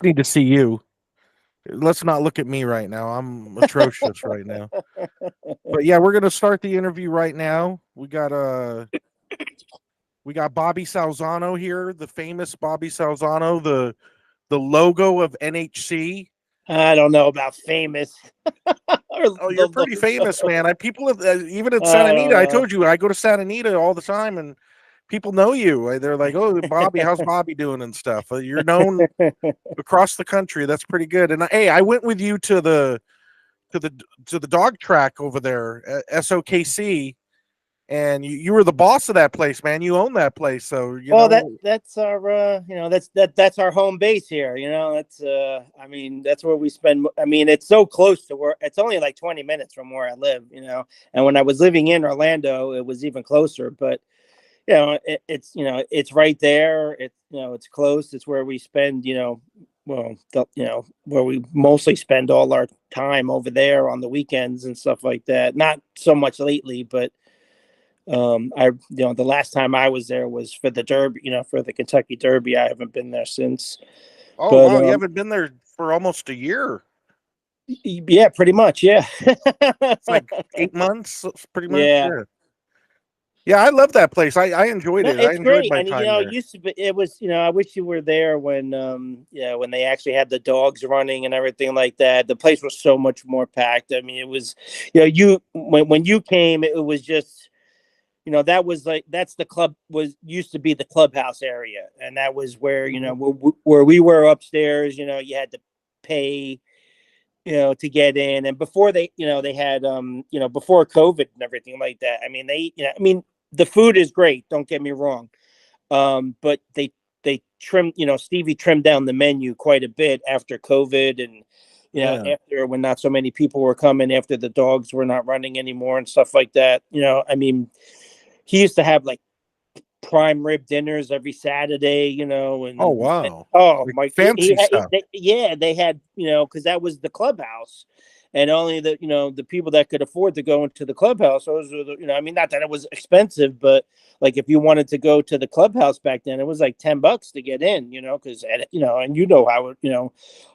just need to see you. Let's not look at me right now. I'm atrocious right now. But yeah, we're gonna start the interview right now. We got Bobby Salzano here, the famous Bobby Salzano, the logo of NHC. I don't know about famous. Or Oh, you're the pretty famous, man. People have, even at Santa I Anita. don't I know. told you I go to Santa Anita all the time, and people know you. They're like, "Oh, Bobby, how's Bobby doing?" and stuff. You're known across the country. That's pretty good. And hey, I went with you to the to the dog track over there at SOKC, and you were the boss of that place, man. You own that place, so Well, that's our that's our home base here. That's I mean, that's where we spend. I mean, it's so close to where it's only like 20 minutes from where I live. And when I was living in Orlando, it was even closer. But it's it's right there. It's close. It's where we spend. Well, where we mostly spend all our time over there on the weekends and stuff like that. Not so much lately, but the last time I was there was for the Derby, for the Kentucky Derby. I haven't been there since. Oh But wow, you haven't been there for almost a year. Yeah, pretty much. Yeah. It's like 8 months, pretty much. Yeah. Yeah, I love that place. I enjoyed No, it. I it's enjoyed great. my And time it there. used to be, it was, I wish you were there when when they actually had the dogs running and everything like that. The place was so much more packed. I mean, it was, when you came, it was just, that was like, that's the club was used to be the clubhouse area. And that was where, where we were upstairs, you had to pay, to get in. And before they had, before COVID and everything like that. I mean, the food is great. Don't get me wrong. But they trimmed, Stevie trimmed down the menu quite a bit after COVID. And, after when not so many people were coming, after the dogs were not running anymore and stuff like that. I mean, he used to have like prime rib dinners every Saturday, Oh and wow, oh like my, fancy stuff. they had, because that was the clubhouse, and only the people that could afford to go into the clubhouse, those were I mean, not that it was expensive, but like if you wanted to go to the clubhouse back then, it was like $10 to get in, because and how it,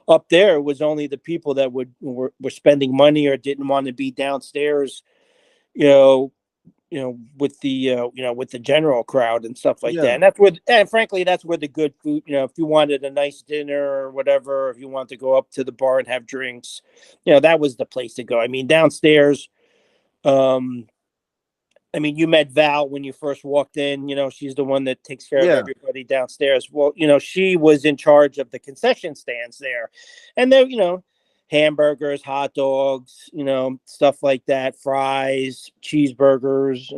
up there it was only the people that were spending money or didn't want to be downstairs, you know with the with the general crowd and stuff like that. Yeah, And that's where, and frankly, that's where the good food, if you wanted a nice dinner or whatever, if you want to go up to the bar and have drinks, that was the place to go. I mean, downstairs, um I mean, you met Val when you first walked in. She's the one that takes care of yeah. everybody downstairs. Well, she was in charge of the concession stands there. And there, hamburgers, hot dogs, stuff like that, fries, cheeseburgers,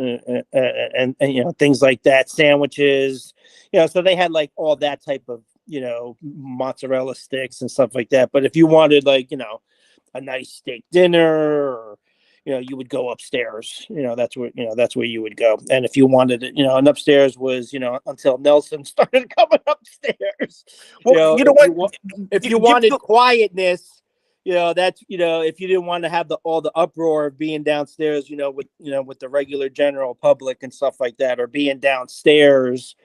and things like that, sandwiches. So they had like all that type of, mozzarella sticks and stuff like that. But if you wanted like, a nice steak dinner, or you would go upstairs. That's where you would go. And if you wanted it, and upstairs was, until Nelson started coming upstairs. Well, you know what? If you Give wanted the quietness, that's, if you didn't want to have all the uproar of being downstairs, with the regular general public and stuff like that, or being downstairs,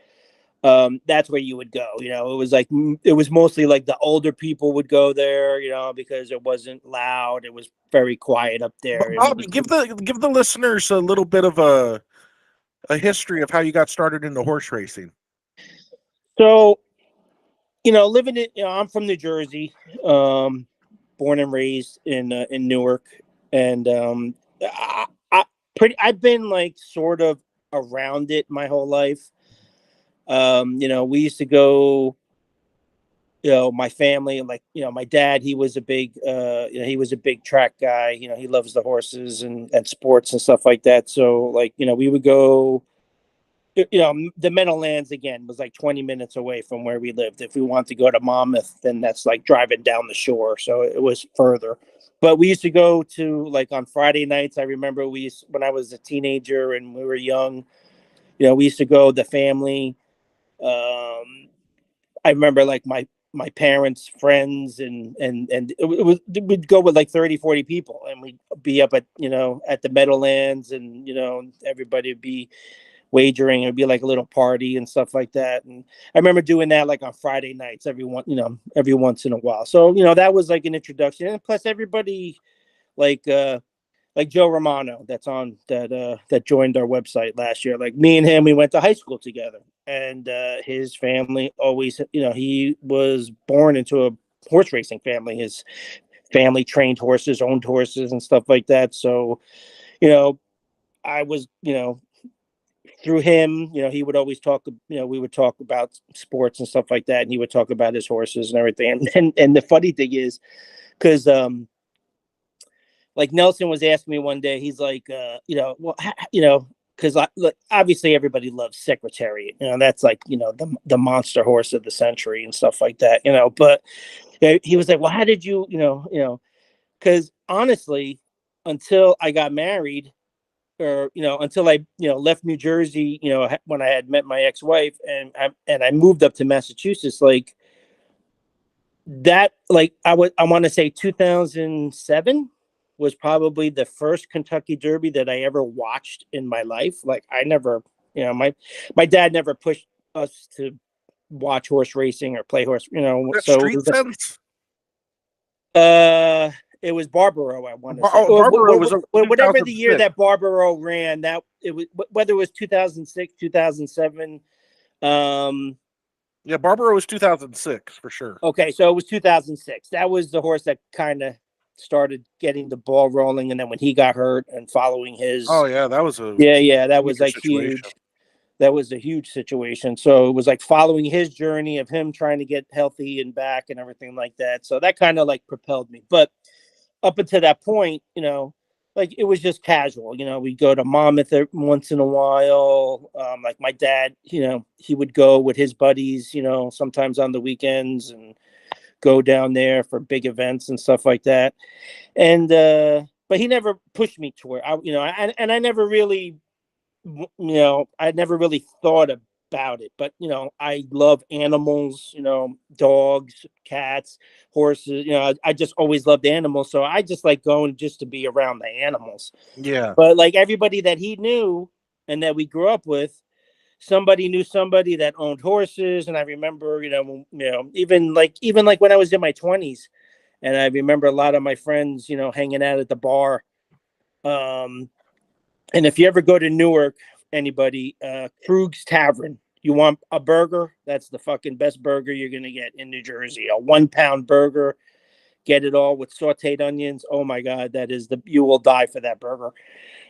that's where you would go. It was mostly like the older people would go there, because it wasn't loud. It was very quiet up there. I Bobby, mean, give the listeners a little bit of a history of how you got started into horse racing. so, living in, I'm from New Jersey, born and raised in Newark. And I've been like sort of around it my whole life. We used to go, my family, like, my dad, he was a big, he was a big track guy. He loves the horses and sports and stuff like that. So like, we would go, the Meadowlands again was like 20 minutes away from where we lived. If we want to go to Monmouth, then that's like driving down the shore. So it was further, but we used to go to, like, on Friday nights. I remember when I was a teenager and we were young, we used to go, the family. I remember like my parents' friends, and we'd go with like 30, 40 people, and we'd be up at, at the Meadowlands, and, everybody would be wagering. It'd be like a little party and stuff like that. And I remember doing that like on Friday nights, every once in a while. So, that was like an introduction. And plus everybody like Joe Romano that joined our website last year. Like me and him, we went to high school together, and his family always, he was born into a horse racing family. His family trained horses, owned horses, and stuff like that. So, I was, through him, he would always talk, we would talk about sports and stuff like that, and he would talk about his horses and everything. And the funny thing is, because like Nelson was asking me one day, he's like, because obviously everybody loves Secretariat, that's like, the monster horse of the century and stuff like that, but he was like, well, how did you, because honestly, until I got married, or until I left New Jersey, when I had met my ex-wife, and I moved up to Massachusetts, like that, like I want to say 2007 was probably the first Kentucky Derby that I ever watched in my life. Like I never, my dad never pushed us to watch horse racing or play horse, so Street Sense. It was Barbaro, I want to say. Barbaro was whatever the year that Barbaro ran, that it was, whether it was 2006, 2007. Yeah, Barbaro was 2006 for sure. Okay, so it was 2006. That was the horse that kind of started getting the ball rolling, and then when he got hurt and following his, oh yeah, that was that was like situation. huge. That was a huge situation. So it was like following his journey of him trying to get healthy and back and everything like that. So that kind of like propelled me. But up until that point, like it was just casual. We'd go to Monmouth once in a while. Like my dad, he would go with his buddies, sometimes on the weekends, and go down there for big events and stuff like that. And but he never pushed me to where I never really, I never really thought about it. But I love animals, dogs, cats, horses. I just always loved animals, so I just like going just to be around the animals. Yeah. But like everybody that he knew and that we grew up with, somebody knew somebody that owned horses. And I remember, even like when I was in my 20s, and I remember a lot of my friends, hanging out at the bar. And if you ever go to Newark, anybody, Krug's Tavern, you want a burger? That's the fucking best burger you're going to get in New Jersey. A 1 pound burger, get it all with sauteed onions. Oh my God, you will die for that burger.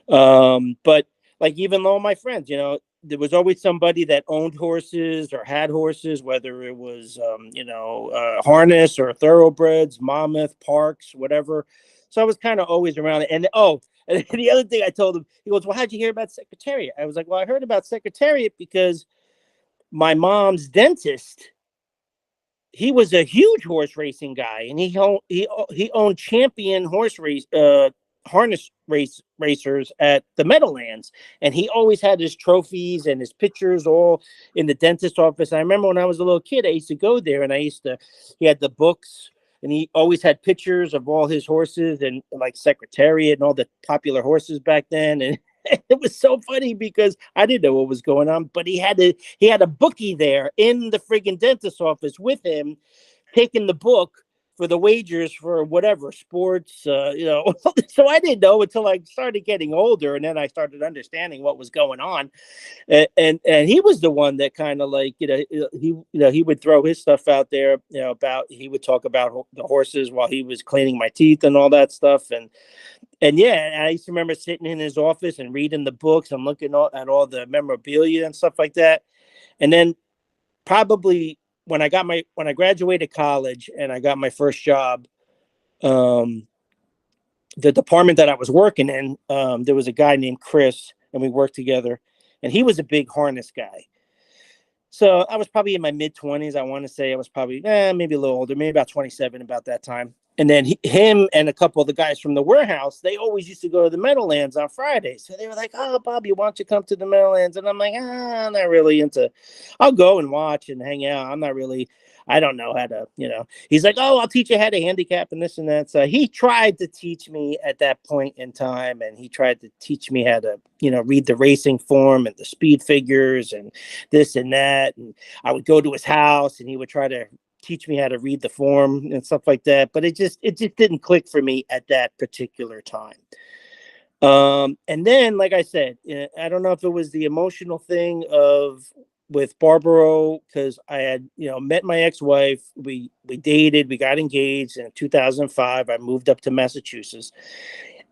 But like, even though my friends, there was always somebody that owned horses or had horses, whether it was, harness or thoroughbreds, Monmouth, Parks, whatever. So I was kind of always around it. And and the other thing I told him, he goes, well, how'd you hear about Secretariat? I was like, well, I heard about Secretariat because my mom's dentist, he was a huge horse racing guy, and he owned champion harness racers at the Meadowlands, and he always had his trophies and his pictures all in the dentist office. I remember when I was a little kid, I used to go there, and he had the books, and he always had pictures of all his horses and like Secretariat and all the popular horses back then. And it was so funny because I didn't know what was going on, but he had a bookie there in the friggin' dentist office with him, taking the book for the wagers for whatever sports, So I didn't know until I started getting older, and then I started understanding what was going on. And he was the one that kind of like, he would throw his stuff out there, he would talk about the horses while he was cleaning my teeth and all that stuff. And yeah, I used to remember sitting in his office and reading the books and looking at all the memorabilia and stuff like that. And then probably when I graduated college and I got my first job, the department that I was working in, there was a guy named Chris, and we worked together, and he was a big harness guy. So I was probably in my mid-20s. I want to say I was probably maybe a little older, maybe about 27 about that time. And then him and a couple of the guys from the warehouse, they always used to go to the Meadowlands on Fridays. So they were like, oh, Bobby, why don't you come to the Meadowlands? And I'm like, I'm not really into, I'll go and watch and hang out. I don't know how to, he's like, oh, I'll teach you how to handicap and this and that. So he tried to teach me at that point in time, and he tried to teach me how to, read the racing form and the speed figures and this and that. And I would go to his house and he would try to teach me how to read the form and stuff like that. But it just didn't click for me at that particular time. And then, like I said, I don't know if it was the emotional thing of with Barbaro, because I had, met my ex-wife. We dated, we got engaged in 2005. I moved up to Massachusetts,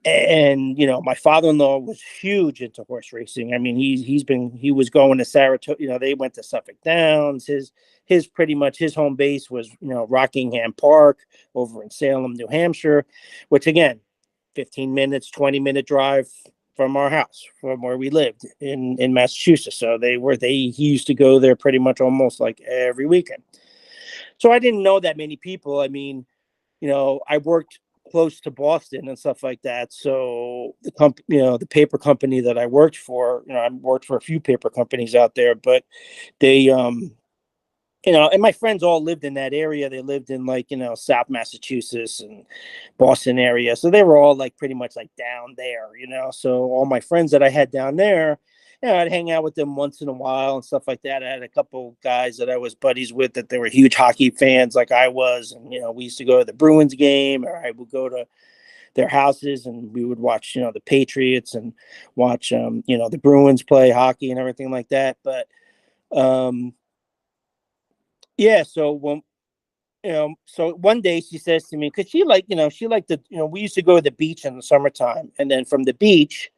and my father-in-law was huge into horse racing. I mean, he was going to Saratoga. They went to Suffolk Downs. His pretty much his home base was Rockingham Park over in Salem, New Hampshire, which again, 15 minutes, 20-minute drive from our house, from where we lived in Massachusetts. So he used to go there pretty much almost like every weekend. So I didn't know that many people. I mean, I worked close to Boston and stuff like that. So the paper company that I worked for, I worked for a few paper companies out there, but they, and my friends all lived in that area. They lived in South Massachusetts and Boston area. So they were all like pretty much like down there, So all my friends that I had down there, I'd hang out with them once in a while and stuff like that. I had a couple guys that I was buddies with that they were huge hockey fans like I was. And, we used to go to the Bruins game, or I would go to their houses and we would watch, the Patriots and watch, the Bruins play hockey and everything like that. But, yeah, so so one day she says to me, because she liked the, we used to go to the beach in the summertime, and then from the beach,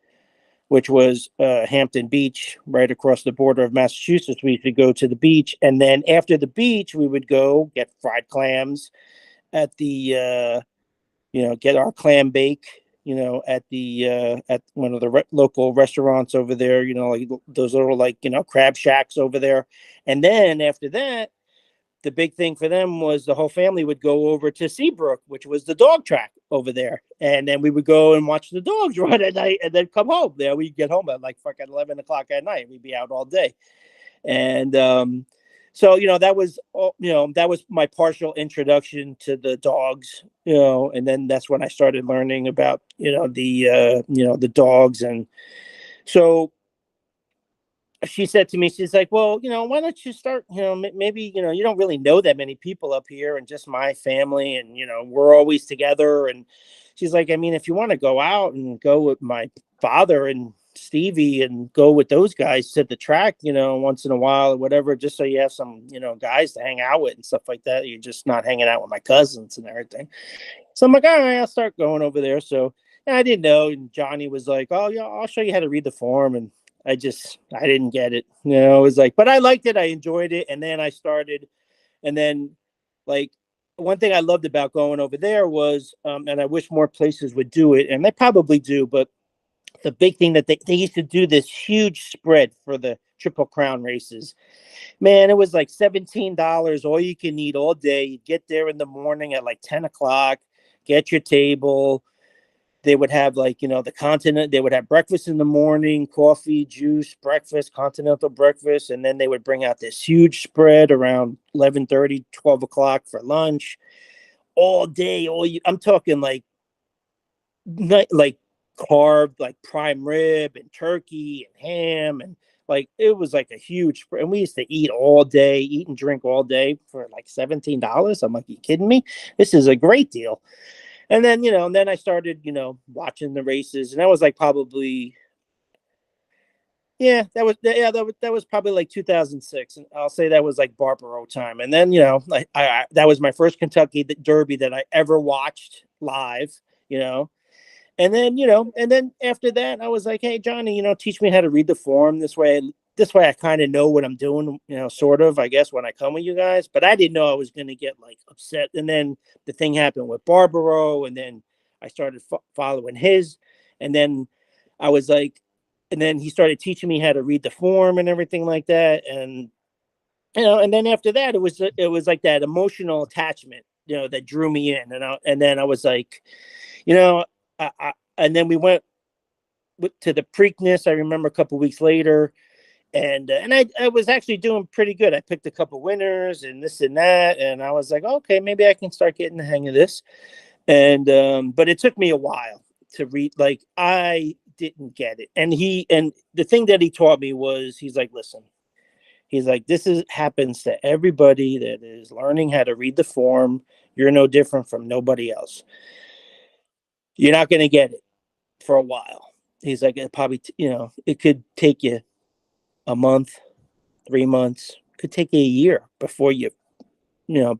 which was Hampton Beach, right across the border of Massachusetts, we used to go to the beach, and then after the beach, we would go get fried clams at the, get our clam bake, at one of the local restaurants over there, like those little crab shacks over there, and then after that, the big thing for them was the whole family would go over to Seabrook, which was the dog track over there. And then we would go and watch the dogs run at night and then come home. There we'd get home at like fucking 11 o'clock at night. We'd be out all day. And so, that was, that was my partial introduction to the dogs, and then that's when I started learning about, the dogs. And so, she said to me, she's like, well, why don't you start, maybe, you don't really know that many people up here and just my family and, we're always together. And she's like, I mean, if you want to go out and go with my father and Stevie and go with those guys to the track, once in a while or whatever, just so you have some, guys to hang out with and stuff like that. You're just not hanging out with my cousins and everything. So I'm like, all right, I'll start going over there. So I didn't know. And Johnny was like, oh, yeah, I'll show you how to read the form. And I didn't get it. It was like, but I liked it. I enjoyed it. And then I started, and then like one thing I loved about going over there was, and I wish more places would do it, and they probably do, but the big thing that they used to do this huge spread for the Triple Crown races. Man, it was like $17, all you can eat all day. You get there in the morning at like 10 o'clock, get your table. They would have the continent. They would have breakfast in the morning, coffee, juice, breakfast, continental breakfast. And then they would bring out this huge spread around 11:30, 12 o'clock for lunch all day. I'm talking like carved, like prime rib and turkey and ham. And it was like a huge spread. And we used to eat all day, eat and drink all day for like $17. I'm like, you kidding me? This is a great deal. And then, and then I started, watching the races, and that was like probably, that was probably like 2006. And I'll say that was like Barbaro time. And then, that was my first Kentucky Derby that I ever watched live, and then, and then after that, I was like, hey, Johnny, teach me how to read the form this way I kind of know what I'm doing, sort of, I guess, when I come with you guys. But I didn't know I was going to get like upset. And then the thing happened with Barbaro, and then I started following his. And then I was like, and then he started teaching me how to read the form and everything like that. And, and then after that, it was like that emotional attachment, that drew me in. And then I was like, and then we went to the Preakness. I remember a couple of weeks later. and I was actually doing pretty good. I picked a couple winners and this and that, and I was like, okay, maybe I can start getting the hang of this. And but it took me a while to read. Like I didn't get it, and the thing that he taught me was he's like, listen, he's like, this is happens to everybody that is learning how to read the form. You're no different from nobody else. You're not going to get it for a while. He's like, it probably it could take you a month, 3 months, could take you a year before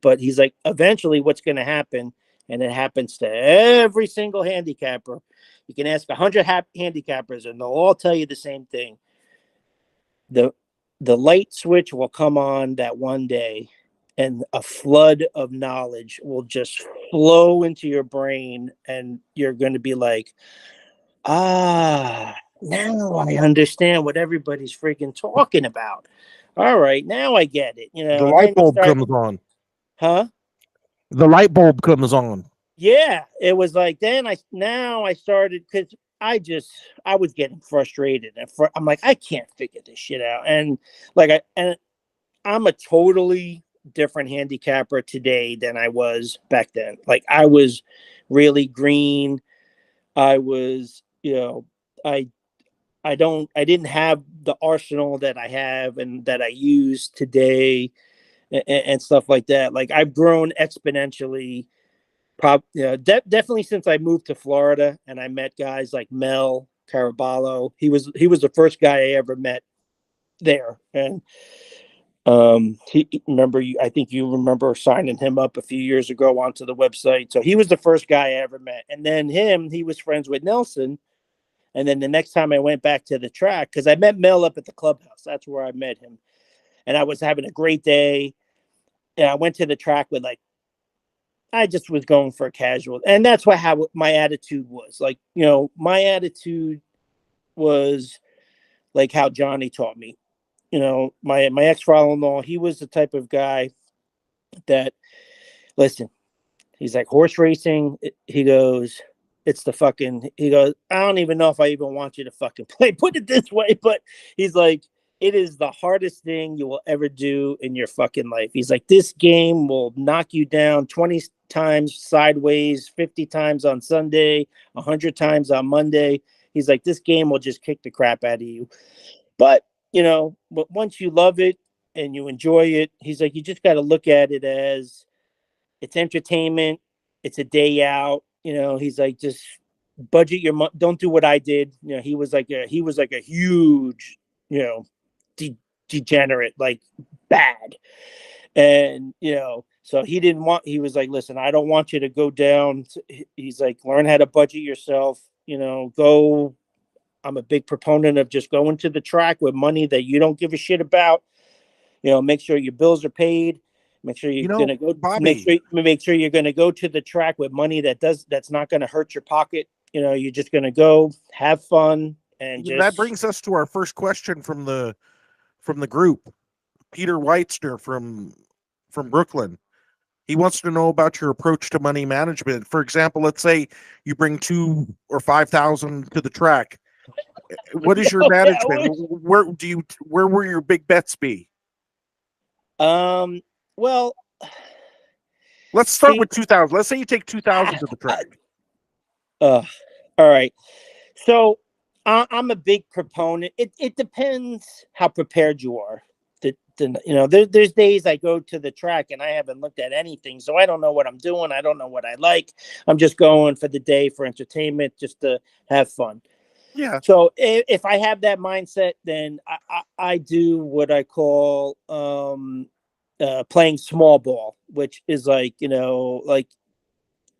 but he's like, eventually what's going to happen, and it happens to every single handicapper. You can ask 100 handicappers and they'll all tell you the same thing. The light switch will come on that one day, and a flood of knowledge will just flow into your brain, and you're going to be like, now I understand what everybody's freaking talking about. All right, now I get it. The And light then you bulb start, comes on. huh? The light bulb comes on. Yeah, it was like then I started, because I was getting frustrated, and I'm like, I can't figure this shit out, and I'm a totally different handicapper today than I was back then. Like I was really green. I was, I didn't have the arsenal that I have and that I use today, and stuff like that. Like I've grown exponentially. Definitely since I moved to Florida and I met guys like Mel Caraballo. He was the first guy I ever met there, and I think you remember signing him up a few years ago onto the website. So he was the first guy I ever met, and then he was friends with Nelson. And then the next time I went back to the track, because I met Mel up at the clubhouse, that's where I met him, and I was having a great day. And I went to the track with I just was going for a casual, and that's how my attitude was. Like, my attitude was like how Johnny taught me. My ex-father-in-law, he was the type of guy that, listen, he's like, horse racing. He goes, he goes, I don't even know if I even want you to fucking play. Put it this way, but he's like, it is the hardest thing you will ever do in your fucking life. He's like, this game will knock you down 20 times sideways, 50 times on Sunday, 100 times on Monday. He's like, this game will just kick the crap out of you. But, but once you love it and you enjoy it, he's like, you just got to look at it as it's entertainment. It's a day out. He's like, just budget your money. Don't do what I did. He was like a huge, degenerate, like bad. And, so he was like, listen, I don't want you to go down. He's like, learn how to budget yourself, go. I'm a big proponent of just going to the track with money that you don't give a shit about. Make sure your bills are paid. Make sure you're gonna go. Bobby, Make sure you're gonna go to the track with money that's not gonna hurt your pocket. You're just gonna go have fun and that brings us to our first question from the group. Peter Weitzner from Brooklyn. He wants to know about your approach to money management. For example, let's say you bring 2 or 5,000 to the track. What is your management? Where will your big bets be? Well, let's start with 2,000. Let's say you take 2,000 to the track. All right. So I'm a big proponent. It depends how prepared you are. There's days I go to the track and I haven't looked at anything, so I don't know what I'm doing. I don't know what I like. I'm just going for the day, for entertainment, just to have fun. Yeah. So if I have that mindset, then I do what I call playing small ball, which is like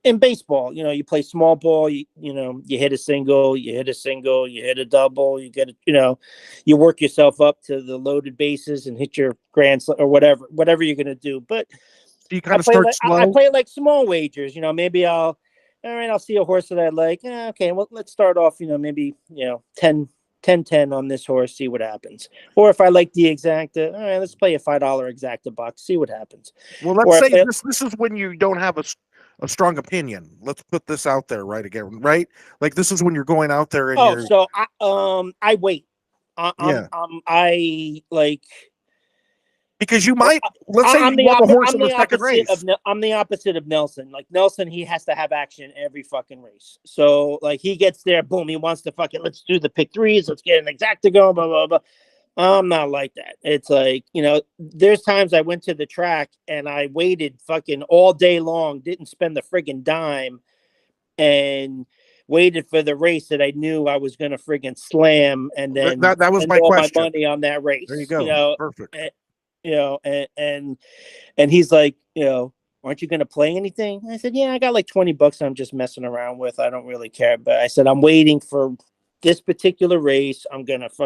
in baseball, you play small ball, you hit a single, you hit a double, you get you work yourself up to the loaded bases and hit your grand slam or whatever you're going to do. But you kind of start slow. I play like small wagers, maybe I'll see a horse that I like. Okay, well, let's start off, maybe, 10 on this horse, see what happens. Or if I like the exacta, all right, let's play a $5 exacta box, see what happens. Well, let's say this is when you don't have a strong opinion. Let's put this out there, right? Again, right? Like this is when you're going out there and so I wait. Yeah. I like. Because you might, let's say you love a horse in the second race. I'm the opposite of Nelson. Like Nelson, he has to have action every fucking race. So like he gets there, boom, he wants to fucking let's do the pick threes, let's get an exacta going, blah blah blah. I'm not like that. It's like, there's times I went to the track and I waited fucking all day long, didn't spend the friggin' dime, and waited for the race that I knew I was gonna friggin' slam, and then That was spend my all my question. money on that race. There you go. Perfect. And he's like, aren't you gonna play anything? I said, yeah, I got like $20 I'm just messing around with. I don't really care. But I said, I'm waiting for this particular race. I'm gonna do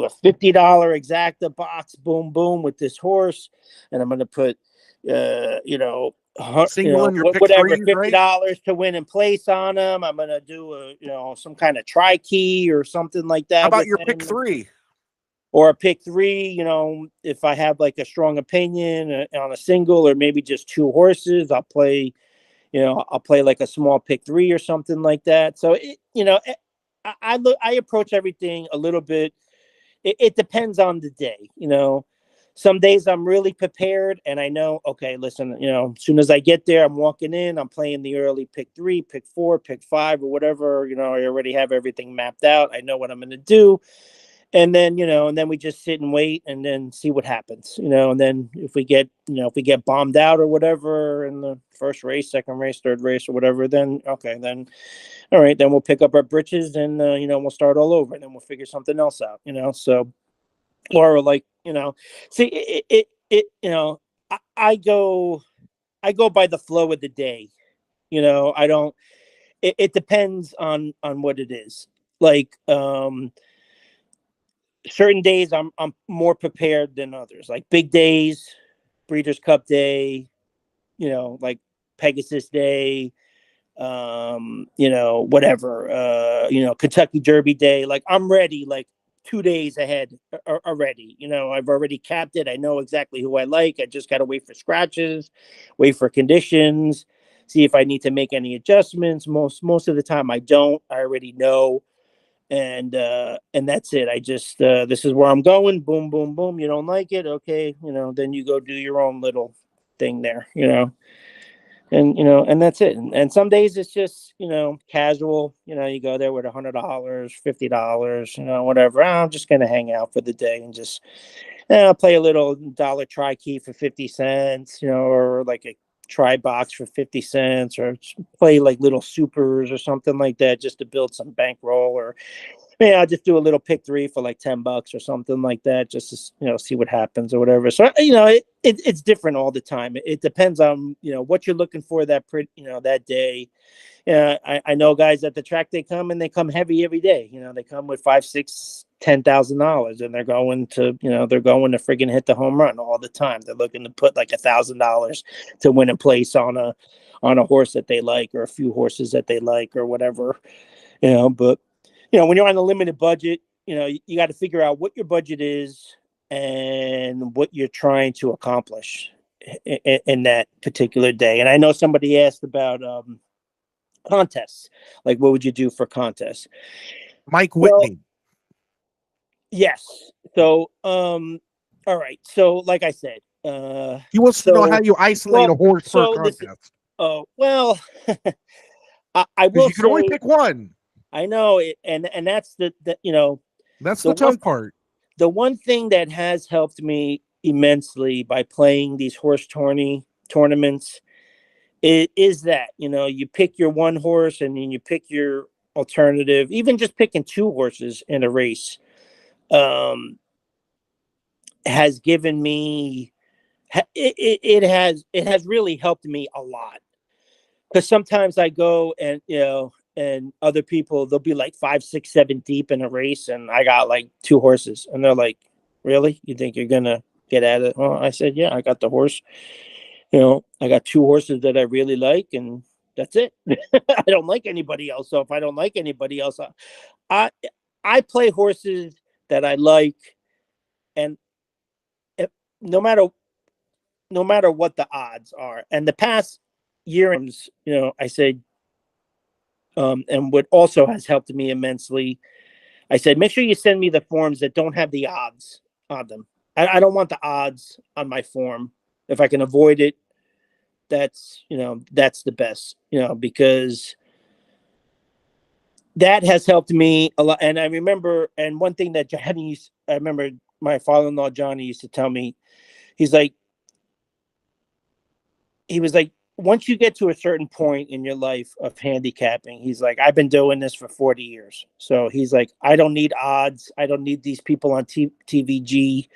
a $50 exacta box, boom, boom, with this horse, and I'm gonna put, Single in your pick whatever, threes, $50 right? to win and place on him. I'm gonna do some kind of tri key or something like that. How about with your him. pick three? Or a pick three, if I have like a strong opinion on a single or maybe just two horses, I'll play like a small pick three or something like that. So I approach everything a little bit. It depends on the day. Some days I'm really prepared and I know, okay, listen, as soon as I get there, I'm walking in, I'm playing the early pick three, pick four, pick five, or whatever. I already have everything mapped out. I know what I'm going to do. And then, we just sit and wait and then see what happens, and then if we get bombed out or whatever in the first race, second race, third race or whatever, then, okay, then, all right, then we'll pick up our britches and, we'll start all over and then we'll figure something else out, so, or like, see I go by the flow of the day, I don't, it depends on what it is. Like, certain days I'm more prepared than others. Like big days, Breeders' Cup Day, like Pegasus Day, whatever, Kentucky Derby Day. Like I'm ready, like 2 days ahead already. I've already capped it. I know exactly who I like. I just got to wait for scratches, wait for conditions, see if I need to make any adjustments. Most of the time I don't. I already know. And that's it. I just this is where I'm going. Boom, boom, boom. You don't like it, okay? Then you go do your own little thing there. And that's it. And some days it's just casual. You go there with $100, $50, whatever. I'm just gonna hang out for the day and just I'll play a little dollar tri key for 50 cents, or like a try box for 50 cents, or play like little supers or something like that just to build some bankroll. Or I'll just do a little pick three for like $10 or something like that, just to see what happens or whatever. So it's different all the time. It depends on what you're looking for that day. I know guys at the track, they come heavy every day. They come with $5, $6, $10,000, and they're going to friggin' hit the home run all the time. They're looking to put like $1,000 to win a place on a horse that they like, or a few horses that they like, or whatever. But when you're on a limited budget, you got to figure out what your budget is and what you're trying to accomplish in that particular day. And I know somebody asked about contests, like what would you do for contests? Mike Whitney. Well, yes. So all right, so like I said, he wants to know how you isolate a horse for a contest. Well, I will you can only pick one. I know it, and that's the that's the tough part. The one thing that has helped me immensely by playing these horse tournaments is that you pick your one horse and then you pick your alternative. Even just picking two horses in a race has given me it has really helped me a lot, because sometimes I go and and other people, they'll be like 5, 6, 7 deep in a race, and I got like two horses, and they're like, "Really? You think you're gonna get at it?" Well, I said, "Yeah, I got the horse. I got two horses that I really like, and that's it. I don't like anybody else. So if I don't like anybody else, I I play horses that I like, and if, no matter what the odds are. And the past year, I say, and what also has helped me immensely, I said, make sure you send me the forms that don't have the odds on them. I don't want the odds on my form. If I can avoid it, that's the best, because that has helped me a lot. And I remember, and one thing that I remember my father-in-law Johnny used to tell me, he's like, he was like, once you get to a certain point in your life of handicapping, he's like, I've been doing this for 40 years. So he's like, I don't need odds. I don't need these people on TVG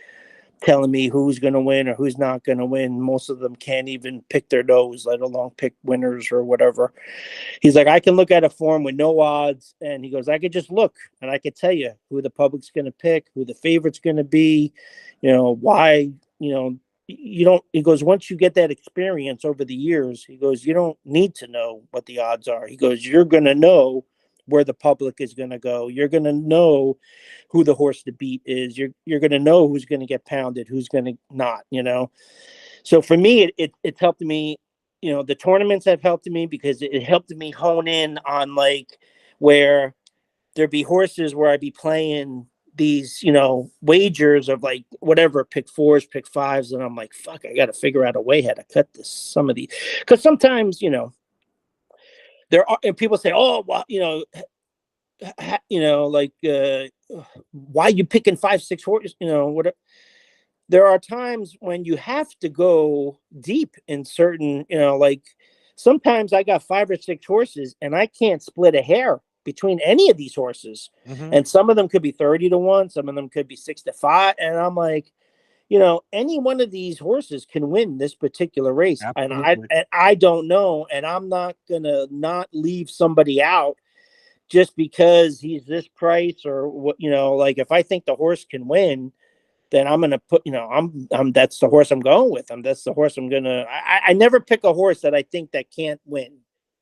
telling me who's going to win or who's not going to win. Most of them can't even pick their nose, let alone pick winners or whatever. He's like, I can look at a form with no odds. And he goes, I could just look and I could tell you who the public's going to pick, who the favorite's going to be, why, you don't, he goes, once you get that experience over the years, he goes, you don't need to know what the odds are. He goes, you're going to know where the public is going to go. You're going to know who the horse to beat is. You're going to know who's going to get pounded, who's going to not, So for me, it's helped me, the tournaments have helped me because it helped me hone in on like where there'd be horses where I'd be playing these, wagers of like whatever, pick fours, pick fives. And I'm like, fuck, I got to figure out a way how to cut some of these. Cause sometimes, there are, and people say, oh, well, like, why are you picking 5, 6 horses? What? There are times when you have to go deep in certain, like sometimes I got 5 or 6 horses and I can't split a hair between any of these horses. Mm-hmm. And some of them could be 30-1, some of them could be 6-5. And I'm like, any one of these horses can win this particular race. Absolutely. And I don't know. And I'm not going to not leave somebody out just because he's this price or what, like if I think the horse can win, then I'm going to put, I'm that's the horse I'm going with. That's the horse I'm going to, I never pick a horse that I think that can't win,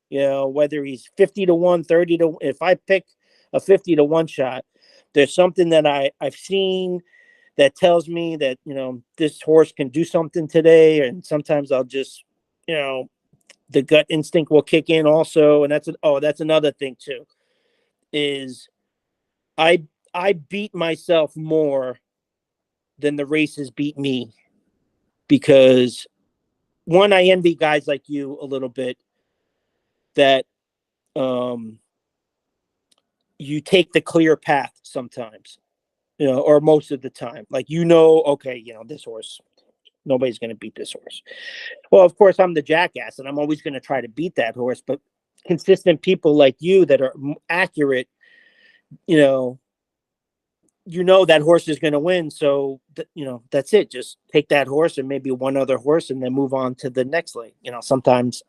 whether he's 50-1, 30-1. If I pick a 50-1 shot, there's something that I've seen that tells me that, this horse can do something today. And sometimes I'll just, the gut instinct will kick in also. And that's another thing too, is I beat myself more than the races beat me, because one, I envy guys like you a little bit that you take the clear path sometimes, or most of the time. Like, okay, this horse, nobody's going to beat this horse. Well, of course, I'm the jackass, and I'm always going to try to beat that horse. But consistent people like you that are accurate, that horse is going to win. So, that's it. Just take that horse and maybe one other horse and then move on to the next leg. Sometimes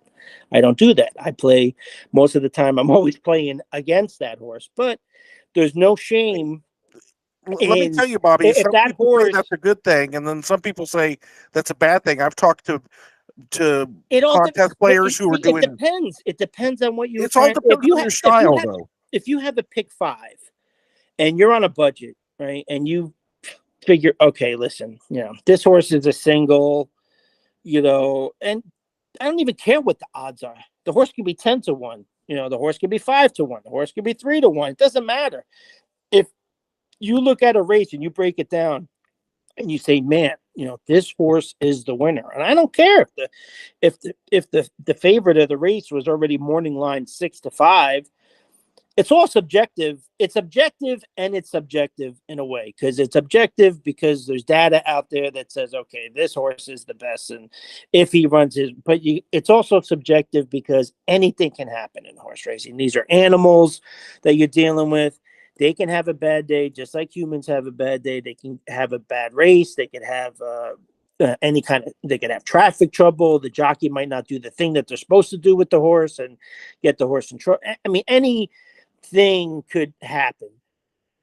I don't do that. I play most of the time. I'm always playing against that horse, but there's no shame. Let me tell you, Bobby, If some that people say horse, that's a good thing, and then some people say that's a bad thing. I've talked to contest players who are doing. It depends on what you're It's all trying. depends on your style, though. If you have a pick 5 and you're on a budget, right, and you figure, okay, listen, this horse is a single, and I don't even care what the odds are. The horse can be 10-1. The horse can be 5-1. The horse can be 3-1. It doesn't matter. If you look at a race and you break it down and you say, man, this horse is the winner. And I don't care if the favorite of the race was already morning line 6-5. It's all subjective. It's objective and it's subjective in a way, because it's objective because there's data out there that says, okay, this horse is the best. And if he runs it's also subjective because anything can happen in horse racing. These are animals that you're dealing with. They can have a bad day, just like humans have a bad day. They can have a bad race. They can have they could have traffic trouble. The jockey might not do the thing that they're supposed to do with the horse and get the horse in trouble. I mean, anything could happen.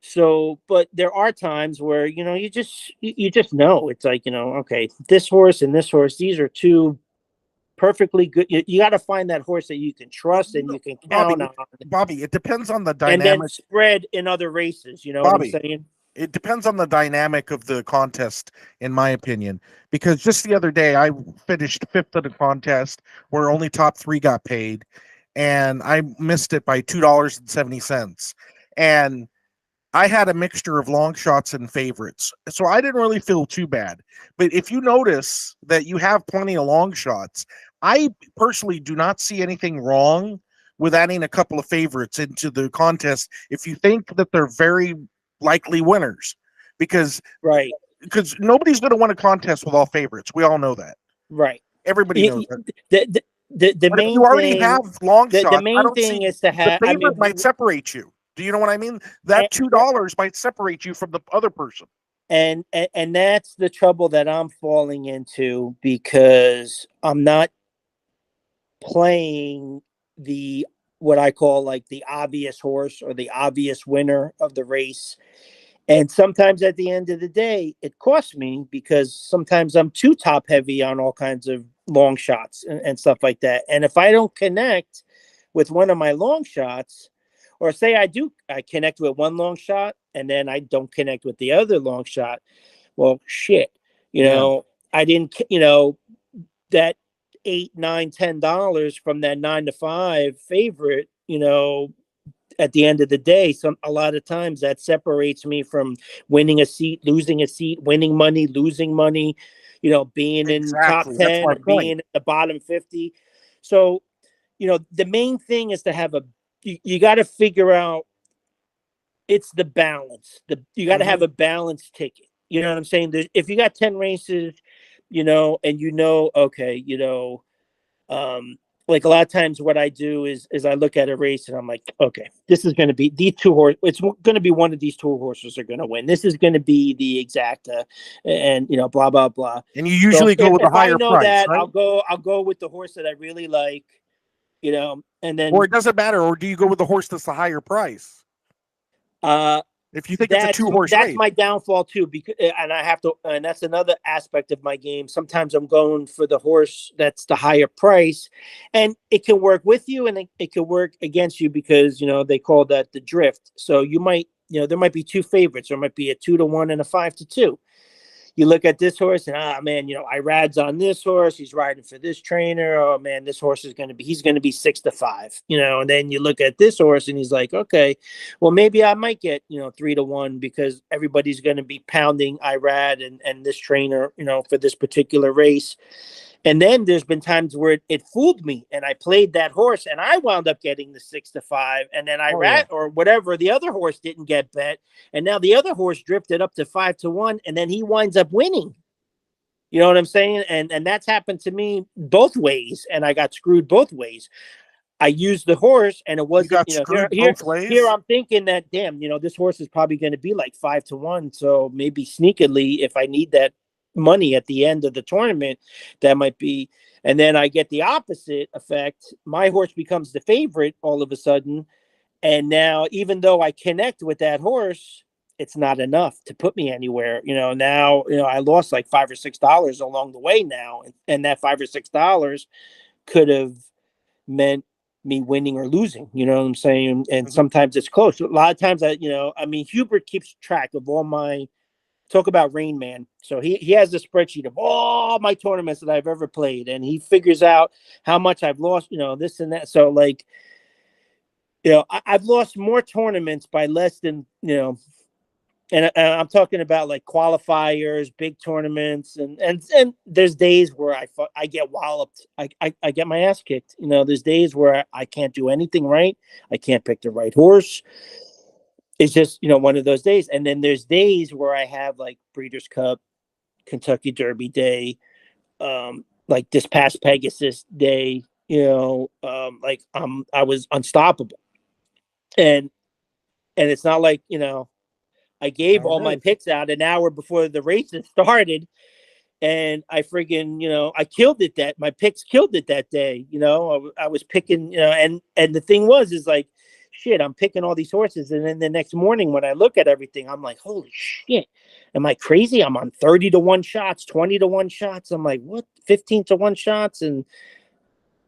So, but there are times where, you just know, it's like, okay, this horse and this horse, these are two perfectly good. You got to find that horse that you can trust and you can count on. Bobby, it depends on the dynamic. And then spread in other races. You know Bobby, what I'm saying? It depends on the dynamic of the contest, in my opinion. Because just the other day, I finished 5th of the contest where only top 3 got paid, and I missed it by $2.70. And I had a mixture of long shots and favorites, so I didn't really feel too bad. But if you notice that you have plenty of long shots, I personally do not see anything wrong with adding a couple of favorites into the contest if you think that they're very likely winners, because Right. nobody's going to win a contest with all favorites. We all know that. Right. Everybody knows that. The But if main you already thing, have long the shots, I main don't thing see is to the have. I mean, favorite might separate you. Do you know what I mean? That $2 might separate you from the other person. and that's the trouble that I'm falling into, because I'm not playing the what I call like the obvious horse or the obvious winner of the race. And sometimes at the end of the day, it costs me, because sometimes I'm too top heavy on all kinds of long shots and stuff like that. And if I don't connect with one of my long shots, or say I connect with one long shot and then I don't connect with the other long shot, well, shit, I didn't, that $8, $9, $10 from that 9 to 5 favorite, at the end of the day, a lot of times that separates me from winning a seat, losing a seat, winning money, losing money, being in top Exactly. That's 10 my or being point. in the bottom 50. So, the main thing is to have you got to figure out, it's the balance. You got to have a balanced ticket. You know what I'm saying? If you got 10 races, and okay, like a lot of times what I do is I look at a race and I'm like, okay, this is going to be these two horses. It's going to be one of these two horses are going to win. This is going to be the exacta, and blah blah blah. And you So usually go with a if I higher know price, that, right? I'll go with the horse that I really like, and then Or it doesn't matter. Or do you go with the horse that's the higher price? uh If you think it's a two-horse race. my downfall too, because and that's another aspect of my game. Sometimes I'm going for the horse that's the higher price, and it can work with you and it can work against you, because they call that the drift. So you might, there might be two favorites, or might be a 2-1 and a 5-2. You look at this horse and man, Irad's on this horse. He's riding for this trainer. Oh man, this horse he's going to be 6-5, and then you look at this horse and he's like, okay, well, maybe I might get, 3-1, because everybody's going to be pounding Irad and this trainer, for this particular race. And then there's been times where it fooled me, and I played that horse, and I wound up getting the 6-5, and then or whatever, the other horse didn't get bet, and now the other horse drifted up to 5-1, and then he winds up winning. You know what I'm saying? And that's happened to me both ways, and I got screwed both ways. I used the horse, and it wasn't, got screwed both ways? Here I'm thinking that, damn, this horse is probably going to be like 5-1. So maybe sneakily, if I need that money at the end of the tournament, that might be. And then I get the opposite effect. My horse becomes the favorite all of a sudden. And now, even though I connect with that horse, it's not enough to put me anywhere. Now, I lost like $5 or $6 along the way now. And that $5 or $6 could have meant me winning or losing, you know what I'm saying? And sometimes it's close. A lot of times Hubert keeps track of all my, talk about Rain Man. So he has a spreadsheet of all my tournaments that I've ever played, and he figures out how much I've lost, this and that. So like, I've lost more tournaments by less than, and I'm talking about like qualifiers, big tournaments, and there's days where I get walloped. I get my ass kicked. There's days where I can't do anything right. I can't pick the right horse. It's just, one of those days. And then there's days where I have like Breeders' Cup, Kentucky Derby day, like this past Pegasus day, like I was unstoppable. And it's not like, I gave all my picks out an hour before the races started, and I friggin', I killed it. My picks killed it that day. I was picking, and the thing is like, shit, I'm picking all these horses, and then the next morning when I look at everything, I'm like, holy shit, am I crazy? I'm on 30-1 shots, 20-1 shots. I'm like, what, 15-1 shots, and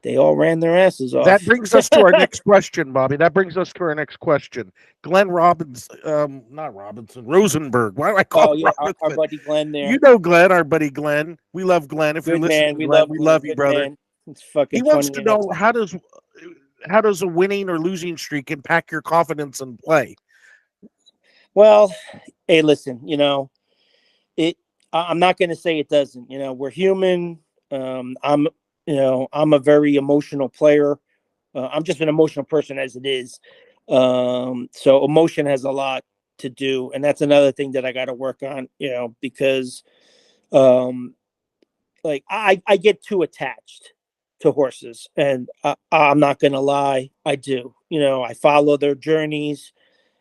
they all ran their asses off. That brings us to our next question, Bobby. That brings us to our next question. Glenn not Robinson, Rosenberg. Why do I call him Robinson? Our buddy Glenn there. You know Glenn, our buddy Glenn. We love Glenn. If Good you're listening, man. We Glenn, love we Glenn. love you, Good brother. man. It's fucking he wants funny to know how does a winning or losing streak impact your confidence in play? Well, hey, listen, it. I'm not going to say it doesn't. We're human. I'm, I'm a very emotional player. I'm just an emotional person as it is. So emotion has a lot to do, and that's another thing that I got to work on. Because um, like I get too attached to horses, and I'm not going to lie, I do. I follow their journeys,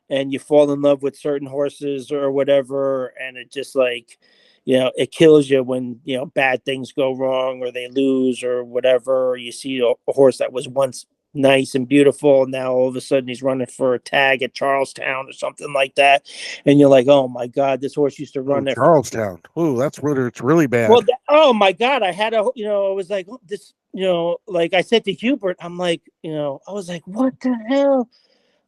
and you fall in love with certain horses or whatever, and it just like it kills you when bad things go wrong or they lose or whatever, or you see a horse that was once nice and beautiful, now all of a sudden he's running for a tag at Charlestown or something like that, and you're like, oh my god, this horse used to run there. Charlestown. Ooh, that's where it's really bad. Well, oh my god, I had a I was like, oh, this, like I said to Hubert, I'm like, I was like, what the hell?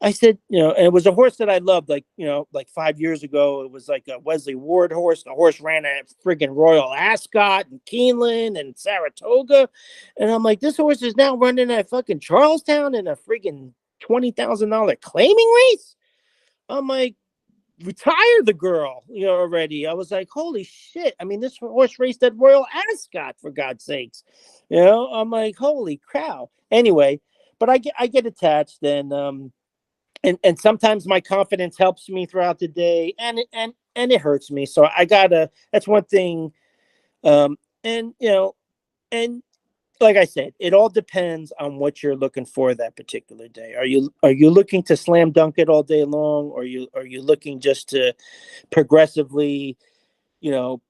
I said, and it was a horse that I loved, like, like 5 years ago. It was like a Wesley Ward horse. The horse ran at friggin' Royal Ascot and Keeneland and Saratoga. And I'm like, this horse is now running at fucking Charlestown in a friggin' $20,000 claiming race. I'm like, retire the girl, already. I was like, holy shit. I mean, this horse raced at Royal Ascot, for God's sakes. I'm like, holy cow. Anyway, but I get attached, and sometimes my confidence helps me throughout the day, and it hurts me. So I gotta. That's one thing. And and like I said, it all depends on what you're looking for that particular day. Are you looking to slam dunk it all day long, or are you looking just to progressively,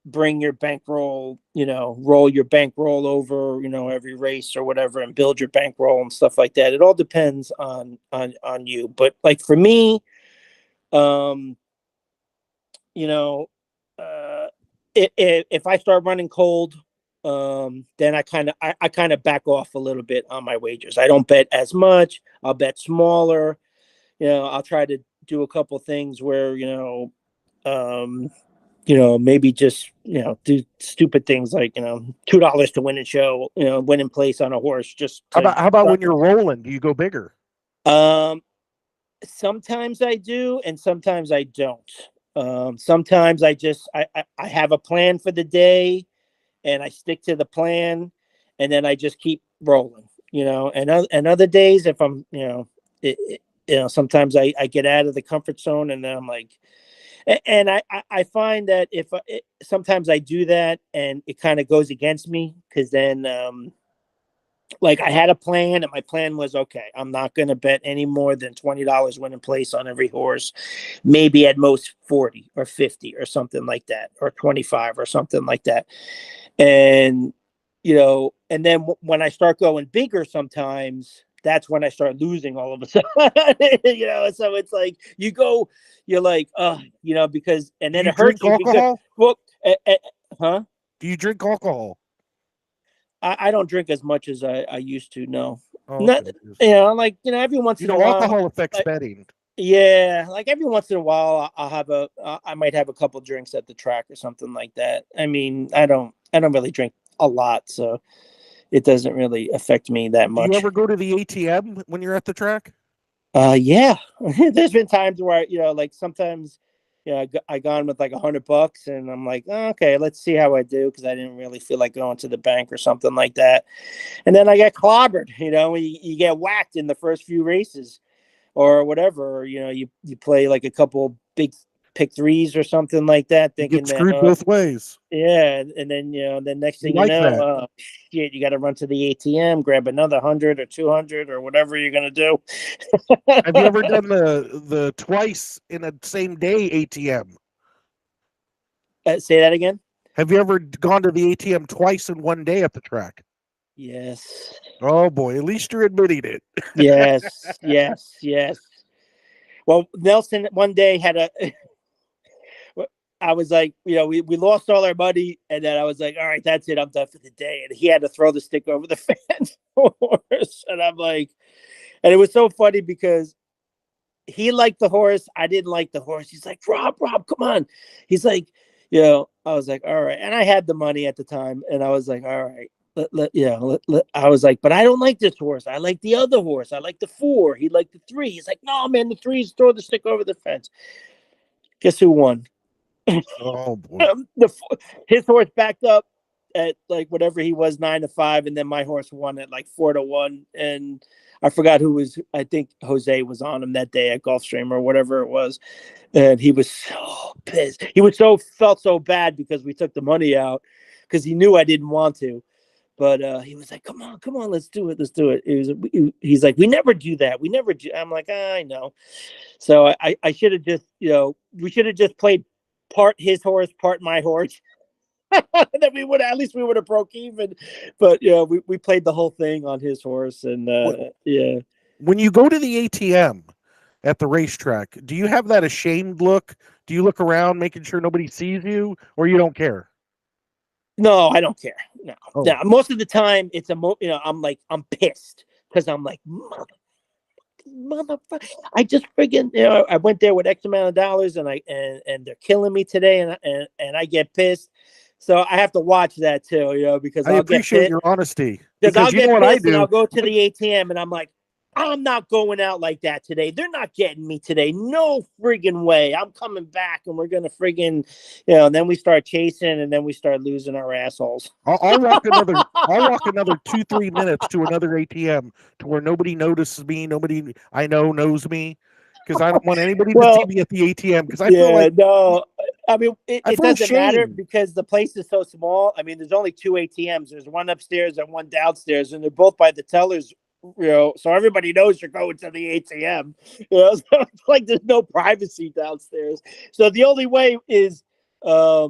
bring your bankroll, roll your bankroll over, every race or whatever, and build your bankroll and stuff like that. It all depends on you. But like for me, um, you know, uh, if I start running cold, then I kind of back off a little bit on my wagers. I don't bet as much. I'll bet smaller. I'll try to do a couple things where um, maybe just do stupid things like $2 to win a show, win in place on a horse. Just how about when you're rolling? Do you go bigger? um, sometimes I do, and sometimes I don't. Sometimes I have a plan for the day, and I stick to the plan, and then I just keep rolling. And other days, if I'm sometimes I get out of the comfort zone, and then I'm like, and I find that if sometimes I do that, and it kind of goes against me, because then like I had a plan, and my plan was, okay, I'm not going to bet any more than $20 win in place on every horse, maybe at most 40 or 50 or something like that, or 25 or something like that. And and then when I start going bigger, sometimes that's when I start losing all of a sudden. So it's like you're like, because, and then it hurts you because, well, huh? Do you drink alcohol? I don't drink as much as I used to. No, Oh, not, okay. like, every once in a while, alcohol affects like, betting. yeah, like every once in a while, I might have a couple drinks at the track or something like that. I mean, I don't really drink a lot, so it doesn't really affect me that much. Do you ever go to the ATM when you're at the track? Yeah, there's been times where like sometimes, I gone with like $100, and I'm like, oh, okay, let's see how I do, because I didn't really feel like going to the bank or something like that, and then I get clobbered. You get whacked in the first few races, or whatever. You play like a couple big pick threes or something like that, thinking that both ways. Yeah, and then the next thing shit, you got to run to the ATM, grab another 100 or 200 or whatever you're gonna do. Have you ever done the twice in a same day ATM? Say that again. Have you ever gone to the ATM twice in one day at the track? Yes. Oh boy, at least you're admitting it. Yes, yes. Well, Nelson one day had a. I was like, we lost all our money, and then I was like, all right, that's it, I'm done for the day. And he had to throw the stick over the fence horse, and I'm like, and it was so funny because he liked the horse, I didn't like the horse. He's like, Rob, come on. He's like, I was like, all right, and I had the money at the time, and I was like, all right. I was like, but I don't like this horse. I like the other horse. I like the 4. He liked the 3. He's like, no, man, the 3s, throw the stick over the fence. Guess who won? Oh boy. His horse backed up at like whatever he was 9-5, and then my horse won at like 4-1. And I forgot who was. I think Jose was on him that day at Gulfstream or whatever it was, and he was so pissed. He was felt so bad because we took the money out because he knew I didn't want to. But he was like, come on, let's do it. Let's do it. He's like, we never do that. We never do. I'm like, I know. So I should have just, we should have just played part his horse, part my horse. Then we would, at least we would have broke even. But, we played the whole thing on his horse. And yeah. When you go to the ATM at the racetrack, do you have that ashamed look? Do you look around making sure nobody sees you, or you don't care? No, I don't care. No. Oh. Yeah, most of the time it's I'm pissed because I'm like, motherfucker. I just friggin', I went there with X amount of dollars and they're killing me today and I get pissed. So I have to watch that too, because I appreciate your honesty. Because I'll get what I pissed and do? I'll go to the ATM and I'm like, I'm not going out like that today. They're not getting me today. No friggin' way. I'm coming back and we're going to friggin', and then we start chasing and then we start losing our assholes. I'll walk another 2-3 minutes to another ATM to where nobody notices me. Nobody I know knows me because I don't want anybody to see me at the ATM because I feel like no. I mean, it doesn't matter shame. because the place is so small. I mean, there's only 2 ATMs. There's one upstairs and one downstairs, and they're both by the tellers. So everybody knows you're going to the ATM. So it's like there's no privacy downstairs. So the only way is, hey,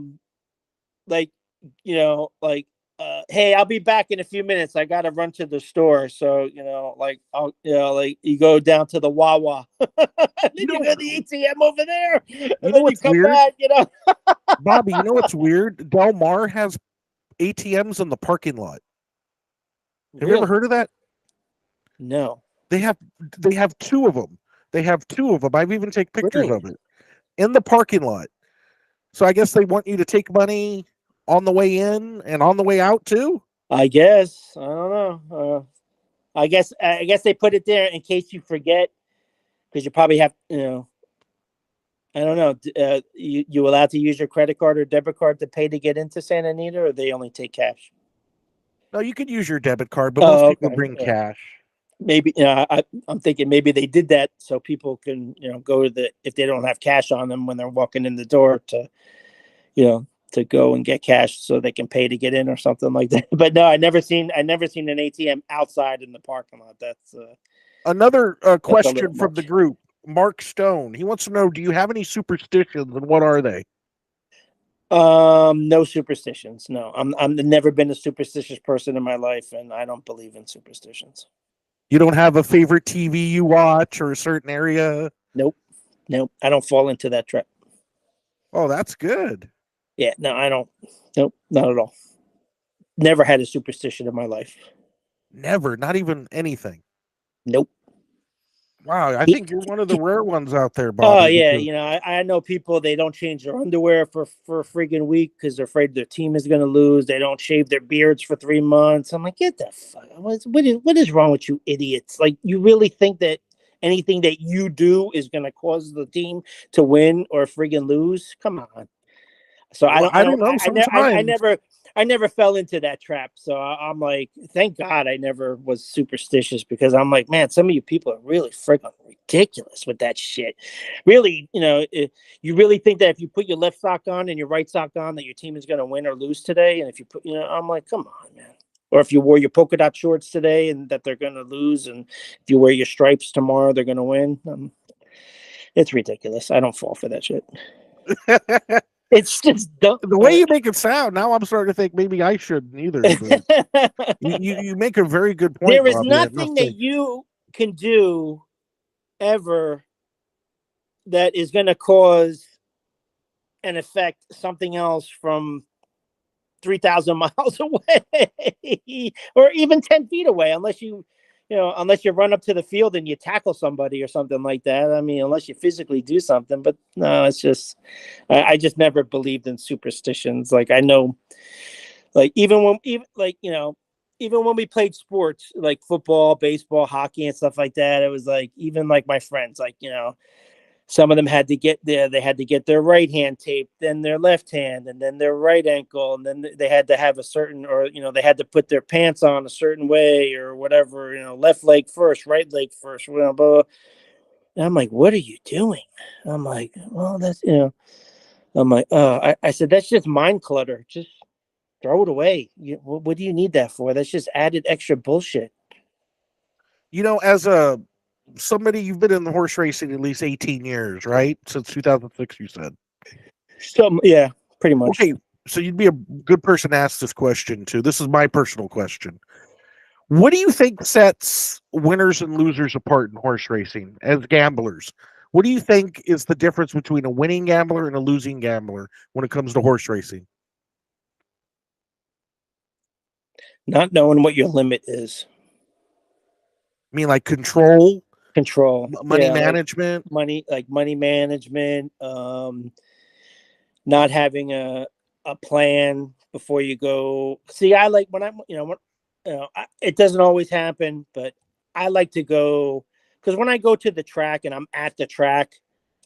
I'll be back in a few minutes. I got to run to the store. So I'll, you go down to the Wawa, and then you go to the ATM over there, and then you come weird? back. Bobby, you know what's weird? Del Mar has ATMs in the parking lot. Have you ever heard of that? No. They have 2 of them. I've even taken pictures of it in the parking lot. So I guess they want you to take money on the way in and on the way out too. I guess. I don't know. I guess they put it there in case you forget, because you probably have, I don't know. You allowed to use your credit card or debit card to pay to get into Santa Anita, or they only take cash? No, you could use your debit card, but most people bring cash. Maybe I'm thinking maybe they did that so people can go to if they don't have cash on them when they're walking in the door to go and get cash so they can pay to get in or something like that. But no, I never seen an ATM outside in the parking lot. That's another question from the group. Mark Stone, he wants to know, do you have any superstitions and what are they? No superstitions. No, I'm never been a superstitious person in my life, and I don't believe in superstitions. You don't have a favorite TV you watch or a certain area? Nope. I don't fall into that trap. Oh, that's good. Yeah, no, I don't. Nope, not at all. Never had a superstition in my life. Never, not even anything. Nope. Wow, I think you're one of the rare ones out there, Bobby. Oh yeah, I know people, they don't change their underwear for a friggin' week because they're afraid their team is going to lose. They don't shave their beards for 3 months. I'm like, get the fuck. What is wrong with you idiots? Like, you really think that anything that you do is going to cause the team to win or friggin' lose? Come on. So I don't know. I never fell into that trap. So I'm like, thank God I never was superstitious, because I'm like, man, some of you people are really freaking ridiculous with that shit. Really, you really think that if you put your left sock on and your right sock on that your team is going to win or lose today? And if you put, I'm like, come on, man. Or if you wore your polka dot shorts today and that they're going to lose, and if you wear your stripes tomorrow, they're going to win. It's ridiculous. I don't fall for that shit. It's just dumb. The way you make it sound, now I'm starting to think maybe I shouldn't either. you make a very good point. There is nothing that you can do ever that is going to cause and affect something else from 3,000 miles away or even 10 feet away, unless you run up to the field and you tackle somebody or something like that. I mean, unless you physically do something. But no, it's just, I just never believed in superstitions. Like, I know, like, even when we played sports like football, baseball, hockey, and stuff like that, it was like, even like my friends, like, some of them had to get they had to get their right hand taped, then their left hand, and then their right ankle, and then they had to have a certain, or they had to put their pants on a certain way or whatever, left leg first, right leg first, blah, blah. And I'm like, what are you doing? I'm like, well, that's I'm like, I said, that's just mind clutter. Just throw it away. What do you need that for? That's just added extra bullshit. As a somebody, you've been in the horse racing at least 18 years, right? Since 2006, you said. So yeah, pretty much. Okay, so you'd be a good person to ask this question too. This is my personal question. What do you think sets winners and losers apart in horse racing as gamblers? What do you think is the difference between a winning gambler and a losing gambler when it comes to horse racing? Not knowing what your limit is. I mean, like control, Control. money Yeah, management. money management. Not having a plan before you go. See, I like when I'm, it doesn't always happen, but I like to go, because when I go to the track and I'm at the track,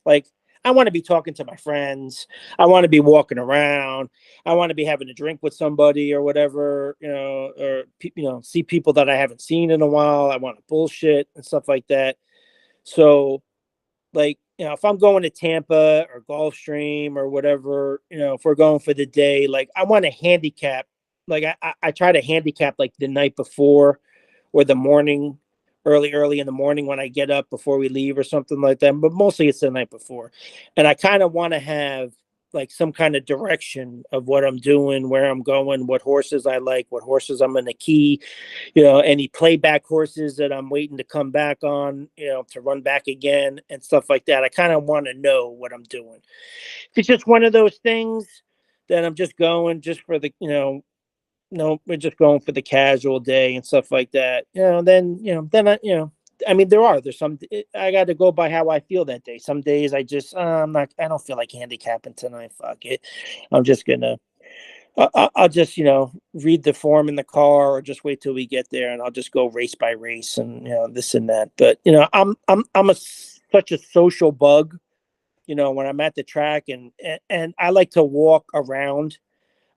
like, I want to be talking to my friends. I want to be walking around. I want to be having a drink with somebody or whatever, or see people that I haven't seen in a while. I want to bullshit and stuff like that. So, like, if I'm going to Tampa or Gulfstream or whatever, if we're going for the day, like, I want to handicap. Like, I try to handicap like the night before or the morning, early in the morning when I get up before we leave or something like that. But mostly it's the night before. And I kind of want to have like some kind of direction of what I'm doing, where I'm going, what horses I like, what horses I'm going to key, any playback horses that I'm waiting to come back on, to run back again and stuff like that. I kind of want to know what I'm doing. If it's just one of those things that I'm just going just for the, no, we're just going for the casual day and stuff like that. I mean, there's some, I got to go by how I feel that day. Some days I don't feel like handicapping tonight. Fuck it. I'm just going to, I'll just, read the form in the car or just wait till we get there and I'll just go race by race and, this and that. But, I'm such a social bug, when I'm at the track and I like to walk around.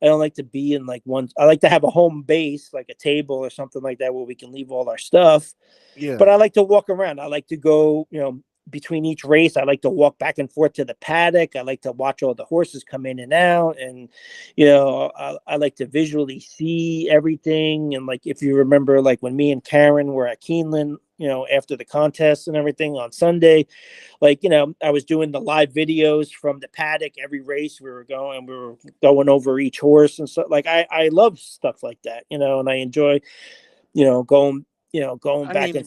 I don't like to be in like one. I like to have a home base, like a table or something like that, where we can leave all our stuff. Yeah. But I like to walk around. I like to go, between each race. I like to walk back and forth to the paddock. I like to watch all the horses come in and out, and I like to visually see everything. And like, if you remember, like when me and Karen were at Keeneland, after the contest and everything on Sunday, like, I was doing the live videos from the paddock every race we were going over each horse and stuff. Like, I love stuff like that, and I enjoy, going, going I back and, mean,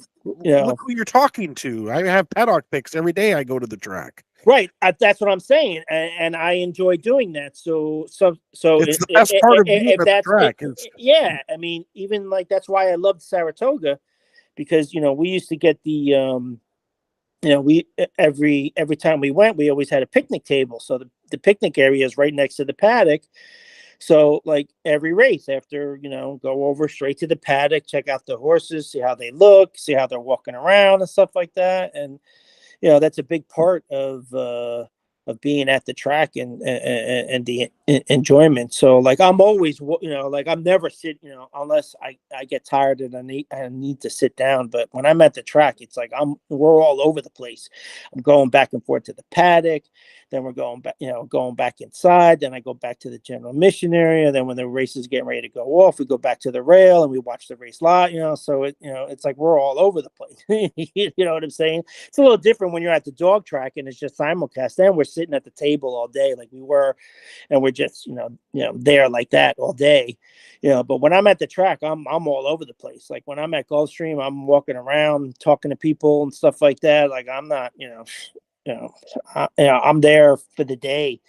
look who you're talking to. I have paddock picks every day I go to the track. right. That's what I'm saying. And I enjoy doing that. So It's the best part of being if at the that's it, track. yeah, I mean, even like, that's why I loved Saratoga, because, we used to get the, we every time we went, we always had a picnic table. So the picnic area is right next to the paddock. So like every race after, go over straight to the paddock, check out the horses, see how they look, see how they're walking around and stuff like that. And that's a big part of being at the track and the enjoyment. So like, I'm always, like, I'm never unless I get tired and I need to sit down. But when I'm at the track, it's like we're all over the place. I'm going back and forth to the paddock, then we're going back, going back inside. Then I go back to the general mission area. Then when the race is getting ready to go off, we go back to the rail and we watch the race live. So it's like we're all over the place. You know what I'm saying? It's a little different when you're at the dog track and it's just simulcast. Then we're sitting at the table all day, like we were, and we're just there like that all day. But when I'm at the track, I'm all over the place. Like when I'm at Gulfstream, I'm walking around talking to people and stuff like that. Like I'm not, I'm there for the day.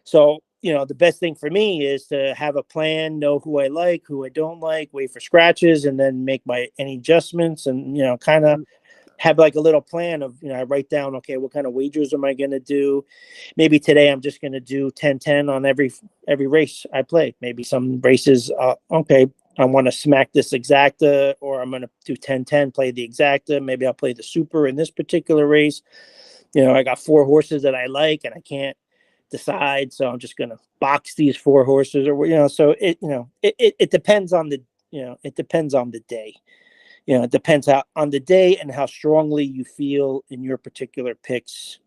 So, the best thing for me is to have a plan, know who I like, who I don't like, wait for scratches, and then make any adjustments and, kind of have like a little plan of, I write down, okay, what kind of wagers am I going to do? Maybe today I'm just going to do 10-10 on every race I play. Maybe some races, okay, I want to smack this exacta, or I'm going to do 10-10, play the exacta. Maybe I'll play the super in this particular race. I got 4 horses that I like and I can't decide, so I'm just gonna box these 4 horses, or so it depends on it depends on the day. It depends on the day and how strongly you feel in your particular picks.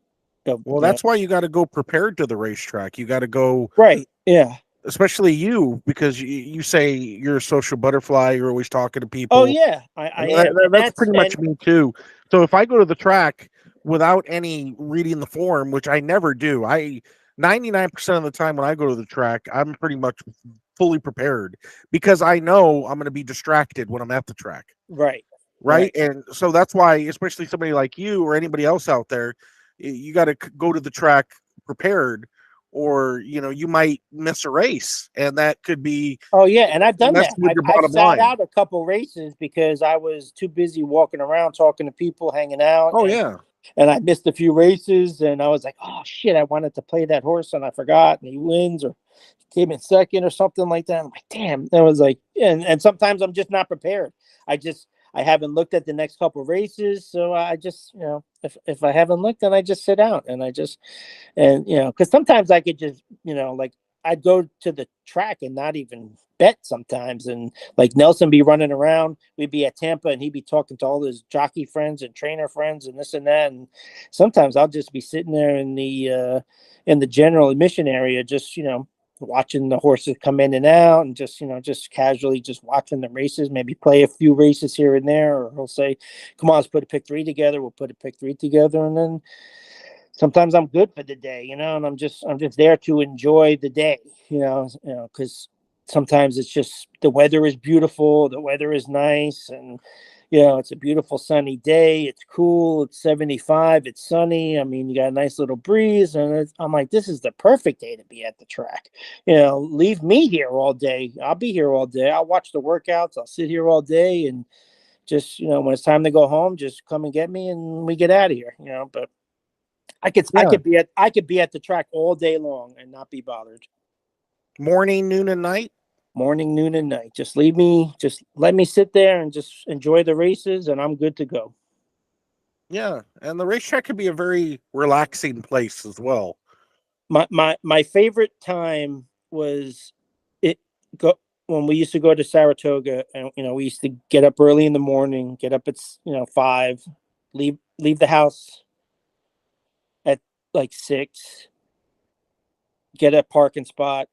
Well, that's why you got to go prepared to the racetrack. You got to go, Right. Yeah. especially you, because you say you're a social butterfly. You're always talking to Oh people. yeah, I am, and That's pretty much me too. So if I go to the track without any reading the form, which I never do, 99% of the time when I go to the track, I'm pretty much fully prepared because I know I'm going to be distracted when I'm at the track. right. Right. And so that's why, especially somebody like you or anybody else out there, you got to go to the track prepared, or you might miss a race, and that could be Oh yeah, and I've done that. messing with your I've bottom sat line. out a couple races because I was too busy walking around, talking to people, hanging out. Oh yeah. And I missed a few races, and I was like, "Oh shit, I wanted to play that horse, and I forgot." And he wins, or came in second, or something like that. I'm like, "Damn!" That was like, and sometimes I'm just not prepared. I haven't looked at the next couple races, so I just if I haven't looked, then I just sit out, and because sometimes I could just like I'd go to the track and not even bet sometimes. And like Nelson be running around, we'd be at Tampa and he'd be talking to all his jockey friends and trainer friends and this and that. And sometimes I'll just be sitting there in the general admission area, just, watching the horses come in and out and just casually just watching the races, maybe play a few races here and there. Or he'll say, come on, let's put a pick 3 together. We'll put a pick 3 together. And then sometimes I'm good for the day, and I'm just there to enjoy the day, because sometimes it's just the weather is beautiful, the weather is nice, and it's a beautiful sunny day. It's cool. It's 75. It's sunny. I mean, you got a nice little breeze, and I'm like, this is the perfect day to be at the track. Leave me here all day. I'll be here all day. I'll watch the workouts. I'll sit here all day, and just when it's time to go home, just come and get me, and we get out of here. But I could be at the track all day long and not be bothered. Morning, noon, and night. Morning, noon, and night. Just let me sit there and just enjoy the races, and I'm good to go. Yeah, and the racetrack can be a very relaxing place as well. My favorite time was it go when we used to go to Saratoga, and we used to get up early in the morning, get up at 5, leave the house at like 6, get a parking spot,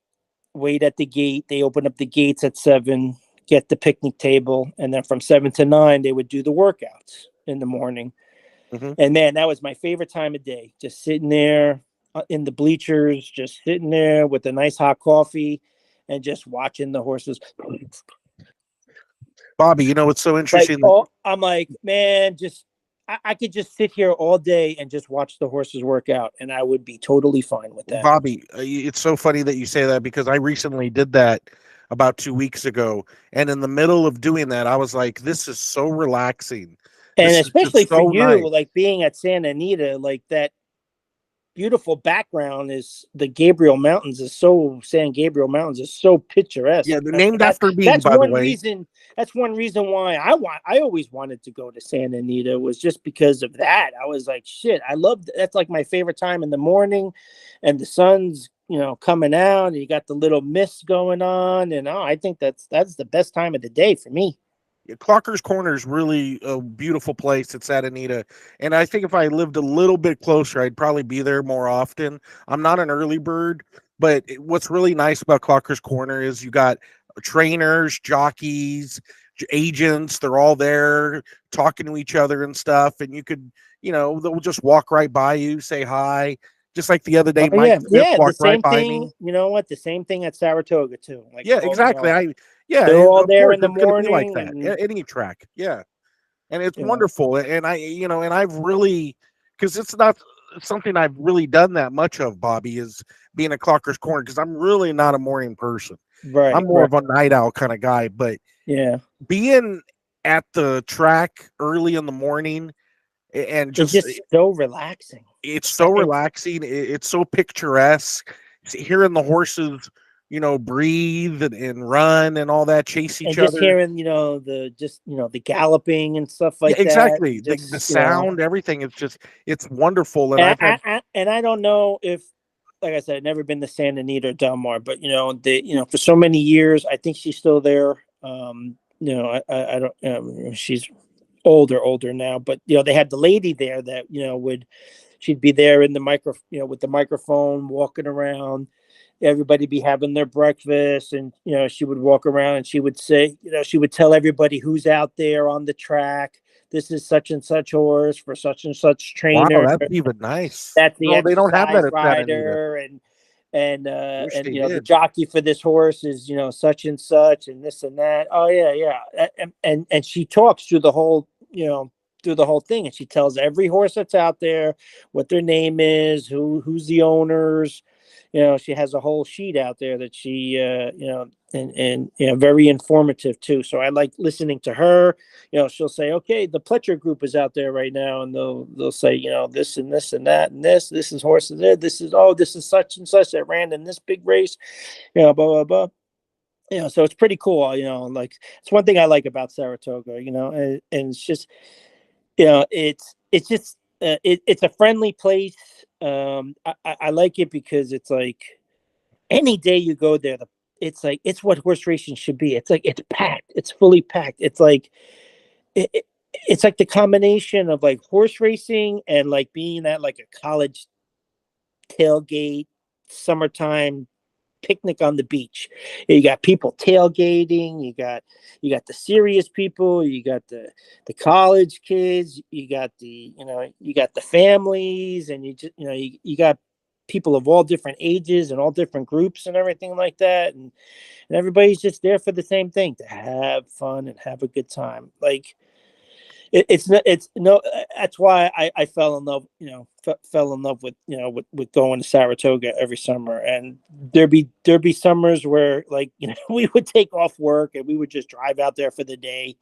wait at the gate. They open up the gates at 7, get the picnic table, and then from 7 to 9 they would do the workouts in the morning. Mm-hmm. And man, that was my favorite time of day, just sitting there in the bleachers, just sitting there with a nice hot coffee and just watching the horses. Bobby, it's so interesting. I'm like, man, I could just sit here all day and just watch the horses work out, and I would be totally fine with that. Bobby, it's so funny that you say that because I recently did that about 2 weeks ago, and in the middle of doing that, I was like, "This is so relaxing," and especially for you, nice. like being at Santa Anita, like that beautiful background is the Gabriel Mountains is so San Gabriel Mountains is so picturesque. Yeah, they're named after me. By the way, that's one reason why I always wanted to go to Santa Anita, was just because of that. I was like, shit, that's like my favorite time in the morning, and the sun's coming out, and you got the little mist going on, and I think that's the best time of the day for me. Clocker's Corner is really a beautiful place at Santa Anita, and I think if I lived a little bit closer, I'd probably be there more often. I'm not an early bird, but what's really nice about Clocker's Corner is you got trainers, jockeys, agents. They're all there talking to each other and stuff, and you could, they'll just walk right by you, say hi. Just like the other day, Mike Smith walked right by me. You know what? The same thing at Saratoga too. Like, yeah, exactly. They're all there in the morning, like that. Any track, yeah, and it's wonderful. And and I've really, because it's not something I've really done that much of, Bobby, is being a Clocker's Corner, because I'm really not a morning person. Right, I'm more of a night owl kind of guy. But yeah, being at the track early in the morning and it's just so relaxing. It's so relaxing. It's so picturesque. Hearing the horses, breathe and run and all that, chase And each just other. hearing, the galloping and stuff Yeah, like that. exactly. And The just, sound, everything. It's wonderful. And and I've had I don't know if, like I said, I've never been to Santa Anita or Del Mar, but for so many years, I think she's still there. I don't. She's older now, but they had the lady there that she'd be there in the with the microphone, walking around. Everybody be having their breakfast, and she would walk around and she would say, she would tell everybody who's out there on the track. This is such and such horse for such and such wow, trainer. that's even nice. That's the No, they don't have exercise that at Santa Anita. rider, Wish they the did. jockey for this horse is such and such and this and that. Oh yeah. And she talks through the whole thing, and she tells every horse that's out there what their name is, who's the owners. She has a whole sheet out there that she and very informative too. So I like listening to her. She'll say, okay, the Pletcher group is out there right now, and they'll say, this and this and that and this is horses there, this is such and such that ran in this big race, blah blah blah. So it's pretty cool. Like, it's one thing I like about Saratoga. And it's just, it's just it's a friendly place. I like it because it's like any day you go there, it's what horse racing should be. It's like it's packed. It's fully packed. It's like it's like the combination of like horse racing and like being at like a college tailgate, summertime picnic on the beach. You got people tailgating. You got the serious people. You got the college kids. You got the families, and you got people of all different ages and all different groups and everything like that. And everybody's just there for the same thing, to have fun and have a good time. Like, it's no that's why I fell in love fell in love with with going to Saratoga every summer. And there'd be summers where, like, we would take off work and we would just drive out there for the day.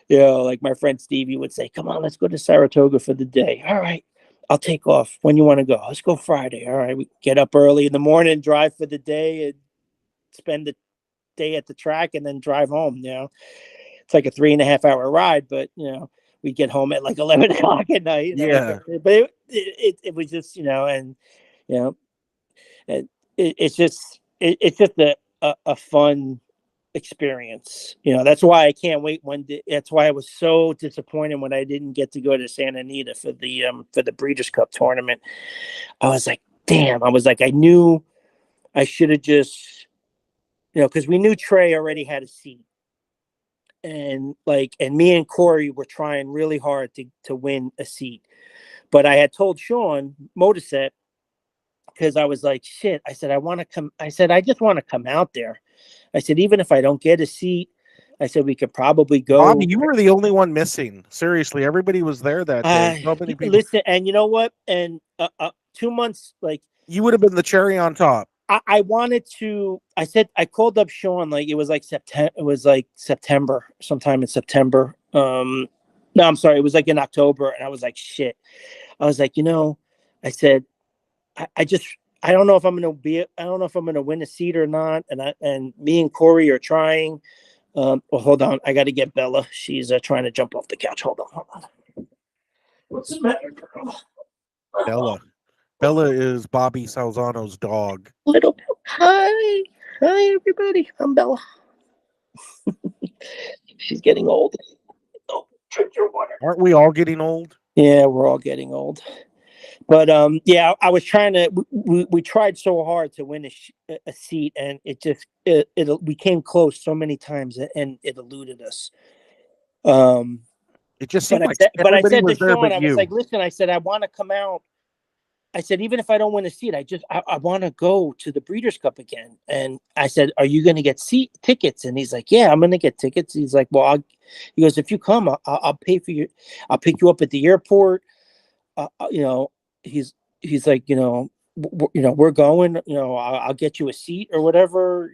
Like my friend Stevie would say, come on, let's go to Saratoga for the day. All right, I'll take off. When you want to go? Let's go Friday. All right, we get up early in the morning, drive for the day, and spend the day at the track, and then drive home. It's like a 3.5 hour ride, but we get home at like 11 o'clock at night. Yeah. But it was just, and it's just a fun experience. That's why I can't wait that's why I was so disappointed when I didn't get to go to Santa Anita for the Breeders' Cup tournament. I was like, damn. I was like, I knew I should have just, because we knew Trey already had a seat. And me and Corey were trying really hard to win a seat. But I had told Sean Motorset, because I was like, shit, I said, I just want to come out there. I said, even if I don't get a seat, I said, we could probably go. Bobby, you were the only one missing. Seriously, everybody was there that day. So many people. Listen, and you know what? And 2 months, you would have been the cherry on top. I wanted to. I called up Sean, like it was like September. It was like September, sometime in September. No, I'm sorry, it was like in October, and I was like, shit. I was like, I said, I don't know if I'm gonna win a seat or not. And me and Corey are trying. Well, hold on, I got to get Bella. She's trying to jump off the couch. Hold on. What's the matter, girl? Bella is Bobby Salzano's dog. Little hi everybody. I'm Bella. She's getting old. Oh, drink your water. Aren't we all getting old? Yeah, we're all getting old. But yeah, I was trying to. We tried so hard to win a seat, and we came close so many times, and it eluded us. It just seemed like but I said to Sean, I was like, listen, I said, I want to come out. I said, even if I don't win a seat, I want to go to the Breeders' Cup again. And I said, are you going to get tickets? And he's like, yeah, I'm going to get tickets. He's like, well, he goes, if you come, I'll pay for you. I'll pick you up at the airport. He's like, we're going, I'll get you a seat or whatever,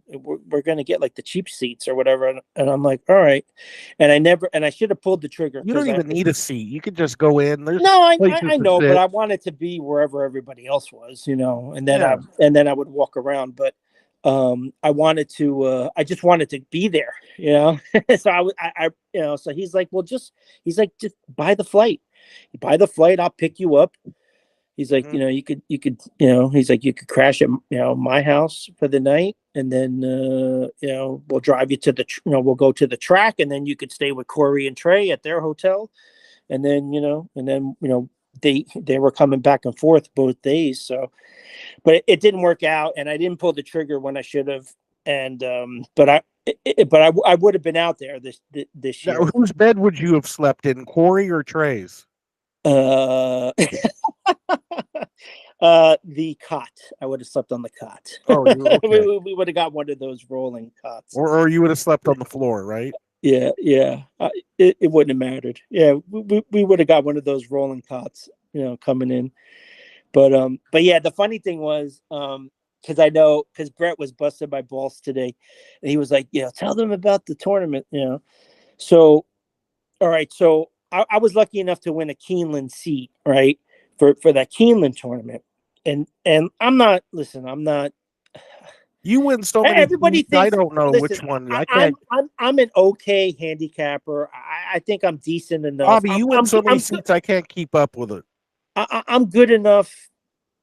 we're going to get like the cheap seats or whatever. And I'm like, all right. And I should have pulled the trigger. You don't even need a seat. You could just go in. I know, but I wanted to be wherever everybody else was, and then I would walk around. But I just wanted to be there, you know. So you know, so he's like, well, he's like, just buy the flight. You buy the flight, I'll pick you up. He's like, Mhm. you know, you know, he's like, you could crash at, you know, my house for the night, and then, you know, we'll drive you to you know, we'll go to the track, and then you could stay with Corey and Trey at their hotel, and then, you know, they were coming back and forth both days. So, but it didn't work out, and I didn't pull the trigger when I should have, and I would have been out there this Now, year. whose bed would you have slept in, Corey or Trey's? Uh, the cot. I would have slept on the cot. Oh, you okay? We would have got one of those rolling cots. Or you would have slept on the floor, right? Yeah, yeah. It wouldn't have mattered. Yeah, we would have got one of those rolling cots, you know, coming in. But yeah, the funny thing was, because I know, because Brett was busting my balls today, and he was like, you know, tell them about the tournament, you know. So, all right, so I was lucky enough to win a Keeneland seat, right, for that Keeneland tournament, and I'm not. Listen, I'm not. You win so many Everybody seats, I thinks. don't know Listen, which one. I, I can't. I'm an okay handicapper. I think I'm decent enough. Bobby, you win so many seats, I can't keep up with it. I'm good enough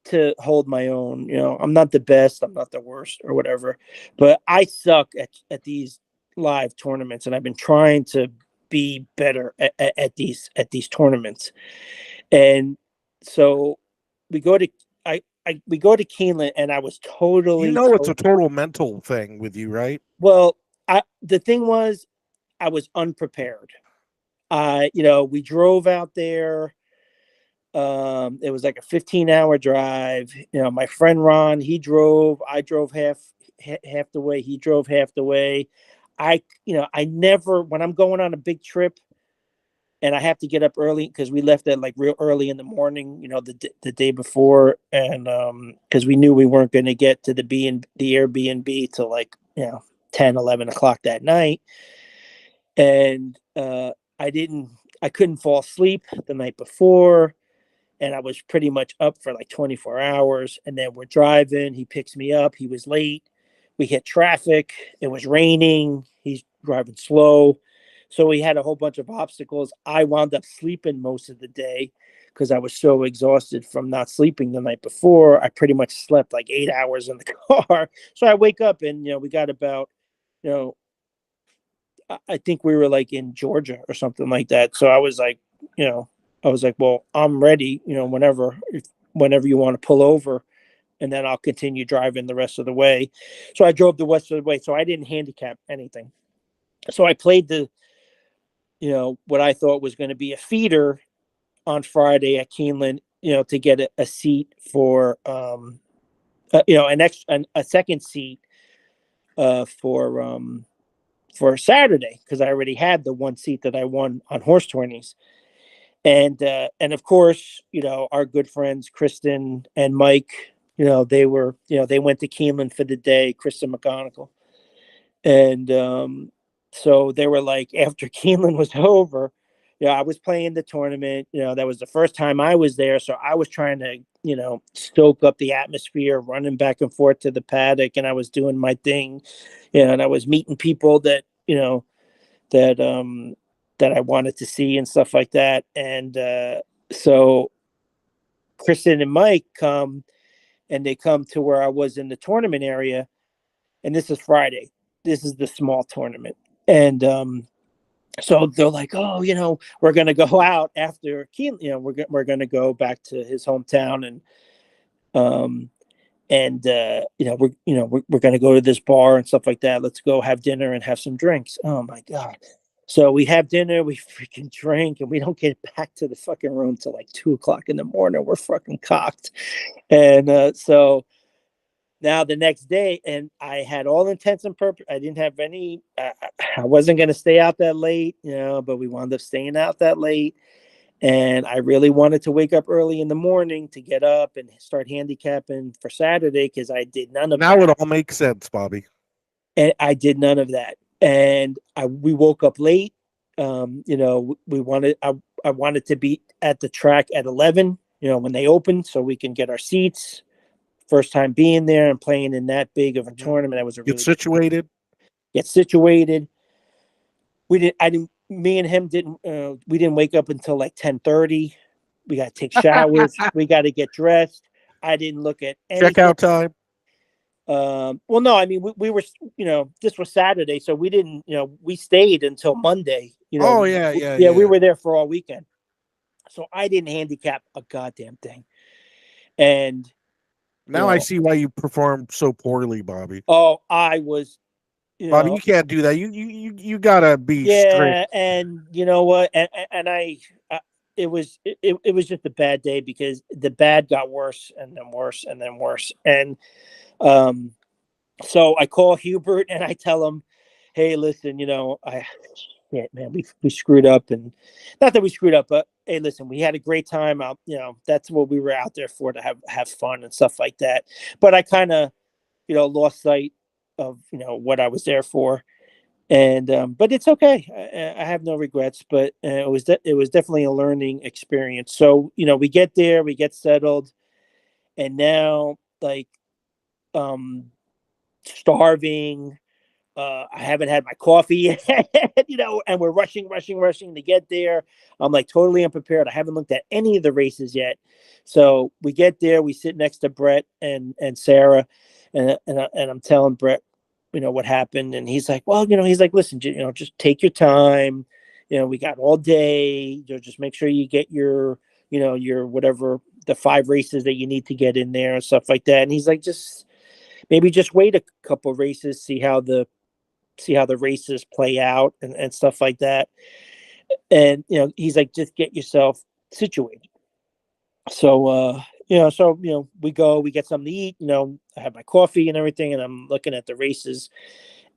to hold my own. You know, I'm not the best, I'm not the worst or whatever, but I suck at these live tournaments, and I've been trying to be better at these tournaments. And so we go to we go to Keeneland, and I was You totally know, it's a total mental thing with you, right? well. The thing was, I was unprepared. You know, we drove out there. It was like a 15-hour drive. You know, my friend Ron, he drove. I drove half the way. He drove half the way. You know, I never, when I'm going on a big trip and I have to get up early, because we left at like real early in the morning, you know, the day before, and because we knew we weren't going to get to the Airbnb till like, you know, 10, 11 o'clock that night. And I couldn't fall asleep the night before, and I was pretty much up for like 24 hours. And then we're driving. He picks me up. He was late. We hit traffic. It was raining. He's driving slow. So we had a whole bunch of obstacles. I wound up sleeping most of the day because I was so exhausted from not sleeping the night before. I pretty much slept like 8 hours in the car. So I wake up, and, you know, we got about, you know, I think we were like in Georgia or something like that. So I was like, you know, I was like, well, I'm ready, you know, whenever you want to pull over, and then I'll continue driving the rest of the way. So I drove the rest of the way. So I didn't handicap anything. So I played you know, what I thought was going to be a feeder on Friday at Keeneland, you know, to get a seat for, you know, a second seat, for Saturday, because I already had the one seat that I won on horse tourneys. And of course, you know, our good friends Kristen and Mike, you know, they went to Keeneland for the day, Kristen McGonigal. And so they were like, after Keeneland was over, you know, I was playing the tournament, you know, that was the first time I was there. So I was trying to, you know, stoke up the atmosphere, running back and forth to the paddock, and I was doing my thing, you know, and I was meeting people that, you know, that that I wanted to see and stuff like that. And so Kristen and Mike come, and they come to where I was in the tournament area, and this is Friday. This is the small tournament. And so they're like, oh, you know, we're gonna go out after Keen, you know, we're gonna go back to his hometown, um you know, we're gonna go to this bar and stuff like that. Let's go have dinner and have some drinks. Oh my god. So we have dinner, we freaking drink, and we don't get back to the fucking room till like 2 o'clock in the morning. We're fucking cocked. And so now the next day, and I had all intents and purpose. I didn't have any. I wasn't going to stay out that late, you know, but we wound up staying out that late. And I really wanted to wake up early in the morning to get up and start handicapping for Saturday, because I did none of Now that. it all makes sense, Bobby. And I did none of that. And we woke up late. You know, I wanted to be at the track at 11, you know, when they opened, so we can get our seats first time being there and playing in that big of a tournament. That was a Get really situated. get situated. Me and him didn't. We didn't wake up until like 10:30. We got to take showers. We got to get dressed. I didn't look at anything. Checkout time. Well, no, I mean, we were, this was Saturday, so we didn't, we stayed until Monday. Oh yeah, yeah, Yeah, we yeah. were there for all weekend. So I didn't handicap a goddamn thing. And Now I see why you performed so poorly, Bobby. oh, I was, Bobby, you can't do that. You gotta be strict. yeah, and you know what, and it was it was just a bad day because the bad got worse and then worse and then worse, and so I call Hubert and I tell him, hey, listen, yeah, man, we screwed up, and not that we screwed up, but hey, listen, we had a great time. That's what we were out there for, to have fun and stuff like that. But I kind of, lost sight of what I was there for, and but it's okay. I have no regrets. But it was definitely a learning experience. So we get there, we get settled, and now like starving. I haven't had my coffee yet, and we're rushing to get there. I'm like totally unprepared. I haven't looked at any of the races yet. So we get there, we sit next to Brett and Sarah, and I'm telling Brett, what happened, and he's like, well, he's like, listen, just take your time. We got all day. Just make sure you get your, your whatever the 5 races that you need to get in there and stuff like that. And he's like, maybe just wait a couple races, see how the races play out and stuff like that. And he's like, just get yourself situated. So we go, we get something to eat. I have my coffee and everything, and I'm looking at the races.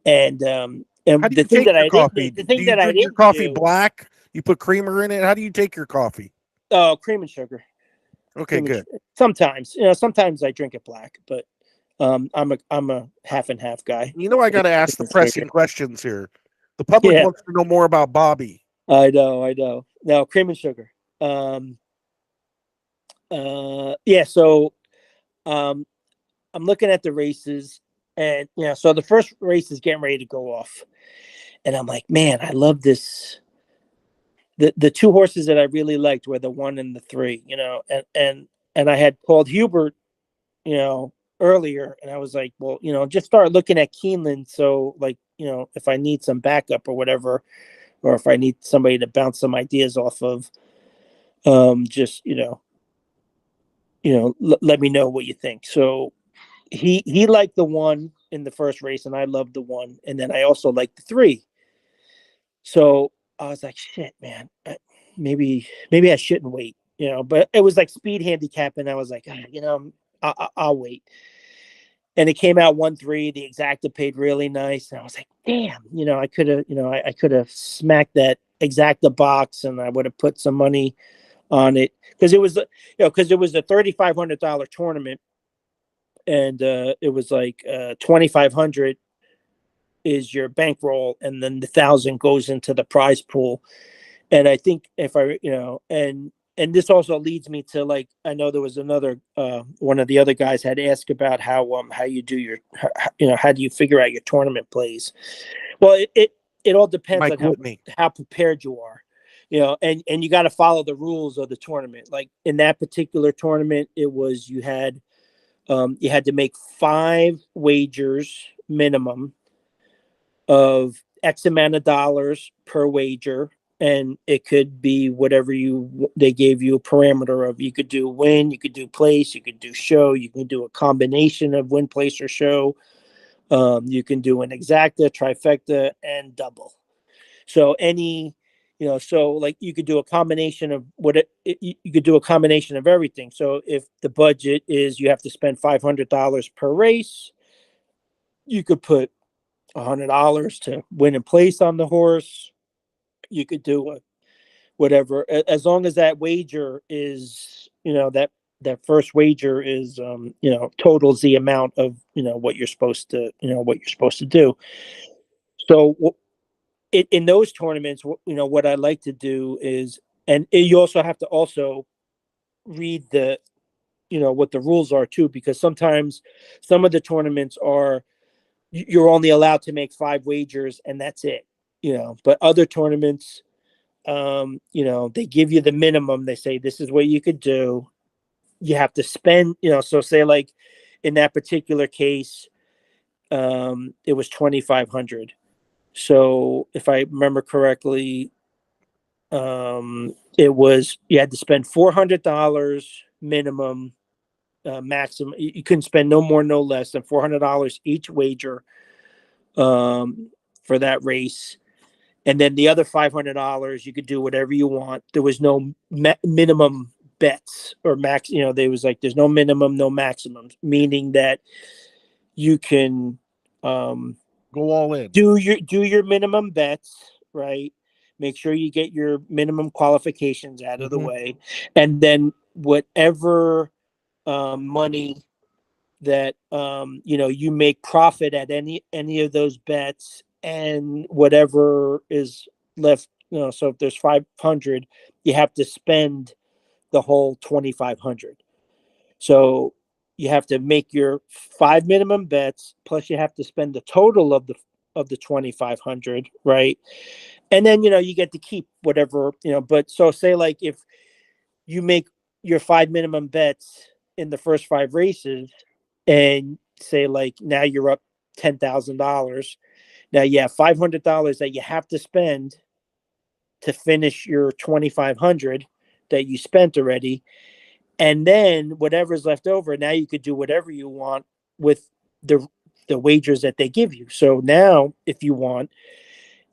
And How do the you thing take that your I didn't, coffee? the Do thing you that I drink your didn't coffee do, black? You put creamer in it? How do you take your coffee? cream and sugar. Okay, good. Sometimes, sometimes I drink it black, but I'm a half and half guy. I got to ask the pressing questions here. The public Yeah, wants to know more about Bobby. I know. No, cream and sugar. Yeah. So, I'm looking at the races, and so the first race is getting ready to go off, and I'm like, man, I love this. The 2 horses that I really liked were the 1 and the 3, and I had called Hubert, earlier, and I was like, well, just start looking at Keeneland. So, like, if I need some backup or whatever, or if I need somebody to bounce some ideas off of, just let me know what you think. So he liked the 1 in the first race, and I loved the 1, and then I also liked the 3. So I was like, shit, man, maybe I shouldn't wait, But it was like speed handicap, and I was like, I'll wait. And it came out 1-3. The exacta paid really nice, and I was like, damn, I could have, I could have smacked that exacta box, and I would have put some money on it, because it was, because it was a $3,500 tournament, and it was like 2,500 is your bankroll, and then the 1,000 goes into the prize pool. And I think if I, and this also leads me to, like, I know there was another one of the other guys had asked about how you do your, how do you figure out your tournament plays. Well, it all depends Mike on Whitney. how prepared you are, and you got to follow the rules of the tournament. Like in that particular tournament, it was you had to make 5 wagers minimum of X amount of dollars per wager, and it could be whatever they gave you a parameter of. You could do win, you could do place, you could do show, you can do a combination of win, place, or show. You can do an exacta, trifecta, and double. So so like you could do a combination of you could do a combination of everything. So if the budget is you have to spend $500 per race, you could put $100 to win and place on the horse. You could do whatever, as long as that wager is, that first wager is, totals the amount of, what you're supposed to, do. So in those tournaments, what I like to do is, and you also have to also read what the rules are too, because sometimes some of the tournaments are you're only allowed to make 5 wagers and that's it. But other tournaments, they give you the minimum. They say this is what you could do. You have to spend, so say like in that particular case, it was 2,500. So if I remember correctly, it was you had to spend $400 minimum, maximum. You couldn't spend no more, no less than $400 each wager, for that race. And then the other $500, you could do whatever you want. There was no minimum bets or max. There was like there's no minimum, no maximums, meaning that you can Go all in. do your minimum bets, right? Make sure you get your minimum qualifications out of the way, and then whatever money that you make profit at any of those bets, and whatever is left. So if there's 500, you have to spend the whole 2,500. So you have to make your 5 minimum bets, plus you have to spend the total of the 2,500, right? And then you get to keep whatever. But so say like if you make your 5 minimum bets in the first 5 races, and say like now you're up $10,000. Now you have $500 that you have to spend to finish your 2,500 that you spent already. And then whatever's left over, now you could do whatever you want with the wagers that they give you. So now if you want,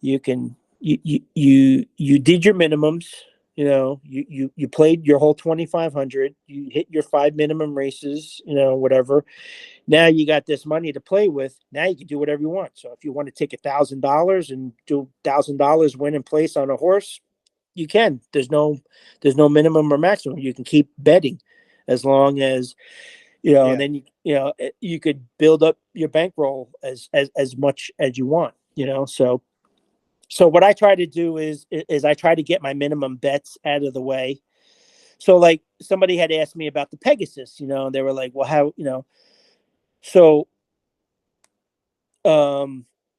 you can you did your minimums. You played your whole 2,500. You hit your 5 minimum races. Whatever. Now you got this money to play with. Now you can do whatever you want. So if you want to take $1,000 and do $1,000 win and place on a horse, you can. There's no minimum or maximum. You can keep betting as long as and then you could build up your bankroll as much as you want. So what I try to do is I try to get my minimum bets out of the way. So like somebody had asked me about the Pegasus, they were like, well, how, so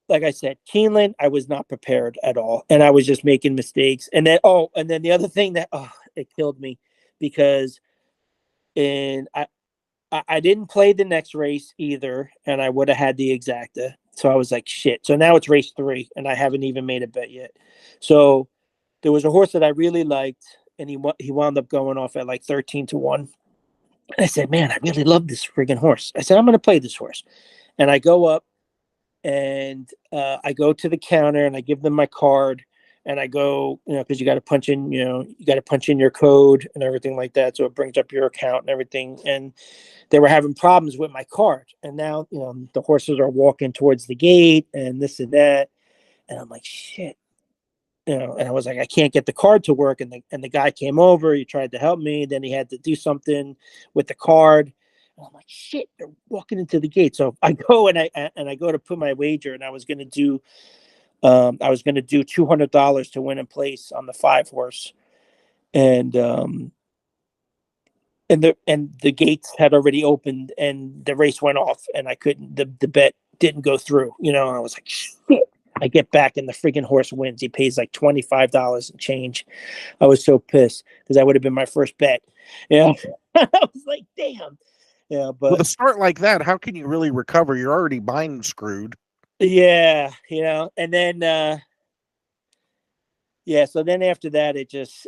like I said, Keeneland, I was not prepared at all, and I was just making mistakes. And then the other thing that it killed me, because I didn't play the next race either, and I would have had the exacta. So I was like, shit. So now it's race 3, and I haven't even made a bet yet. So there was a horse that I really liked, and he wound up going off at like 13-1. And I said, man, I really love this friggin' horse. I said, I'm going to play this horse. And I go up, and I go to the counter, and I give them my card, and I go, because you got to punch in, your code and everything like that. So it brings up your account and everything. And they were having problems with my card. And now, the horses are walking towards the gate and this and that. And I'm like, shit. And I was like, I can't get the card to work. And the guy came over, he tried to help me. Then he had to do something with the card. And I'm like, shit, they're walking into the gate. So I go and I go to put my wager, and I was going to do $200 to win in place on the 5 horse. And the gates had already opened, and the race went off, and I couldn't. The bet didn't go through. And I was like, shit. I get back, and the freaking horse wins. He pays like $25 and change. I was so pissed because that would have been my first bet. I was like, damn. Yeah, but with a start like that, how can you really recover? You're already mind screwed. Yeah, and then so then after that,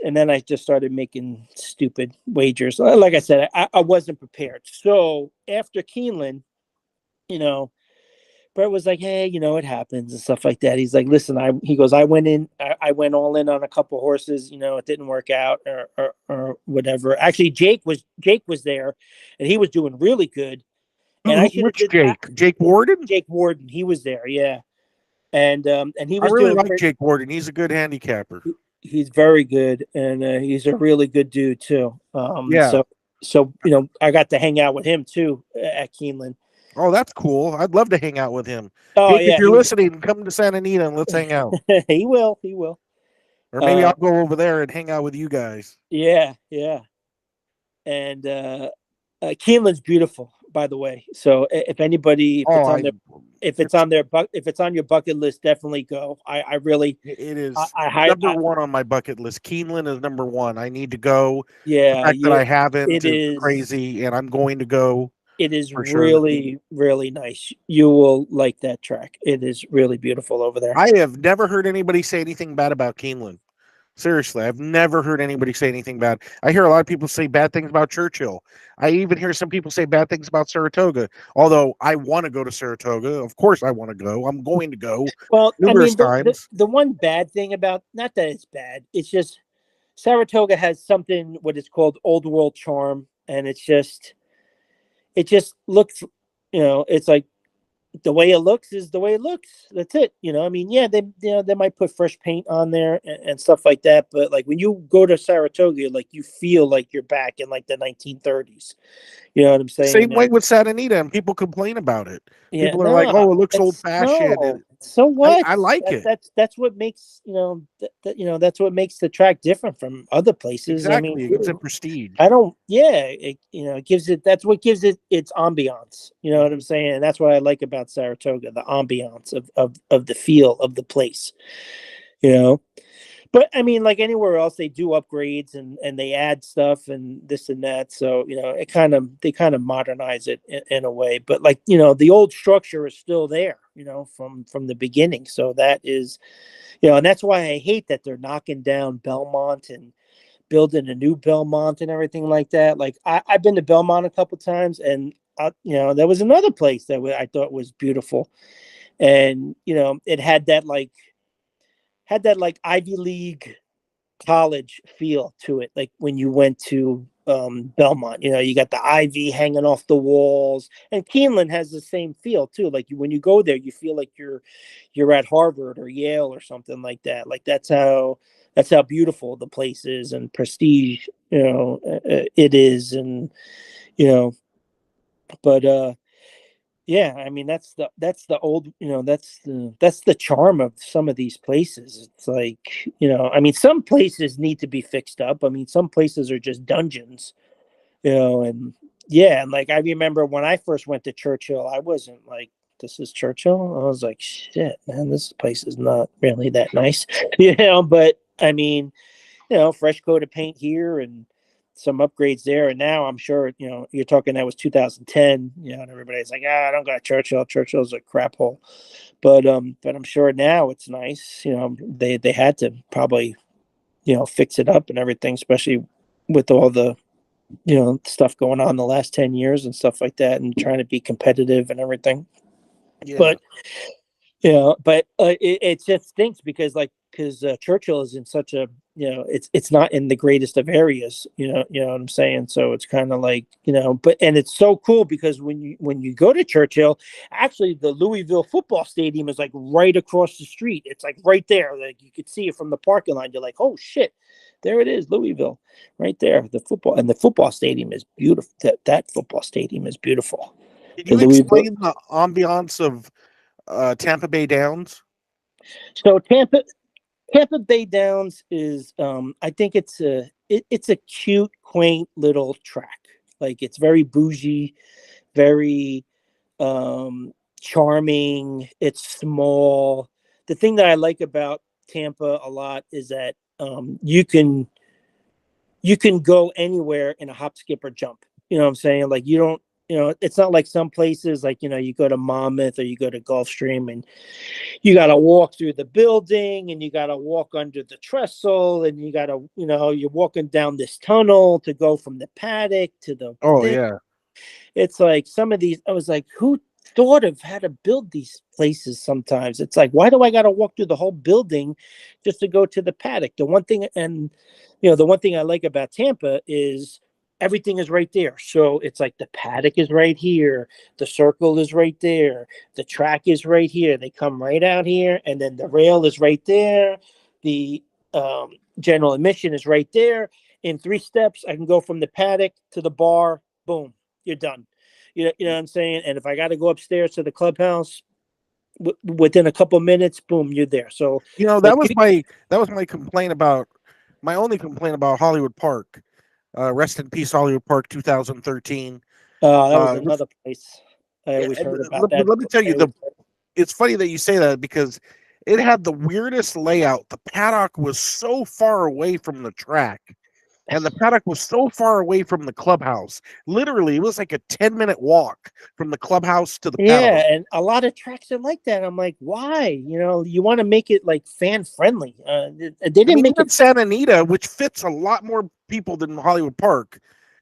then I just started making stupid wagers. Like I said, I wasn't prepared. So after Keeneland, Brett was like, hey, it happens and stuff like that. He's like, listen, he goes, I went all in on a couple horses, it didn't work out or whatever. Actually, Jake was there, and he was doing really good. And I should have Which Jake? Jake Warden? Jake Warden, he was there, yeah. And he was I really doing like Jake Warden. He's a good handicapper. He's very good, and he's a really good dude too. Yeah. So I got to hang out with him too at Keeneland. Oh, that's cool. I'd love to hang out with him. Oh Jake, yeah, if you're listening, come to Santa Anita and let's hang out. he will. Or maybe I'll go over there and hang out with you guys. Yeah. And Keeneland's beautiful, by the way. So if anybody, Oh, if it's on if it's on your bucket list, definitely go. I really, it is I number one on my bucket list. Keeneland is number one. I need to go. The yeah, fact that I haven't it is is. crazy, and I'm going to go It is for sure. really, really nice. You will like that track. It is really beautiful over there. I have never heard anybody say anything bad about Keeneland. Seriously, I've never heard anybody say anything bad. I hear a lot of people say bad things about Churchill. I even hear some people say bad things about Saratoga. Although I want to go to Saratoga, of course I want to go. I'm going to go Well, I numerous mean, times. the one bad thing about, not that it's bad, it's just Saratoga has something what is called old world charm, and it just looks, it's like the way it looks is the way it looks. That's it. I mean, yeah, they might put fresh paint on there and stuff like that, but like when you go to Saratoga, like you feel like you're back in like the 1930s. You know what I'm saying? Same way with Santa Anita, and people complain about it. Yeah, People are like, no, "Oh, it looks old it's fashioned." no. So what? I like it. That's what makes that's what makes the track different from other places. I mean, Exactly, it gives it prestige. I don't. Yeah, it gives it. That's what gives it its ambiance. You know what I'm saying? And that's what I like about Saratoga, the ambiance of the feel of the place. You know, but I mean, like anywhere else, they do upgrades and they add stuff and this and that. So they kind of modernize it in a way. But like the old structure is still there. From the beginning. So that is, and that's why I hate that they're knocking down Belmont and building a new Belmont and everything like that. Like I've been to Belmont a couple times, and there was another place that I thought was beautiful, and it had that like Ivy League college feel to it. Like when you went to Belmont, you got the ivy hanging off the walls, and Keeneland has the same feel too. Like when you go there, you feel like you're at Harvard or Yale or something like that. Like that's how beautiful the place is and prestige, it is, and you know, but yeah, I mean that's the old, that's the charm of some of these places. It's like, I mean some places need to be fixed up. I mean some places are just dungeons, and yeah, and like I remember when I first went to Churchill, I wasn't like, this is Churchill. I was like, shit, man, this place is not really that nice, but I mean, fresh coat of paint here and some upgrades there. And now I'm sure, you're talking that was 2010, and everybody's like, I don't got Churchill. Churchill's a crap hole. But I'm sure now it's nice. They had to probably, fix it up and everything, especially with all the, stuff going on the last 10 years and stuff like that and trying to be competitive and everything. Yeah. But it just stinks because Churchill is in such a, it's not in the greatest of areas, you know what I'm saying. So it's kind of like, but and it's so cool because when you go to Churchill, actually the Louisville football stadium is like right across the street. It's like right there, like you could see it from the parking lot. You're like, oh shit, there it is, Louisville, right there. The football stadium is beautiful. That football stadium is beautiful. Can The you Louisville. explain the ambiance of Tampa Bay Downs? So Tampa Bay Downs is, I think it's a cute, quaint little track. Like it's very bougie, very charming. It's small. The thing that I like about Tampa a lot is that you can go anywhere in a hop, skip, or jump. You know what I'm saying? Like you don't, it's not like some places like, you go to Monmouth or you go to Gulfstream and you got to walk through the building and you got to walk under the trestle and you got to, you're walking down this tunnel to go from the paddock to the Oh thing. yeah. It's like some of these, I was like, who thought of how to build these places sometimes? It's like, why do I got to walk through the whole building just to go to the paddock? The one thing, and, the one thing I like about Tampa is everything is right there. So it's like the paddock is right here. The circle is right there. The track is right here. They come right out here. And then the rail is right there. The general admission is right there. In 3 steps, I can go from the paddock to the bar. Boom, you're done. You know what I'm saying? And if I got to go upstairs to the clubhouse within a couple minutes, boom, you're there. So like that was my only complaint about Hollywood Park. Rest in peace, Hollywood Park 2013. That was Uh, another place I yeah, always and heard about that. let me tell you, it's funny that you say that because it had the weirdest layout. The paddock was so far away from the track, and the paddock was so far away from the clubhouse. Literally, it was like a 10-minute walk from the clubhouse to the paddock. Yeah, and a lot of tracks are like that. I'm like, why? You want to make it like fan friendly. They I didn't mean, make even it Santa Anita, which fits a lot more people than Hollywood Park,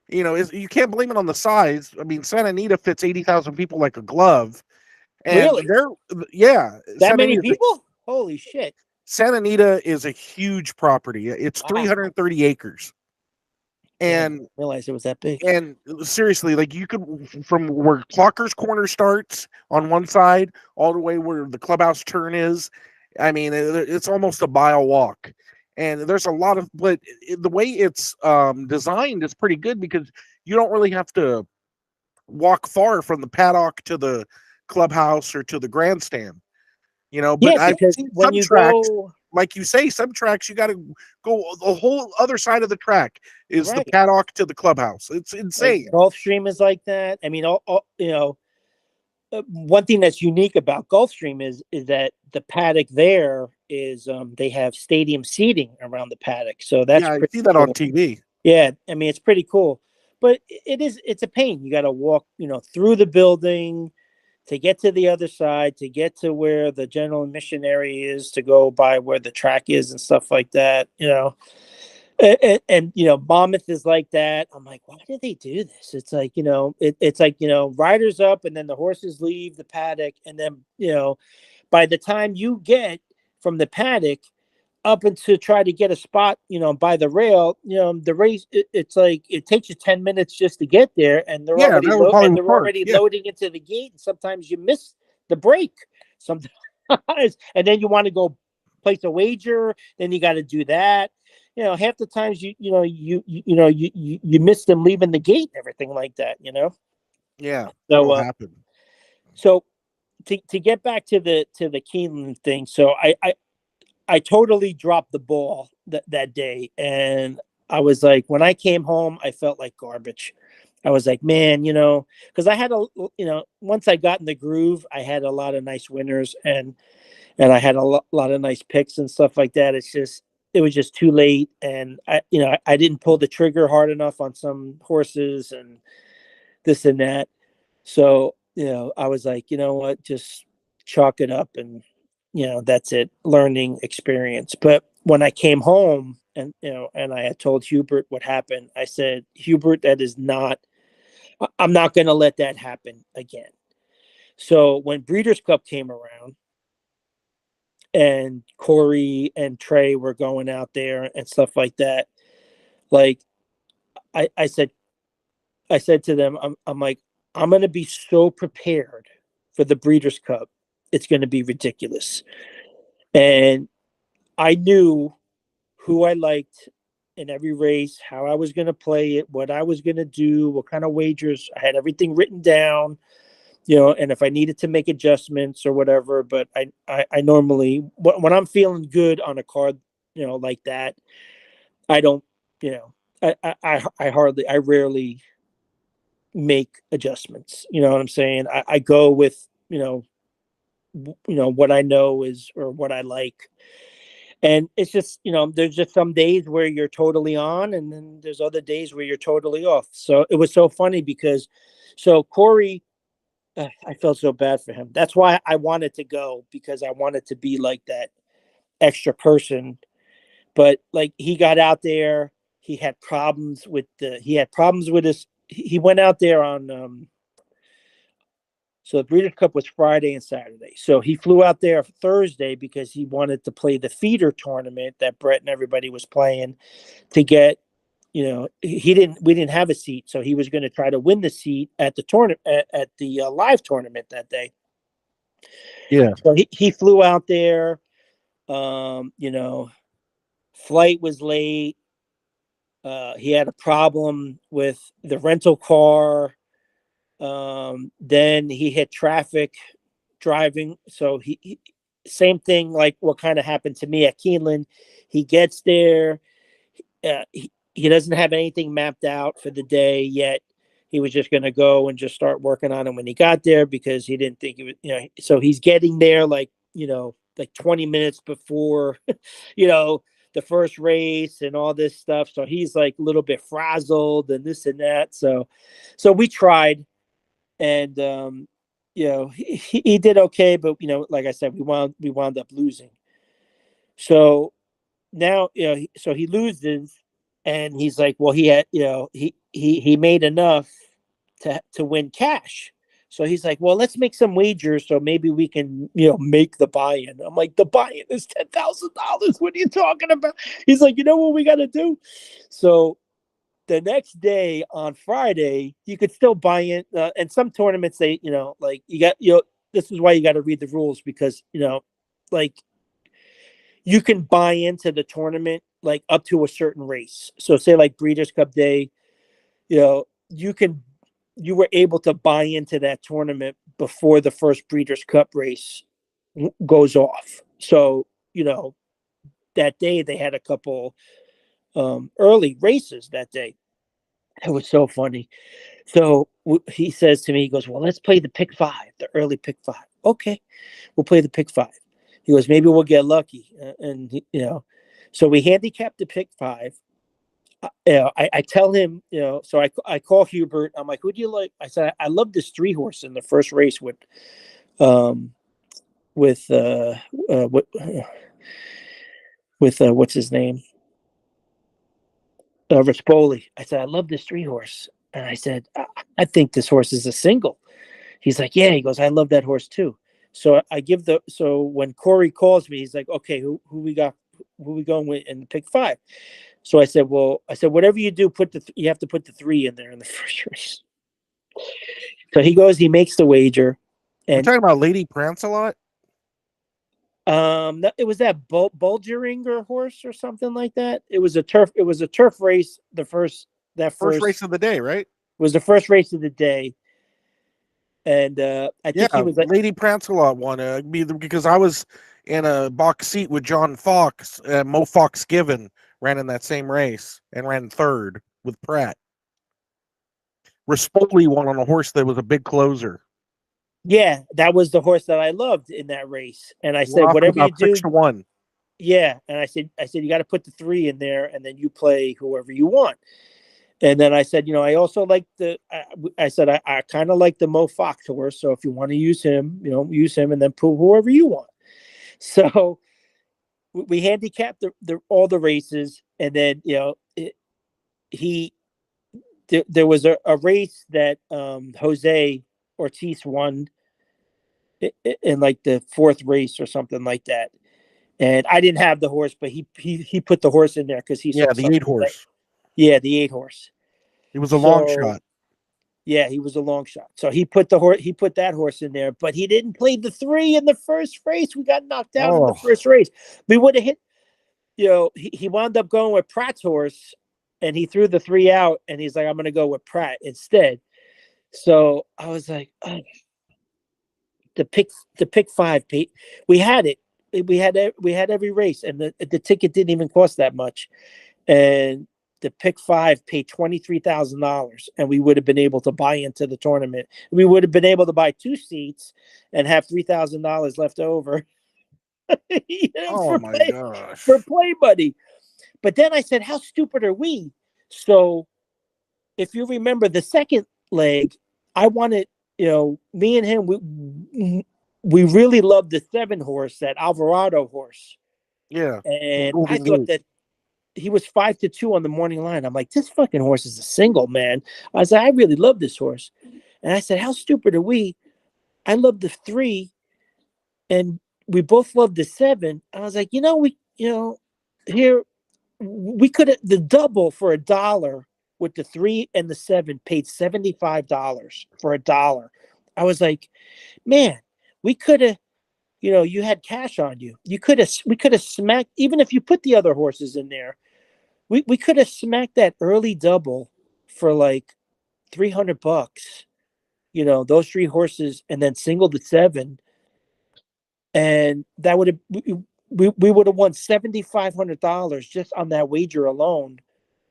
you can't blame it on the size. I mean, Santa Anita fits 80,000 people like a glove, and really yeah, that many people. Holy shit! Santa Anita is a huge property. It's Wow, 330 acres, damn, I didn't and realize it was that big. seriously, like you could from where Clocker's Corner starts on one side all the way where the clubhouse turn is. I mean, it's almost a mile walk, and there's a lot of. But the way it's designed is pretty good because you don't really have to walk far from the paddock to the clubhouse or to the grandstand. But Yeah, I've because seen when some you tracks, go like you say, some tracks you got to go the whole other side of the track is the right, paddock to the clubhouse. It's like insane. Gulfstream is like that. I mean, one thing that's unique about Gulfstream is that the paddock there is they have stadium seating around the paddock, so that's Yeah, I pretty see that on cool. TV. Yeah, I mean it's pretty cool, but it's a pain. You got to walk through the building to get to the other side, to get to where the general admission area is, to go by where the track is and stuff like that. And Monmouth is like that. I'm like, why do they do this? It's like it's like riders up, and then the horses leave the paddock, and then by the time you get from the paddock up and to try to get a spot, by the rail, the race, it's like it takes you 10 minutes just to get there, and they're Yeah, already that was Hollywood they're Park. already Yeah, loading into the gate, and sometimes you miss the break sometimes, and then you want to go place a wager, then you got to do that. Half the times you miss them leaving the gate and everything like that. yeah, So that'll happen. so to get back to the Keeneland thing, so I totally dropped the ball that day. And I was like, when I came home, I felt like garbage. I was like, man, because I had once I got in the groove, I had a lot of nice winners and I had a lot of nice picks and stuff like that. It was just too late. And I didn't pull the trigger hard enough on some horses and this and that. So, I was like, you know what, just chalk it up and, that's it, learning experience. But when I came home and I had told Hubert what happened, I said, Hubert, I'm not going to let that happen again. So when Breeders' Cup came around and Corey and Trey were going out there and stuff like that, like I said, to them, I'm like, I'm going to be so prepared for the Breeders' Cup. It's going to be ridiculous. And I knew who I liked in every race, how I was going to play it, what I was going to do, what kind of wagers. I had everything written down, and if I needed to make adjustments or whatever. But I normally, when I'm feeling good on a card, like that, I don't, you know, I rarely make adjustments. You know what I'm saying? I go with what I know is or what I like, and it's just there's just some days where you're totally on, and then there's other days where you're totally off. So it was so funny because Corey, I felt so bad for him. That's why I wanted to go, because I wanted to be like that extra person. But like he got out there, he had problems with his. He went out there on so the Breeders' Cup was Friday and Saturday. So he flew out there Thursday because he wanted to play the feeder tournament that Brett and everybody was playing to get, we didn't have a seat. So he was going to try to win the seat at the tournament, at the live tournament that day. Yeah, So he flew out there. Flight was late. He had a problem with the rental car. Then he hit traffic driving. So he same thing like what kind of happened to me at Keeneland. He gets there. He doesn't have anything mapped out for the day yet. he was just going to go and just start working on it when he got there because he didn't think it was, so he's getting there like 20 minutes before, the first race and all this stuff. So he's like a little bit frazzled and this and that. So we tried, and he did okay, but like I said, we wound up losing. So now, so he loses, and he's like, well, he had, he made enough to win cash. So he's like, well, let's make some wagers so maybe we can, make the buy-in. I'm like, the buy-in is $10,000. What are you talking about? He's like, you know what we got to do? So the next day on Friday, you could still buy in. And some tournaments, they, like you got, this is why you got to read the rules, because, like you can buy into the tournament, like up to a certain race. So say like Breeders' Cup Day, you were able to buy into that tournament before the first Breeders' Cup race goes off. So, that day they had a couple early races that day. It was so funny. So he says to me, he goes, well, let's play the pick 5, the early pick 5. Okay, we'll play the pick 5. He goes, maybe we'll get lucky. So we handicapped the pick 5. I tell him, so I call Hubert. I'm like, who do you like? I said, I love this 3 horse in the first race with what's his name? Rispoli. I said, I love this 3 horse. And I said, I think this horse is a single. He's like, yeah. He goes, I love that horse too. So so when Corey calls me, he's like, okay, who we got? Who we going with in the pick 5? So I said, whatever you do, you have to put the 3 in there in the first race. So he goes, he makes the wager. And we're talking about Lady Prance-A-Lot? It was that Bulgeringer horse or something like that. It was a turf race. First race of the day, right? Was the first race of the day. And I think he was like, Lady Prance-A-Lot won because I was in a box seat with John Fox. Mo Fox Given ran in that same race and ran 3rd with Pratt. Rispoli won on a horse that was a big closer. Yeah, that was the horse that I loved in that race. And I said, whatever you do, 6-1. Yeah, and I said you got to put the 3 in there, and then you play whoever you want. And then I said, I also like I kind of like the Mo Fox horse. So if you want to use him, use him, and then put whoever you want. So we handicapped all the races, and then there was a race that Jose Ortiz won in like the 4th race or something like that. And I didn't have the horse, but he put the horse in there because he saw the 8 horse. Yeah, the 8 horse. It was a long shot. Yeah, he was a long shot. So he put that horse in there, but he didn't play the 3 in the first race. We got knocked out in the first race. We would have hit. He wound up going with Pratt's horse, and he threw the 3 out, and he's like, I'm going to go with Pratt instead. So I was like, oh. The pick 5, we had it. We had every race, and the ticket didn't even cost that much. And the pick 5 paid $23,000, and we would have been able to buy into the tournament. We would have been able to buy 2 seats and have $3,000 left over. For play buddy. But then I said, how stupid are we? So if you remember the second leg, I wanted, me and him, we really loved the 7 horse, that Alvarado horse. Yeah. And I thought that he was 5-2 on the morning line. I'm like, this fucking horse is a single, man. I was like, I really love this horse. And I said, how stupid are we? I love the 3, and we both love the 7. I was like, here we could have the double for $1 with the 3 and the 7 paid $75 for $1. I was like, man, we could have, you had cash on you. We could have smacked, even if you put the other horses in there, we could have smacked that early double for like $300. Those 3 horses, and then singled the 7, and that we would have won $7,500 just on that wager alone.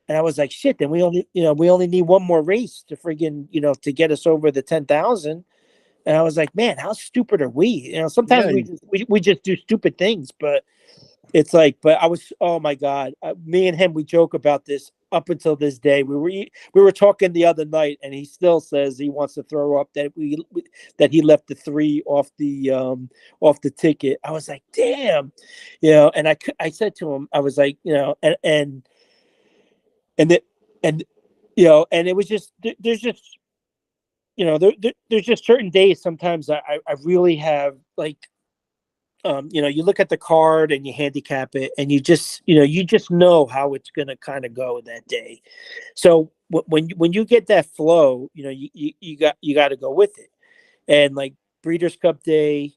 And I was like, shit, then we only need one more race to friggin', to get us over the 10,000. And I was like, man, how stupid are we? Sometimes Yeah, we just do stupid things, but it's like, but I was, oh my God, me and him, we joke about this up until this day. We were talking the other night, and he still says he wants to throw up that that he left the 3 off the ticket. I was like, damn, and I said to him, I was like, and it and and it was just there's just there's just certain days sometimes I really have like you look at the card and you handicap it, and you just know how it's going to kind of go that day. So when you get that flow, you got to go with it. And like Breeders' Cup Day,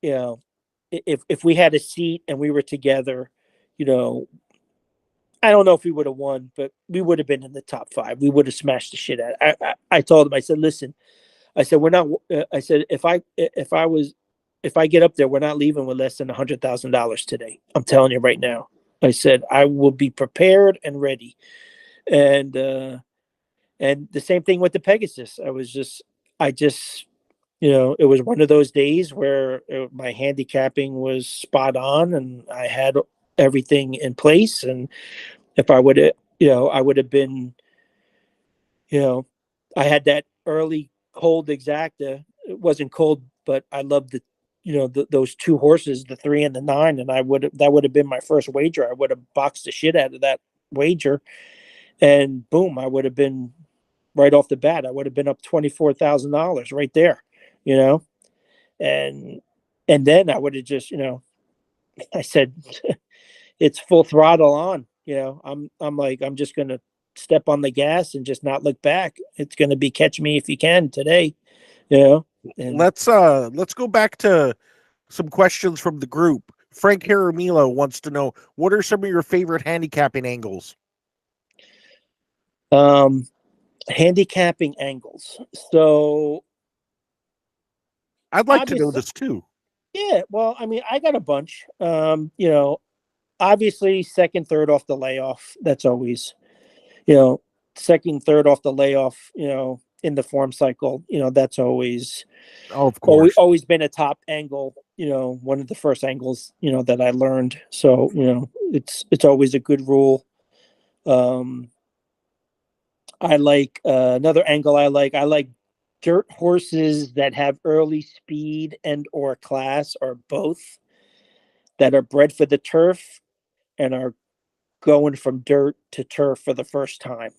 you know, if we had a seat and we were together, you know, I don't know if we would have won, but we would have been in the top 5. We would have smashed the shit out. I told him, I said, listen, I said, we're not. I said, if I get up there, we're not leaving with less than $100,000 today. I'm telling you right now. I said I will be prepared and ready, and the same thing with the Pegasus. I just, it was one of those days where my handicapping was spot on, and I had everything in place. And if I would have, I would have been, you know, I had that early cold exacta. It wasn't cold, but I loved those 2 horses, the 3 and the 9, and that would have been my first wager. I would have boxed the shit out of that wager, and boom, I would have been right off the bat. I would have been up $24,000 right there, you know, and then I would have just, I said, it's full throttle on. I'm like, I'm just gonna step on the gas and just not look back. It's gonna be catch me if you can today, you know. And let's go back to some questions from the group. Frank Jaramillo wants to know, what are some of your favorite handicapping angles? handicapping angles. So I'd like to know obviously, this too. yeah. Well, I mean, I got a bunch. Obviously, second, third off the layoff. That's always, you know, second, third off the layoff. In the form cycle. That's always Oh, of course. always been a top angle. One of the first angles. That I learned. So it's always a good rule. Um, I like another angle. I like dirt horses that have early speed and or class, or both, that are bred for the turf and are going from dirt to turf for the first time.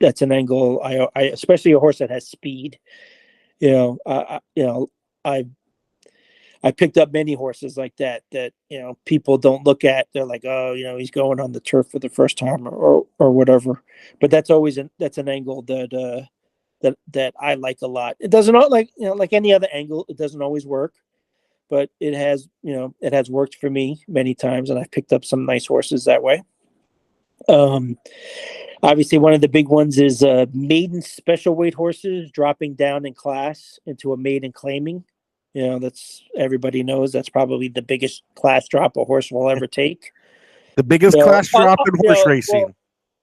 That's an angle. I especially a horse that has speed. I I picked up many horses like that people don't look at. They're like, oh, he's going on the turf for the first time, or whatever. But that's an angle that I like a lot. It doesn't like any other angle. It doesn't always work, but it has worked for me many times, and I've picked up some nice horses that way. Um, Obviously, one of the big ones is maiden special weight horses dropping down in class into a maiden claiming. That's everybody knows that's probably the biggest class drop a horse will ever take. The biggest class drop in horse racing. Well,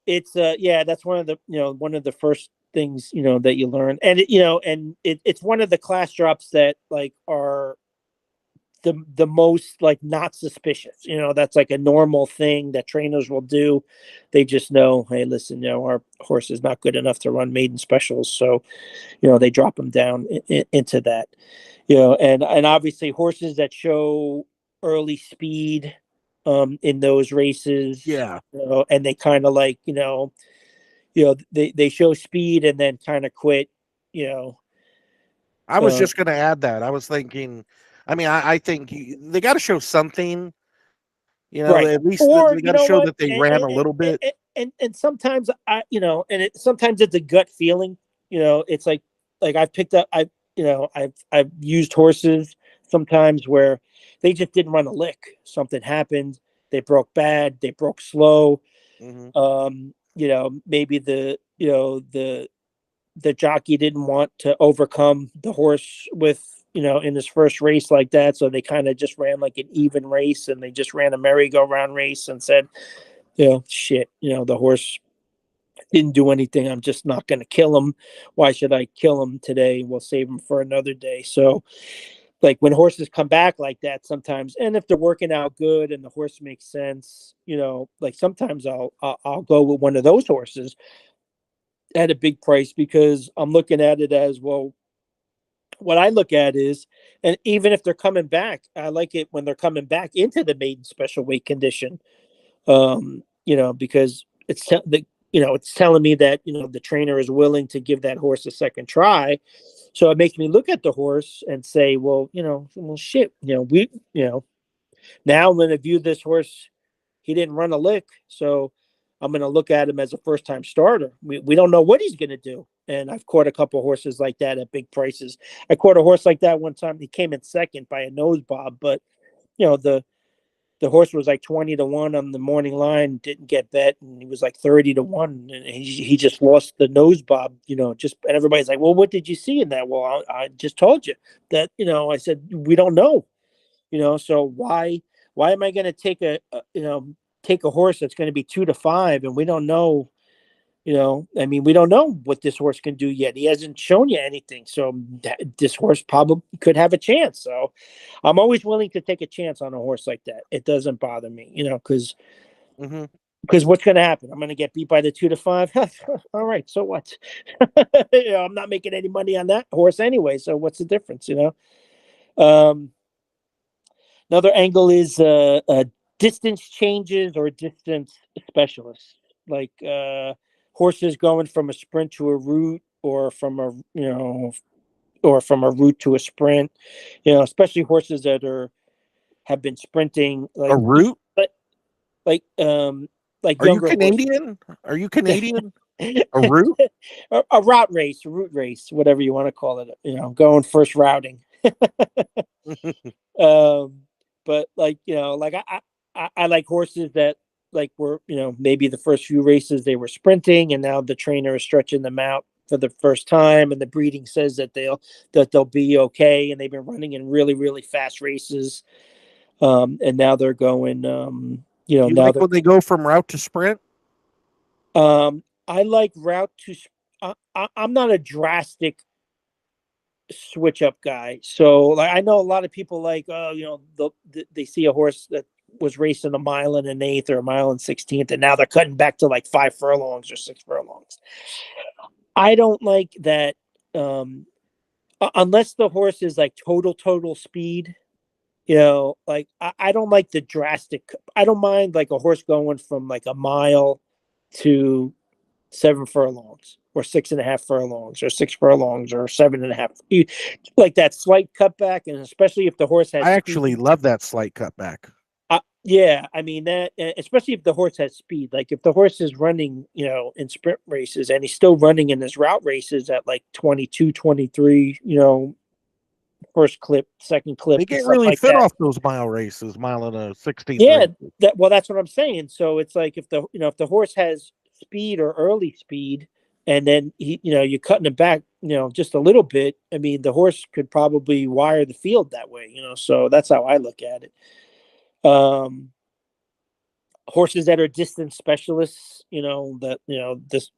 it's yeah, that's one of the first things that you learn, and it's one of the class drops that like are the most like not suspicious. That's like a normal thing that trainers will do. They just know, hey, listen, our horse is not good enough to run maiden specials, so they drop them down into that. And obviously horses that show early speed in those races. Yeah. And they kind of like they show speed and then kind of quit. I was just going to add that. I was thinking, I mean, I think they got to show something, right. at least Or they got to show that they ran a little bit. And sometimes sometimes it's a gut feeling. It's like I've picked up, I've used horses sometimes where they just didn't run a lick. Something happened. They broke bad. They broke slow. Mm-hmm. Maybe the jockey didn't want to overcome the horse with in his first race like that, so they kind of just ran like an even race, and they just ran a merry-go-round race and said, shit, the horse didn't do anything. I'm just not going to kill him. Why should I kill him today? We'll save him for another day. So, like when horses come back like that sometimes, and if they're working out good and the horse makes sense, like sometimes I'll go with one of those horses at a big price because I'm looking at it as, well, what I look at is, and even if they're coming back, I like it when they're coming back into the maiden special weight condition, because it's telling me that the trainer is willing to give that horse a second try. So it makes me look at the horse and say, well, shit, now I'm going to view this horse. He didn't run a lick, so I'm going to look at him as a first time starter. We don't know what he's going to do. And I've caught a couple of horses like that at big prices. I caught a horse like that one time. He came in second by a nose bob, but the horse was like 20-1 on the morning line, didn't get bet, and he was like 30-1, and he just lost the nose bob. And everybody's like, well, what did you see in that? Well, I just told you that. I said we don't know. So why am I going to take a horse that's going to be 2-5, and we don't know. We don't know what this horse can do yet. He hasn't shown you anything. So this horse probably could have a chance. So I'm always willing to take a chance on a horse like that. It doesn't bother me, because what's going to happen? I'm going to get beat by the 2-5. All right. So what? I'm not making any money on that horse anyway. So what's the difference, Another angle is distance changes or distance specialists, like horses going from a sprint to a route, or from a route to a sprint. Especially horses that have been sprinting, A route? like Are you younger Canadian? Are you Canadian? A route? a route race, a route race, whatever you want to call it. Going first routing. But I like horses that were maybe the first few races they were sprinting, and now the trainer is stretching them out for the first time, and the breeding says that they'll be okay, and they've been running in really, really fast races, and now they're going. You Now like when they go from route to sprint? I like route to. I'm not a drastic switch up guy. So I know a lot of people they see a horse that was racing a mile and an eighth or a mile and 16th, and now they're cutting back to like 5 furlongs or 6 furlongs. I don't like that, unless the horse is like total speed. I don't like the drastic. I don't mind like a horse going from like a mile to 7 furlongs or 6.5 furlongs or 6 furlongs or 7.5. Like that slight cutback, and especially if the horse has I actually love that slight cutback. Yeah, that, especially if the horse has speed. Like if the horse is running, in sprint races, and he's still running in his route races at like 22, 23, first clip, second clip, They get stuff really like fit that. off those mile races, mile and a 16th. Yeah, that's what I'm saying. So it's like if the horse has speed or early speed, and then you're cutting it back, just a little bit. The horse could probably wire the field that way. So that's how I look at it. Horses that are distance specialists, this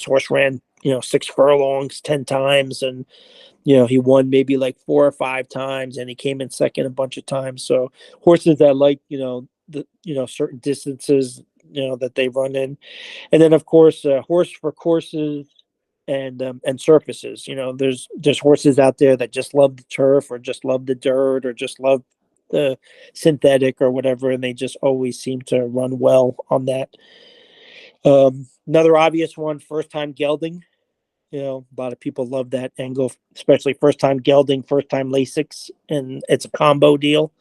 horse ran 6 furlongs 10 times, and he won maybe like 4 or 5 times, and he came in second a bunch of times. So horses that like the certain distances that they run in. And then of course horse for courses and surfaces. There's horses out there that just love the turf, or just love the dirt, or just love the synthetic or whatever, and they just always seem to run well on that. Another obvious one, first time gelding. A lot of people love that angle, especially first time gelding, first time Lasix, and it's a combo deal.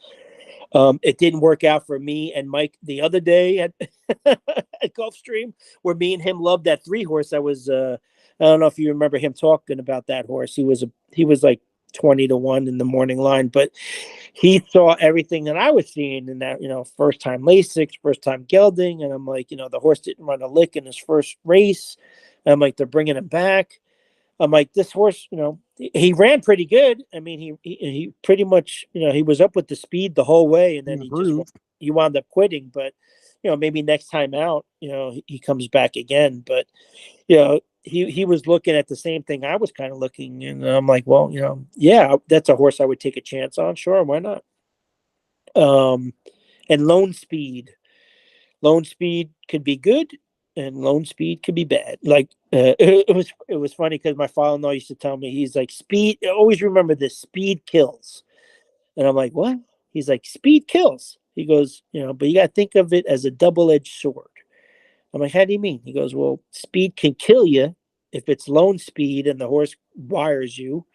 It didn't work out for me and Mike the other day at Gulfstream, where me and him loved that 3 horse. I don't know if you remember him talking about that horse. He was like 20-1 in the morning line, but he saw everything that I was seeing in that, first time Lasix, first time gelding. And I'm like, the horse didn't run a lick in his first race. And I'm like, they're bringing him back. I'm like, this horse, he ran pretty good. He pretty much, he was up with the speed the whole way, and then he wound up quitting. But maybe next time out, he comes back again. But he was looking at the same thing I was kind of looking, and I'm like, well, yeah, that's a horse I would take a chance on. Sure, why not? And Lone Speed could be good, and Lone Speed could be bad. Like it was funny because my father-in-law used to tell me, he's like, speed. Always remember this: speed kills. And I'm like, what? He's like, speed kills. He goes, but you got to think of it as a double-edged sword. I'm like, how do you mean? He goes, well, speed can kill you if it's lone speed and the horse wires you,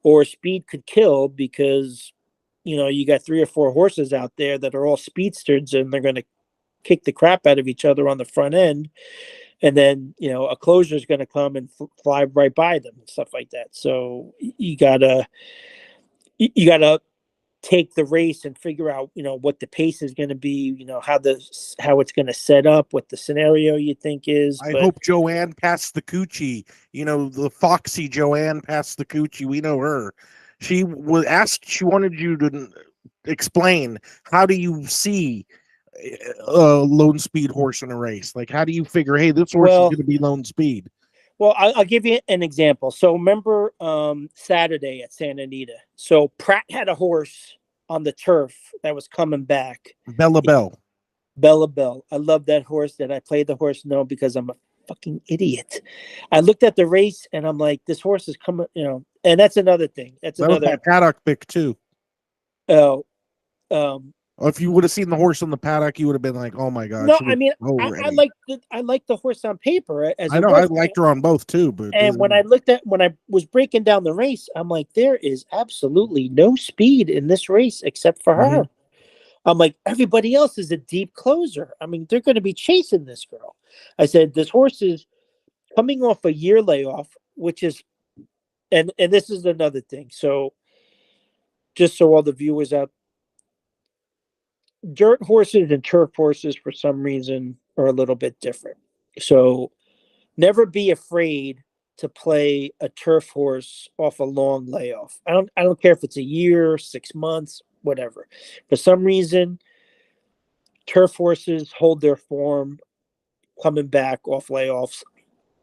or speed could kill because you got 3 or 4 horses out there that are all speedsters and they're going to kick the crap out of each other on the front end, and then a closure is going to come and fly right by them and stuff like that. So you gotta take the race and figure out what the pace is going to be, how it's going to set up, what the scenario you think is. I But hope Joanne passed the coochie. The foxy Joanne passed the coochie. We know her. She was asked. She wanted you to explain, how do you see a lone speed horse in a race? Like, how do you figure, hey, this horse is going to be lone speed? Well, I'll give you an example. So remember Saturday at Santa Anita. So Pratt had a horse on the turf that was coming back. Bella Bell. I love that horse. Did I play the horse? No, because I'm a fucking idiot. I looked at the race and I'm like, this horse is coming, and that's another thing. That was my paddock pick too. Oh, if you would have seen the horse on the paddock, you would have been like, "Oh my god!" No, I mean, I like the horse on paper. I know, I liked her on both too, but when I was breaking down the race, I'm like, there is absolutely no speed in this race except for her. I'm like, everybody else is a deep closer. I mean, they're going to be chasing this girl. I said, this horse is coming off a year layoff, which is, and this is another thing. So, just so all the viewers out. Dirt horses and turf horses, for some reason, are a little bit different. So never be afraid to play a turf horse off a long layoff. I don't care if it's a year, 6 months, whatever. For some reason, turf horses hold their form coming back off layoffs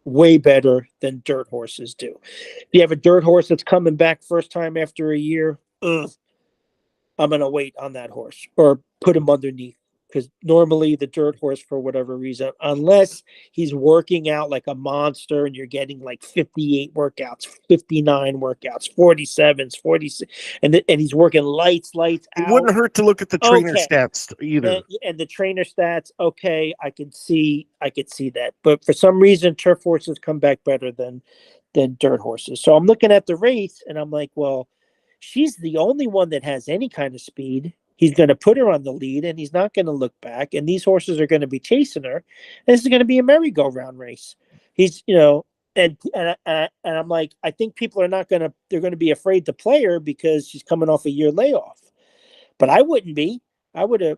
way better than dirt horses do. If you have a dirt horse that's coming back first time after a year, I'm going to wait on that horse or put him underneath, because normally the dirt horse, for whatever reason, unless he's working out like a monster and you're getting like 58 workouts, 59 workouts, 47s, 46, and he's working lights out. It wouldn't hurt to look at the trainer stats either. And the trainer stats, okay, I could see that. But for some reason, turf horses come back better than dirt horses. So I'm looking at the race and I'm like, well, she's the only one that has any kind of speed. He's going to put her on the lead and he's not going to look back. And these horses are going to be chasing her. And this is going to be a merry-go-round race. He's, and I'm like, I think people are they're going to be afraid to play her because she's coming off a year layoff. But I wouldn't be. I would have,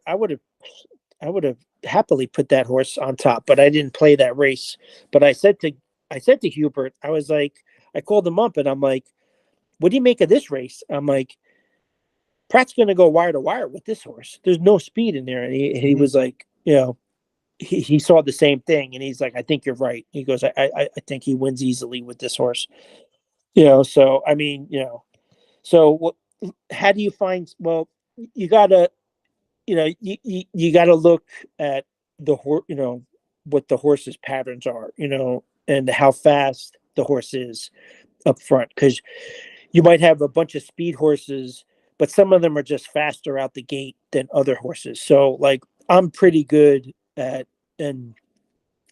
I would have happily put that horse on top, but I didn't play that race. But I said to Hubert, I was like, I called him up and I'm like, what do you make of this race? I'm like, Pratt's going to go wire to wire with this horse. There's no speed in there. And he was like, he saw the same thing. And he's like, I think you're right. He goes, I think he wins easily with this horse. So, I mean, so how do you find, well, you got to, you got to look at the horse, what the horse's patterns are, and how fast the horse is up front. Because you might have a bunch of speed horses, but some of them are just faster out the gate than other horses. So, like, I'm pretty good at, and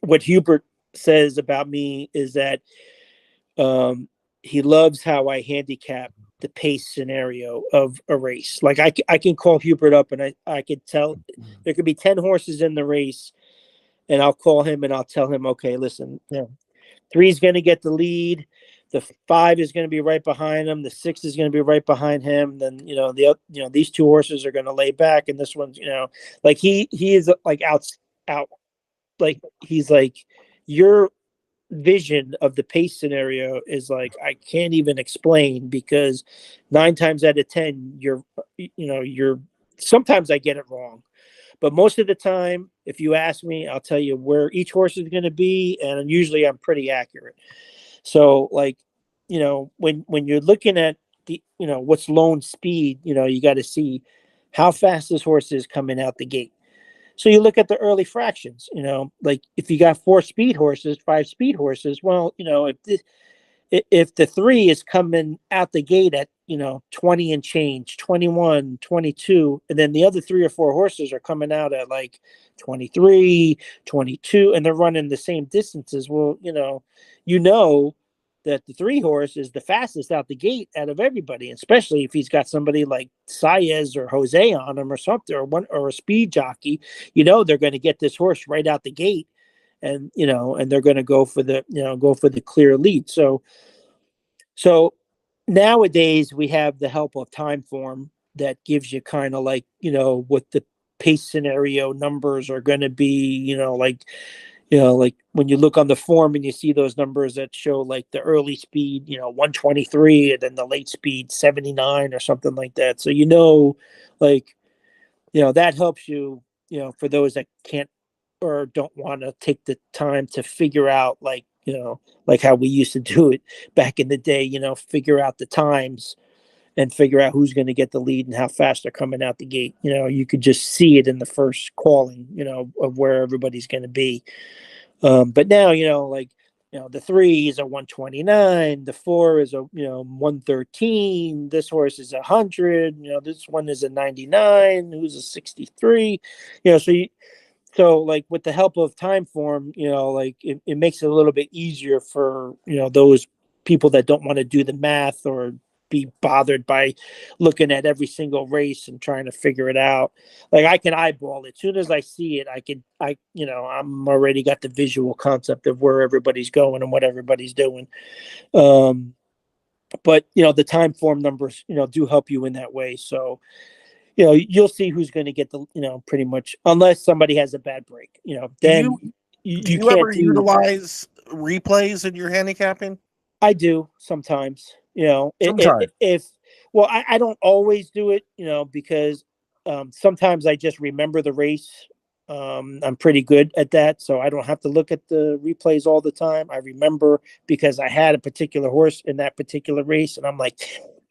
what Hubert says about me is that he loves how I handicap the pace scenario of a race. Like, I can call Hubert up and I could tell there could be 10 horses in the race, and I'll call him and I'll tell him, okay, listen, 3 is going to get the lead. The 5 is going to be right behind him. The 6 is going to be right behind him. Then, these 2 horses are going to lay back. And this one's, like he is like out, like, he's like, your vision of the pace scenario is like, I can't even explain, because 9 times out of 10, you're sometimes I get it wrong. But most of the time, if you ask me, I'll tell you where each horse is going to be, and usually I'm pretty accurate. So, like, when you're looking at the, what's lone speed, you got to see how fast this horse is coming out the gate. So you look at the early fractions, like if you got 4 speed horses, 5 speed horses, well, if the 3 is coming out the gate at 20 and change, 21, 22, and then the other 3 or 4 horses are coming out at like 23, 22, and they're running the same distances, well, that the 3 horse is the fastest out the gate out of everybody, especially if he's got somebody like Saez or Jose on him or something, or a speed jockey. They're going to get this horse right out the gate, and they're going to go for the clear lead. So nowadays we have the help of time form that gives you kind of like what the pace scenario numbers are going to be. Like when you look on the form and you see those numbers that show like the early speed 123 and then the late speed 79 or something like that. So like that helps you for those that can't or don't want to take the time to figure out like how we used to do it back in the day, figure out the times and figure out who's going to get the lead and how fast they're coming out the gate. You could just see it in the first calling, of where everybody's going to be. But now, like, the 3 is a 129, the 4 is a 113, this horse is 100, this one is a 99, who's a 63, so like with the help of time form, like it makes it a little bit easier for those people that don't want to do the math or be bothered by looking at every single race and trying to figure it out. Like I can eyeball it. As soon as I see it, I'm already got the visual concept of where everybody's going and what everybody's doing. But the time form numbers do help you in that way. So you'll see who's going to get the pretty much, unless somebody has a bad break, Do then you you can't ever do. utilize replays in your handicapping? I do sometimes, Sometimes. if well, I don't always do it, because sometimes I just remember the race. I'm pretty good at that, so I don't have to look at the replays all the time. I remember because I had a particular horse in that particular race, and I'm like,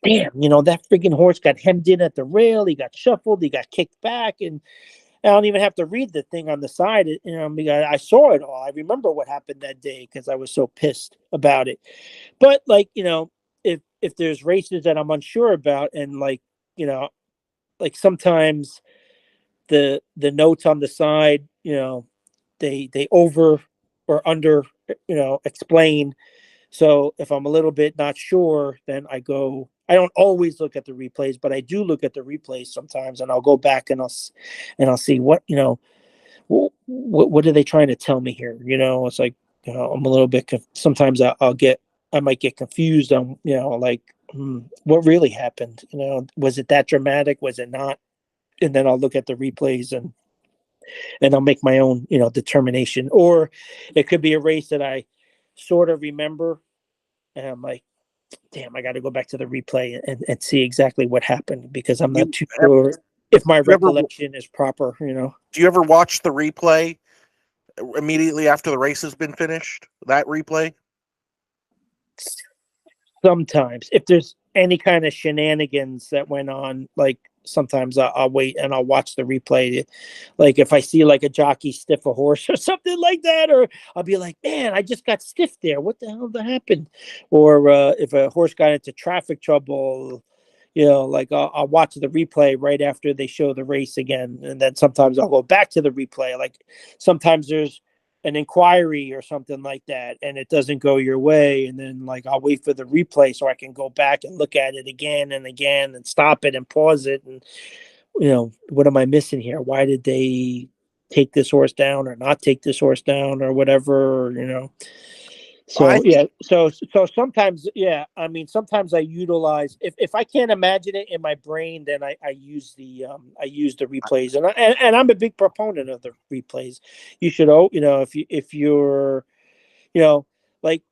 damn, that freaking horse got hemmed in at the rail. He got shuffled. He got kicked back, and I don't even have to read the thing on the side, because I saw it all. I remember what happened that day because I was so pissed about it. But like, if there's races that I'm unsure about, and like sometimes the notes on the side, they over or under, explain. So if I'm a little bit not sure, then I don't always look at the replays, but I do look at the replays sometimes, and I'll go back and I'll see what are they trying to tell me here? It's like, I'm a little bit, sometimes I might get confused on, like, what really happened? Was it that dramatic? Was it not? And then I'll look at the replays, and I'll make my own, determination. Or it could be a race that I sort of remember, and I'm like, damn, I got to go back to the replay and see exactly what happened, because I'm not You too sure if my you ever recollection is proper. do you ever watch the replay immediately after the race has been finished? That replay? Sometimes, if there's any kind of shenanigans that went on, like sometimes I'll wait and I'll watch the replay. Like if I see like a jockey stiff a horse or something like that, or I'll be like, man, I just got stiffed there. What the hell that happened? Or if a horse got into traffic trouble, like I'll watch the replay right after they show the race again. And then sometimes I'll go back to the replay. Like sometimes there's an inquiry or something like that, and it doesn't go your way, and then like I'll wait for the replay so I can go back and look at it again and again and stop it and pause it, and what am I missing here? Why did they take this horse down or not take this horse down or whatever, I so yeah, so sometimes, yeah, I mean sometimes I utilize, if I can't imagine it in my brain, then I use the replays, and I'm a big proponent of the replays. You should, if you're, you know like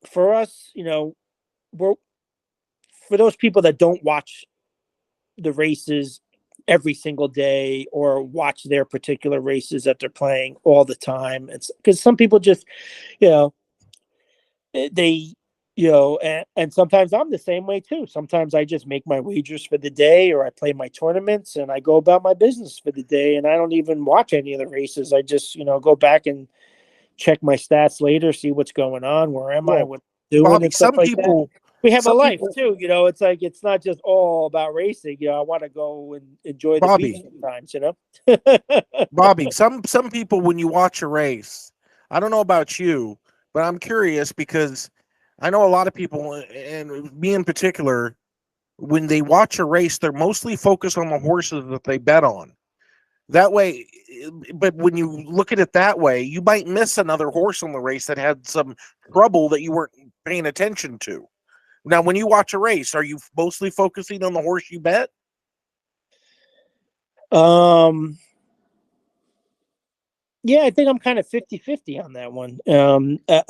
for us, we're, for those people that don't watch the races, every single day or watch their particular races that they're playing all the time. It's because some people just, you know, they, and sometimes I'm the same way too. Sometimes I just make my wagers for the day, or I play my tournaments and I go about my business for the day, and I don't even watch any of the races. I just, go back and check my stats later, see what's going on, where am I, Well, what I'm doing, Bobby, and stuff like that. We have a some life people, too, it's like it's not just all about racing. I want to go and enjoy the beach Bobby, sometimes. Bobby, some people, when you watch a race, I don't know about you, but I'm curious because I know a lot of people, and me in particular, when they watch a race, they're mostly focused on the horses that they bet on. That way, but when you look at it that way, you might miss another horse on the race that had some trouble that you weren't paying attention to. Now, when you watch a race, are you mostly focusing on the horse you bet? um Yeah, I think I'm kind of 50-50 on that one.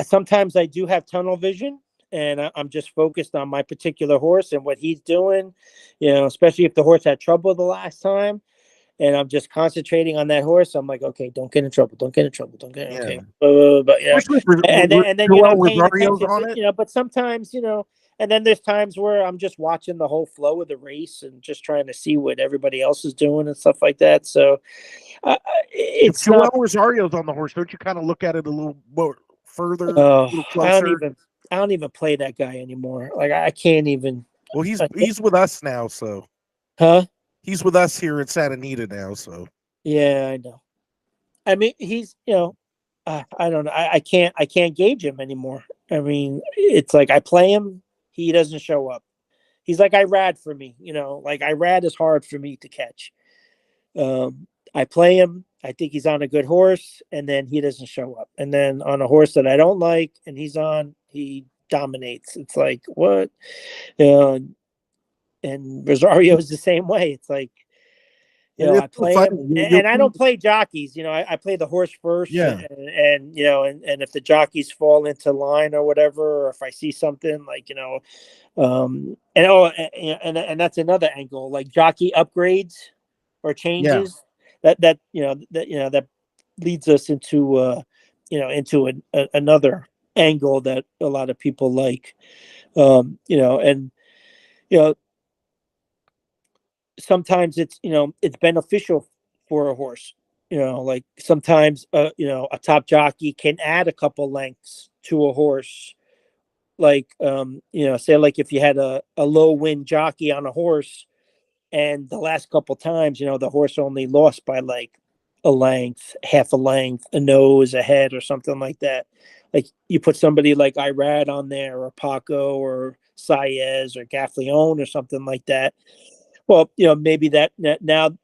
Sometimes I do have tunnel vision, and I'm just focused on my particular horse and what he's doing, especially if the horse had trouble the last time, and I'm just concentrating on that horse. I'm like, okay, don't get in trouble. Don't get in trouble. Don't get, Yeah. okay. But, Especially and then, Joel I'm paying Rosario's attention, on it. but sometimes, and then there's times where I'm just watching the whole flow of the race and just trying to see what everybody else is doing and stuff like that. So, If it's Joel not. Rosario's on the horse, don't you kind of look at it a little more further, a Oh, little I don't closer? even I don't even play that guy anymore. Like I can't even. Well, he's I can't, he's with us now, so huh? he's with us here in Santa Anita now. So Yeah, I know. I mean, he's I don't know. I can't gauge him anymore. I mean, it's like I play him, he doesn't show up. He's like Irad for me. Like Irad is hard for me to catch. I play him. I think he's on a good horse, and then he doesn't show up. And then on a horse that I don't like, and he's on, he dominates. It's like what? Uh, and Rosario is the same way. It's like, it is I so play funny. him, and I don't play jockeys. I play the horse first, Yeah, and if the jockeys fall into line or whatever, or if I see something like, and that's another angle, like jockey upgrades or yeah. changes that leads us into another angle that a lot of people like, and you know sometimes it's beneficial for a horse. Like sometimes a top jockey can add a couple lengths to a horse. Like say like if you had a low wind jockey on a horse, and the last couple times the horse only lost by like a length, half a length, a nose, a head, or something like that. Like you put somebody like Irad on there, or Paco, or Saez, or Gaffleon, or something like that. Well, maybe that now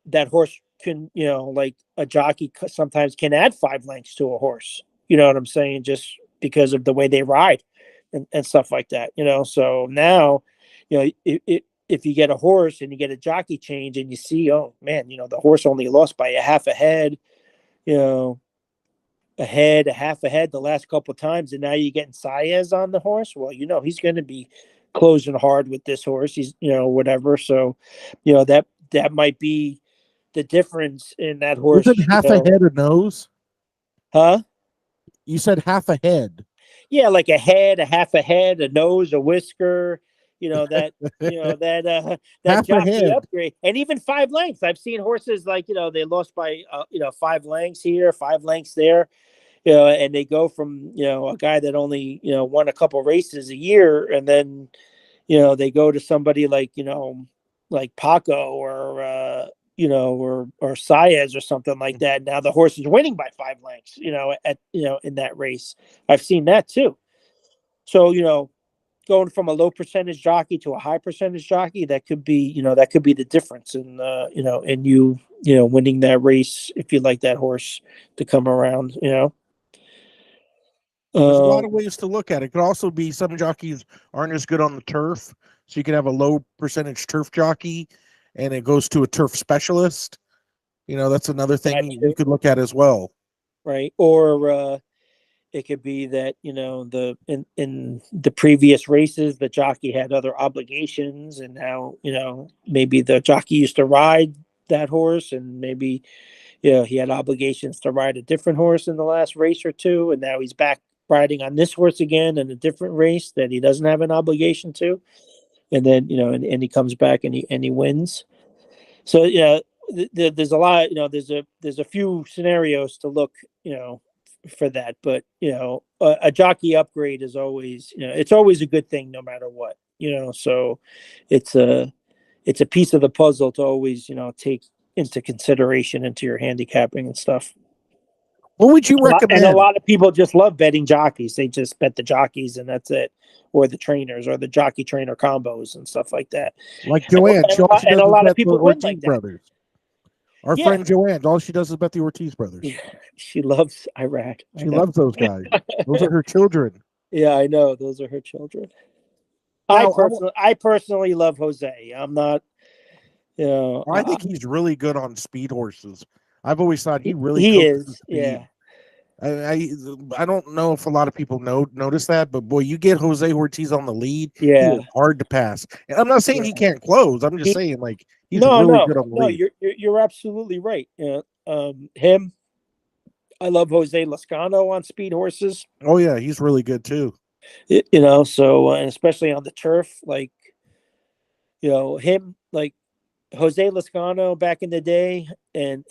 that horse can, like a jockey sometimes can add 5 lengths to a horse. You know what I'm saying? Just because of the way they ride and stuff like that. So now, if you get a horse and you get a jockey change and you see, oh man, the horse only lost by a half a head, you know, a half a head the last couple of times, and now you're getting Saez on the horse. Well, he's going to be closing hard with this horse. He's whatever. So, that might be the difference in that Was it horse. half a head or nose? Huh? You said half a head. Yeah, like a head, a half a head, a nose, a whisker. That that Half a jockey head. upgrade, and even 5 lengths. I've seen horses like they lost by 5 lengths here, 5 lengths there. And they go from a guy that only won a couple races a year, and then they go to somebody like like Paco, or or Saez, or something like that. Now the horse is winning by 5 lengths, at in that race. I've seen that too. So going from a low percentage jockey to a high percentage jockey, that could be the difference in in winning that race, if you like that horse to come around. There's a lot of Um, ways to look at it. It could also be some jockeys aren't as good on the turf, so you could have a low percentage turf jockey, and it goes to a turf specialist. That's another that thing you too, could look at as well. right? Or it could be that in the previous races the jockey had other obligations, and now maybe the jockey used to ride that horse, and maybe he had obligations to ride a different horse in the last race or two, and now he's back riding on this horse again in a different race that he doesn't have an obligation to, and then and he comes back and he wins. So there's a lot. There's a few scenarios to look for that, but a jockey upgrade is always it's always a good thing no matter what. So it's a piece of the puzzle to always take into consideration into your handicapping and stuff. What would you recommend? And a lot of people just love betting jockeys. They just bet the jockeys and that's it, or the trainers, or the jockey trainer combos and stuff like that. Like Joanne, and a lot of people win like that. Brothers. Our friend Joanne, all she does is bet the Ortiz brothers. Yeah, she loves Iraq. She loves those guys. Those are her children. Yeah, I know. Those are her children. Now, I personally love Jose. I'm not, I think he's really good on speed horses. I've always thought he is. Yeah. I don't know if a lot of people notice that, but boy, you get Jose Ortiz on the lead, yeah, he is hard to pass. And I'm not saying he can't close. I'm just saying he's really good on the lead. You're absolutely right. Him. I love Jose Lascano on speed horses. Oh yeah, he's really good too. So and especially on the turf, like him, like Jose Lascano back in the day, and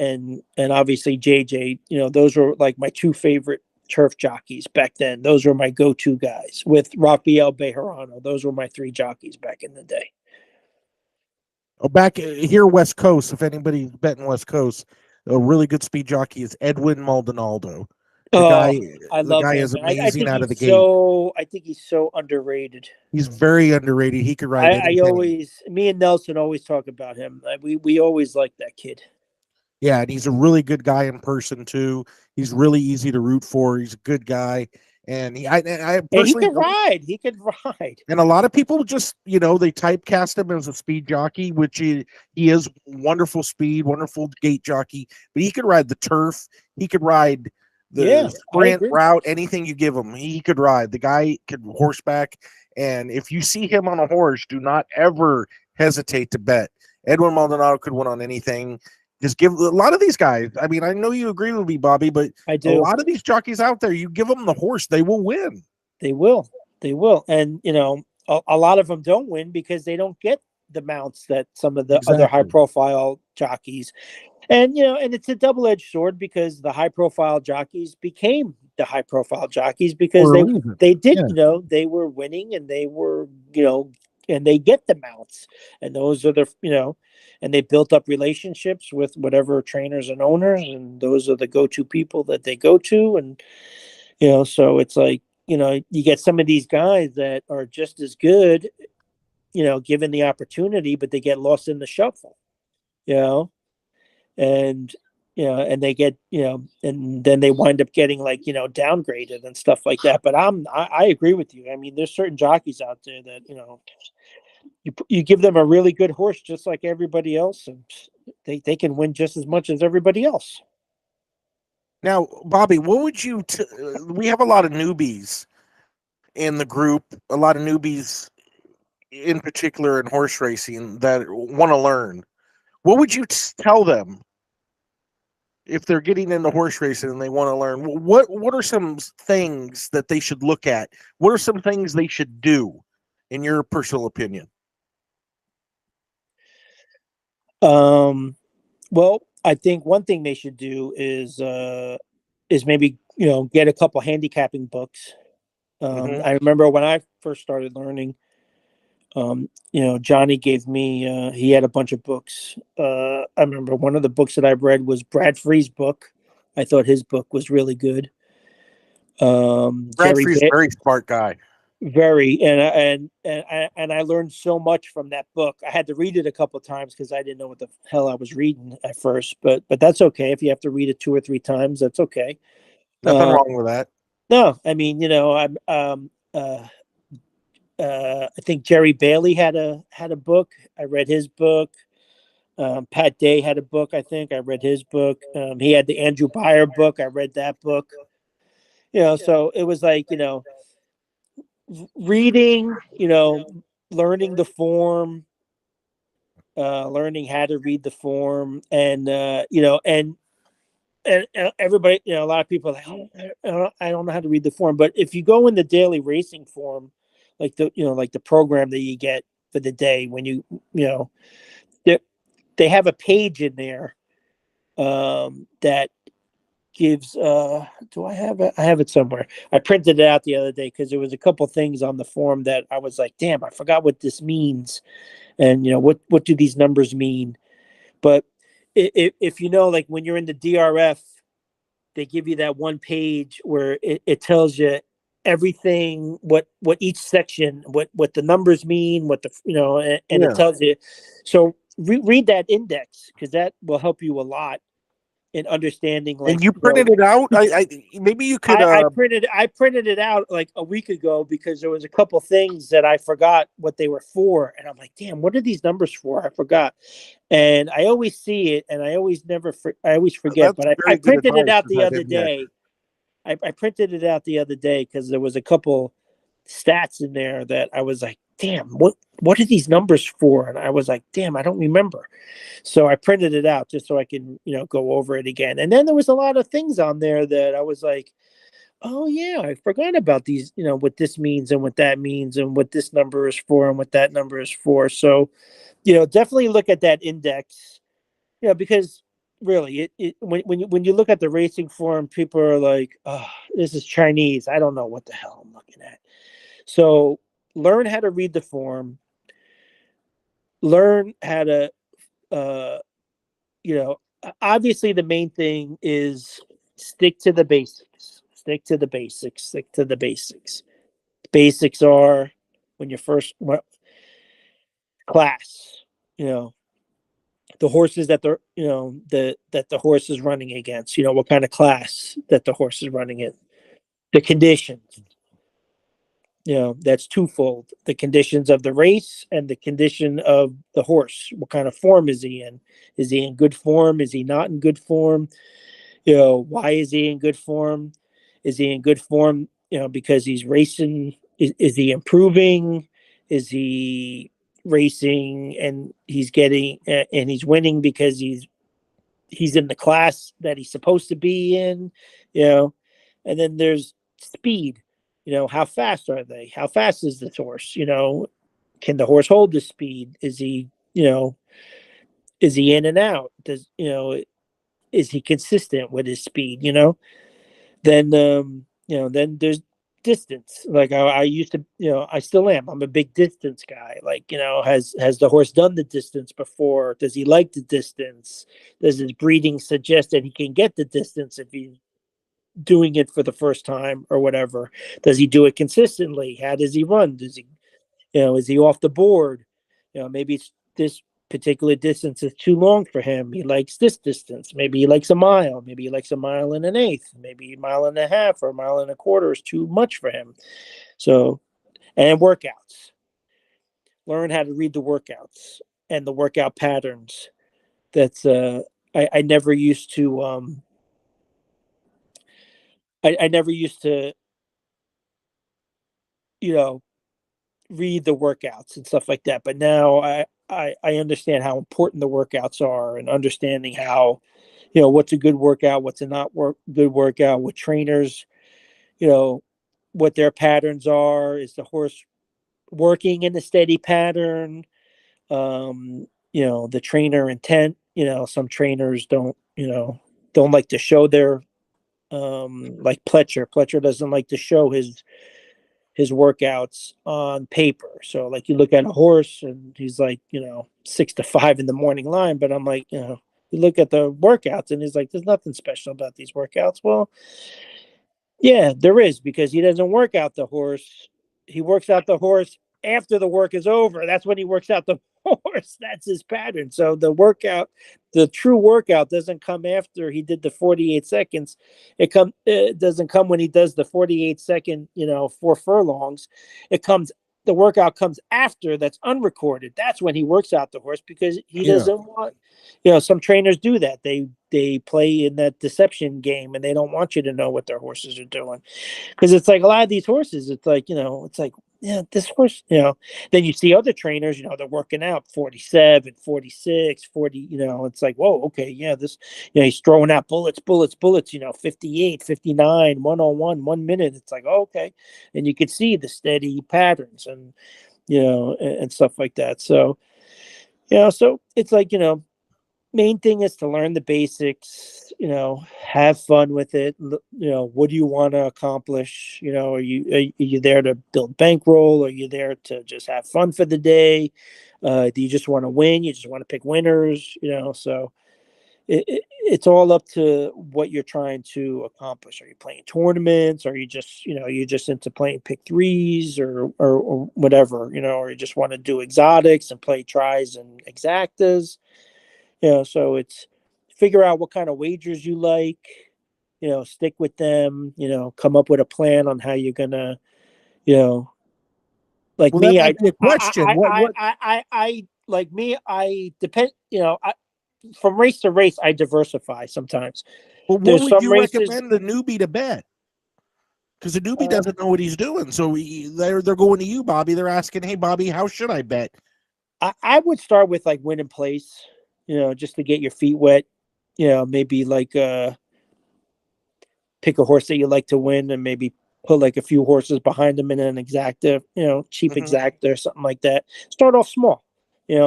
obviously JJ. Those were like my two favorite turf jockeys back then. Those were my go-to guys with Rafael Bejarano. Those were my three jockeys back in the day. Oh, back here, West Coast. If anybody's betting West Coast, a really good speed jockey is Edwin Maldonado. I love him. Is amazing out of the gate. I think he's so underrated. He's very underrated. He could ride. Me and Nelson always talk about him. We always like that kid. Yeah, and he's a really good guy in person too. He's really easy to root for. He's a good guy, and he can ride. He can ride. And a lot of people just they typecast him as a speed jockey, which he is wonderful speed, wonderful gate jockey. But he could ride the turf. He could ride the sprint route, anything you give him, he could ride. The guy could horseback, and if you see him on a horse, do not ever hesitate to bet. Edwin Maldonado could win on anything. Just give a lot of these guys. I mean, I know you agree with me, Bobby, but I do. A lot of these jockeys out there, you give them the horse, they will win. They will, and a lot of them don't win because they don't get the mounts that some of the other high-profile jockeys. And and it's a double-edged sword because the high-profile jockeys became the high-profile jockeys because they did they were winning, and they were and they get the mounts, and those are the and they built up relationships with whatever trainers and owners, and those are the go-to people that they go to, and so it's like you get some of these guys that are just as good, given the opportunity, but they get lost in the shuffle, and and they get and then they wind up getting downgraded and stuff like that. But I agree with you. I mean, there's certain jockeys out there that you give them a really good horse just like everybody else, and they can win just as much as everybody else. Now, Bobby, what would you we have a lot of newbies in the group, a lot of newbies in particular in horse racing that want to learn. What would you tell them if they're getting into horse racing and they want to learn? What are some things that they should look at? What are some things they should do, in your personal opinion? Well, I think one thing they should do is maybe get a couple handicapping books. I remember when I first started learning, Johnny gave me he had a bunch of books. I remember one of the books that I read was Brad Free's book. I thought his book was really good. Brad Free's a very smart guy. Very, and I learned so much from that book. I had to read it a couple of times because I didn't know what the hell I was reading at first. But that's okay. If you have to read it 2 or 3 times, that's okay. Nothing wrong with that. No, I mean, I think Jerry Bailey had a book. I read his book. Pat Day had a book. I think I read his book. He had the Andrew Beyer book. I read that book. So it was like reading, learning the form, learning how to read the form, and and everybody, a lot of people are like, oh, I don't know how to read the form. But if you go in the daily racing form, like the program that you get for the day, when they have a page in there that gives do I have it? I have it somewhere. I printed it out the other day because there was a couple things on the form that I was like, damn, I forgot what this means, and what do these numbers mean. But if like when you're in the DRF, they give you that one page where it tells you everything, what each section, what the numbers mean, what and it tells you. So read that index, because that will help you a lot in understanding. Like, And you printed it out? I maybe you could. I printed it out like a week ago, because there was a couple things that I forgot what they were for, and I'm like, damn, what are these numbers for? I forgot, and I always see it, and I always forget. But I printed it out the other day. I printed it out the other day because there was a couple stats in there that I was like, damn, what are these numbers for? And I was like, damn, I don't remember. So I printed it out just so I can go over it again. And then there was a lot of things on there that I was like, oh yeah, I forgot about these, what this means and what that means and what this number is for and what that number is for. So, definitely look at that index, because really when you look at the racing form, people are like, oh, this is Chinese. I don't know what the hell I'm looking at. So learn how to read the form, learn how to, obviously the main thing is stick to the basics. Basics are when you first class, the horses that that the horse is running against, what kind of class that the horse is running in, the conditions, that's twofold: the conditions of the race and the condition of the horse. What kind of form is he in? Is he in good form? Is he not in good form? Why is he in good form? Is he in good form because he's racing? Is he improving? Is he racing and he's getting and he's winning because he's in the class that he's supposed to be in? And then there's speed. How fast are they? How fast is the horse? Can the horse hold the speed? Is he is he in and out? Is he consistent with his speed? Then then there's distance. Like I used to, I still am. I'm a big distance guy. Like, has the horse done the distance before? Does he like the distance? Does his breeding suggest that he can get the distance if he's doing it for the first time or whatever? Does he do it consistently? How does he run? Does he, is he off the board? Maybe it's this particular distance is too long for him. He likes this distance. Maybe he likes a mile. Maybe he likes a mile and an eighth. Maybe a mile and a half or a mile and a quarter is too much for him. So, and workouts. Learn how to read the workouts and the workout patterns. That's I never used to I never used to read the workouts and stuff like that. But now I understand how important the workouts are, and understanding how, what's a good workout, what's a not good workout, what trainers, what their patterns are. Is the horse working in a steady pattern? The trainer intent, some trainers don't like to show their, like Pletcher doesn't like to show his workouts on paper. So like you look at a horse and he's like, 6 to 5 in the morning line, but I'm like, you look at the workouts and he's like, there's nothing special about these workouts. Well, yeah, there is, because he doesn't work out the horse. He works out the horse after the work is over. That's when he works out the horse. That's his pattern. So the true workout doesn't come after he did the 48 seconds. It doesn't come when he does the 48 second, 4 furlongs. The workout comes after. That's unrecorded. That's when he works out the horse, because he doesn't want, some trainers do that. They play in that deception game, and they don't want you to know what their horses are doing. Because it's like a lot of these horses, it's like, yeah, this horse, then you see other trainers, they're working out 47, 46, 40, it's like, whoa, okay, yeah, this, he's throwing out bullets, 58, 59, 101, 1 minute. It's like, oh, okay. And you could see the steady patterns and, and stuff like that. So, so it's like, main thing is to learn the basics, have fun with it. What do you want to accomplish? Are you there to build bankroll? Are you there to just have fun for the day? Do you just want to win? You just want to pick winners? So it's all up to what you're trying to accomplish. Are you playing tournaments? Are you just, you're just into playing pick threes or whatever, or you just want to do exotics and play tries and exactas? So it's figure out what kind of wagers you like, stick with them, come up with a plan on how you're gonna, like Well, that me, might be a question. What? I like me, I depend, from race to race, I diversify sometimes. Well, what There's would some you races, recommend the newbie to bet? Because the newbie doesn't know what he's doing, so they're going to you, Bobby. They're asking, "Hey, Bobby, how should I bet?" I would start with like win and place, just to get your feet wet. Maybe like pick a horse that you like to win and maybe put like a few horses behind them in an exacta, cheap exacta or something like that. Start off small,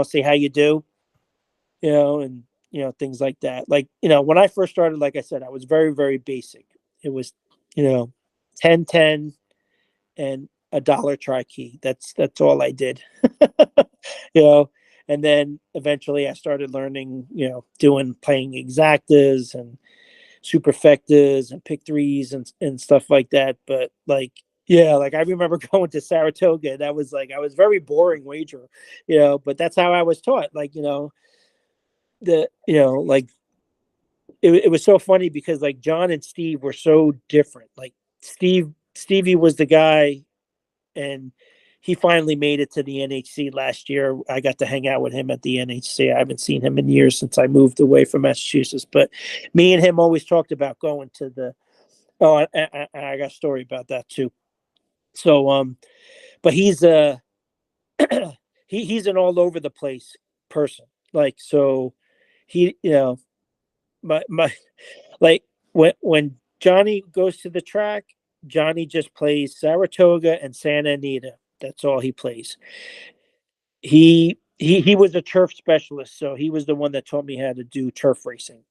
see how you do, and things like that. Like, when I first started, like I said, I was very, very basic. It was, you know, 10-10 and a dollar try key. That's all I did. you know, and then eventually I started learning, doing playing exactas and superfectas and pick threes and stuff like that. But like, yeah, like I remember going to Saratoga. That was like, I was very boring wager, but that's how I was taught. Like, like it was so funny because like John and Steve were so different. Like Stevie was the guy, and he finally made it to the NHC last year. I got to hang out with him at the NHC. I haven't seen him in years since I moved away from Massachusetts. But me and him always talked about going to the. Oh, I got a story about that too. So, but he's he's an all over the place person. Like, so he, my like when Johnny goes to the track, Johnny just plays Saratoga and Santa Anita. That's all he plays. He was a turf specialist, so he was the one that taught me how to do turf racing,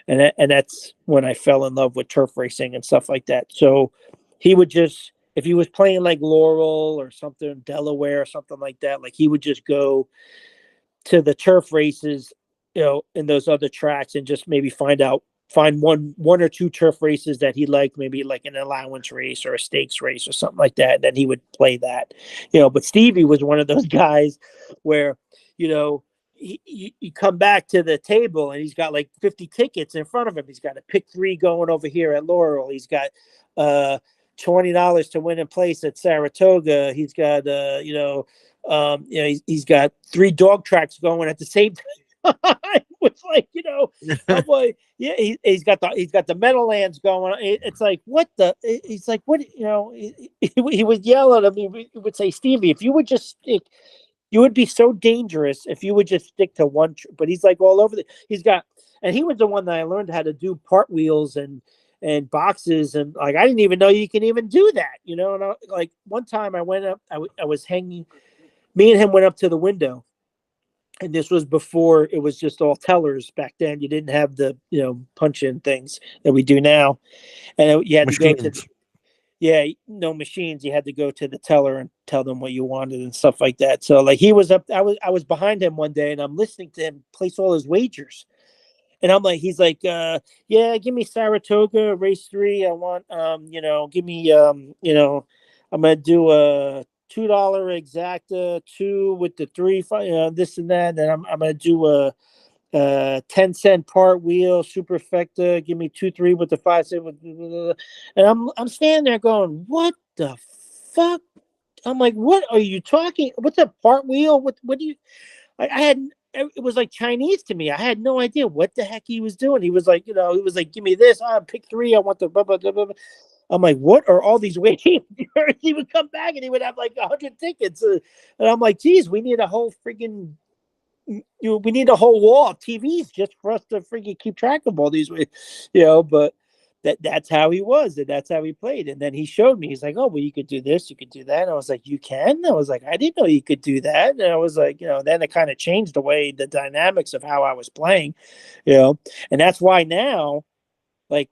and that's when I fell in love with turf racing and stuff like that. So he would just, if he was playing like Laurel or something, Delaware or something like that, like he would just go to the turf races, in those other tracks, and just maybe find one or two turf races that he liked, maybe like an allowance race or a stakes race or something like that. And then he would play that, But Stevie was one of those guys where, you come back to the table and he's got like 50 tickets in front of him. He's got a pick three going over here at Laurel. He's got $20 to win in place at Saratoga. He's got he's got 3 dog tracks going at the same time. It's like, I'm like, yeah, he's got the Meadowlands going. It's like, what the? He's like, what? He would yell at him. He would say, Stevie, if you would just stick, you would be so dangerous if you would just stick to one. But he's like all over and he was the one that I learned how to do part wheels and boxes, and like I didn't even know you can even do that, And like one time I went up, I was hanging. Me and him went up to the window, and this was before it was just all tellers back then. You didn't have the punch in things that we do now, and you had to go to no machines. You had to go to the teller and tell them what you wanted and stuff like that. So like he was up, I was behind him one day, and I'm listening to him place all his wagers. And I'm like, he's like, yeah, give me Saratoga race 3. I want, give me, I'm gonna do a $2 exacta 2 with the 3, this and that. And I'm gonna do a 10-cent part wheel superfecta. Give me 2-3 with the 5-cent. And I'm standing there going, what the fuck? I'm like, what are you talking? What's a part wheel? What do you? I had, it was like Chinese to me. I had no idea what the heck he was doing. He was like, he was like, give me this. I pick 3. I want the blah, blah, blah, blah. I'm like, what are all these waiting? He would come back and he would have like 100 tickets. And I'm like, geez, we need a whole freaking, we need a whole wall of TVs just for us to freaking keep track of all these, but that's how he was, and that's how he played. And then he showed me, he's like, oh, well, you could do this, you could do that. And I was like, you can? I was like, I didn't know you could do that. And I was like, then it kind of changed the way the dynamics of how I was playing, and that's why now, like,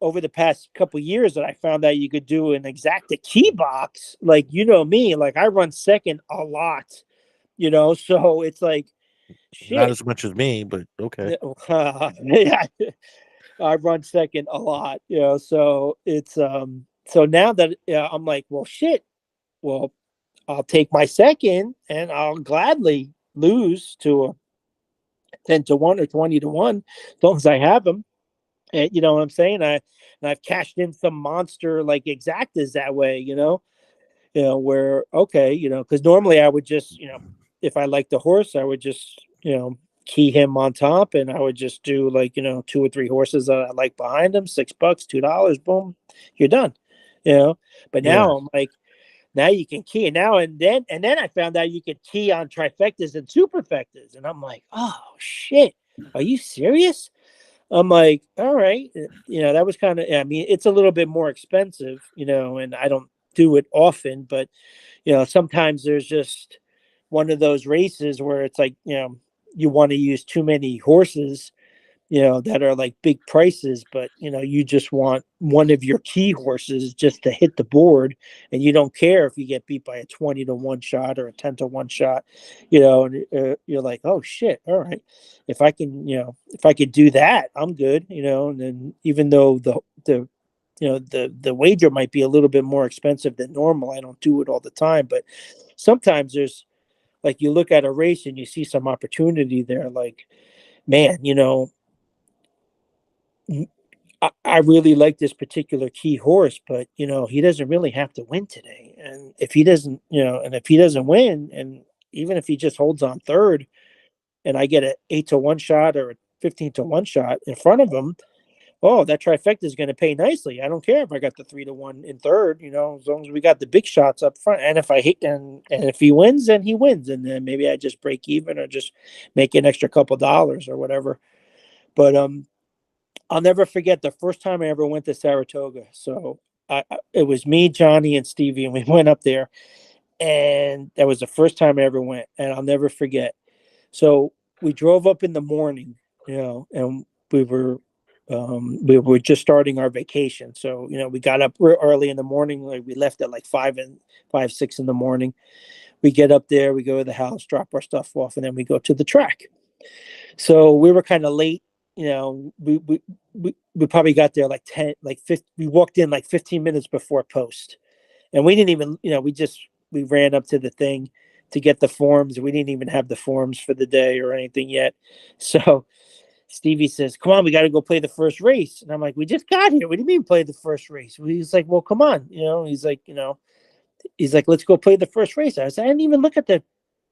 over the past couple of years that I found out you could do an exacta key box, like, me, like I run second a lot, so it's like, Not shit. as much as me, but okay. Yeah, I run second a lot, so it's so now that I'm like, well, shit, well, I'll take my second and I'll gladly lose to a 10-1 or 20-1 as long as I have them. And you know what I'm saying? I've cashed in some monster like exactas that way, where okay, because normally I would just, if I like the horse, I would just, key him on top, and I would just do like, 2 or 3 horses that I like behind him, $6, $2, boom, you're done, But Yeah. now I'm like, now you can key, and then I found out you could key on trifectas and superfectas, and I'm like, oh shit, are you serious? I'm like, all right, that was kind of, I mean, it's a little bit more expensive, and I don't do it often, but, sometimes there's just one of those races where it's like, you want to use too many horses, that are like big prices, but, you just want one of your key horses just to hit the board, and you don't care if you get beat by a 20-1 shot or a 10-1 shot, and you're like, oh shit, all right, if I can, if I could do that, I'm good, and then even though the wager might be a little bit more expensive than normal, I don't do it all the time, but sometimes there's, like, you look at a race and you see some opportunity there, like, man, I really like this particular key horse, but he doesn't really have to win today. And if he doesn't, and if he doesn't win, and even if he just holds on third, and I get an 8-1 shot or a 15-1 shot in front of him, oh, that trifecta is going to pay nicely. I don't care if I got the 3-1 in third, as long as we got the big shots up front. And if I hit, and if he wins, then he wins, and then maybe I just break even or just make an extra couple dollars or whatever. But I'll never forget the first time I ever went to Saratoga. So it was me, Johnny, and Stevie, and we went up there, and that was the first time I ever went, and I'll never forget. So we drove up in the morning, and we were just starting our vacation. So we got up real early in the morning. Like, we left at like 6 in the morning. We get up there, we go to the house, drop our stuff off, and then we go to the track. So we were kind of late. We probably got there like 10, like 50. We walked in like 15 minutes before post, and we didn't even, we ran up to the thing to get the forms. We didn't even have the forms for the day or anything yet. So Stevie says, come on, we got to go play the first race. And I'm like, we just got here. What do you mean play the first race? He's like, well, come on. He's like, let's go play the first race. I said, I didn't even look at the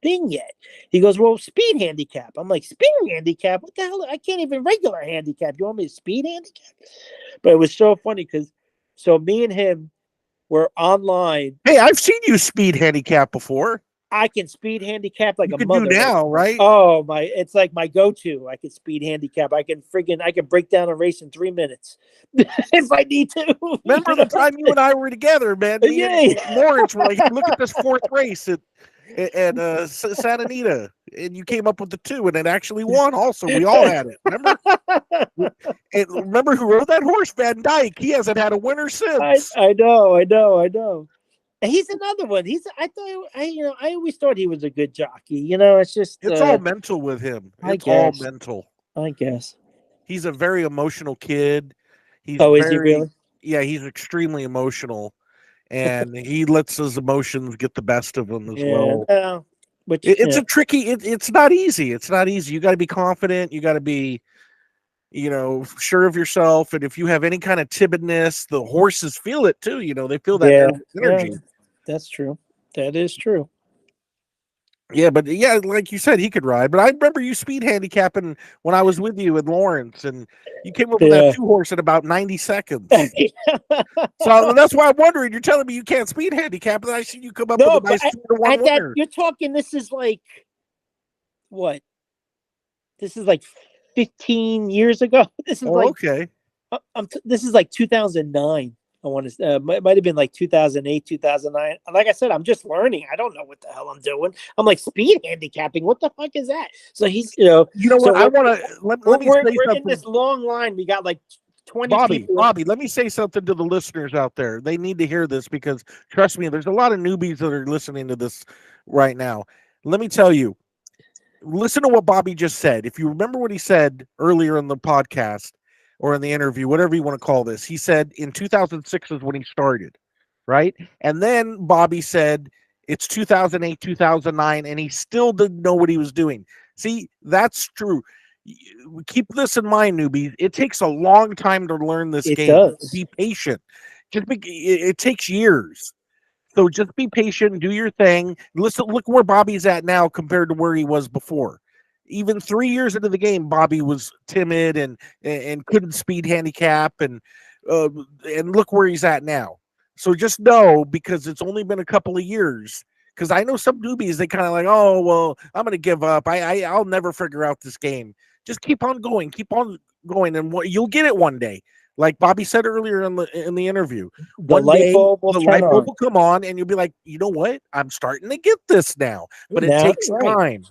thing yet. He goes, well, speed handicap. I'm like, speed handicap? What the hell? I can't even regular handicap. You want me to speed handicap? But it was so funny because so me and him were online. Hey, I've seen you speed handicap before. I can speed handicap like you a can mother do now, right? Oh my! It's like my go-to. I can speed handicap. I can break down a race in 3 minutes if I need to. Remember the time you and I were together, man? Me and Lawrence were like, look at this fourth race at Santa Anita, and you came up with the 2, and it actually won. Also, we all had it. Remember? And remember who rode that horse? Van Dyke. He hasn't had a winner since. I know. He's another one. I always thought he was a good jockey. It's just it's all mental with him. It's all mental. I guess he's a very emotional kid. He's is he really? Yeah, he's extremely emotional, and he lets his emotions get the best of him as well. It's a tricky. It's not easy. It's not easy. You got to be confident. You got to be, sure of yourself. And if you have any kind of timidness, the horses feel it too. They feel that energy. That's true. That is true. Yeah, but yeah, like you said, he could ride. But I remember you speed handicapping when I was with you in Lawrence, and you came up with that Yeah. 2 horse in about 90 seconds. So that's why I'm wondering. You're telling me you can't speed handicap, and I see you come up with No, a but nice 2-1 at that, winner. you're talking. This is like what? This is like 15 years ago. This is Oh, like okay. this is like 2009. I want to might have been like 2008, 2009. Like I said, I'm just learning. I don't know what the hell I'm doing. I'm like speed handicapping. What the fuck is that? So he's, You know so what? I want to let me say we're in something. this long line. We got like 20 Bobby, people. Bobby, let me say something to the listeners out there. They need to hear this because trust me, there's a lot of newbies that are listening to this right now. Let me tell you, listen to what Bobby just said. If you remember what he said earlier in the podcast or in the interview, whatever you want to call this, he said in 2006 is when he started, right? And then Bobby said it's 2008, 2009, and he still didn't know what he was doing. See, that's true. Keep this in mind, newbies. It takes a long time to learn this It game. does. Be patient. It takes years. So just be patient, do your thing. Listen, look where Bobby's at now compared to where he was before. Even 3 years into the game, Bobby was timid and couldn't speed handicap, uh, and look where he's at now. So just know because it's only been a couple of years. Because I know some newbies, they kind of like, oh well, I'm gonna give up. I'll never figure out this game. Just keep on going, and you'll get it one day. Like Bobby said earlier in the interview, The one light day bulb will the turn light bulb on. will come on and you'll be like, you know what? I'm starting to get this now, but it Now, takes right. time.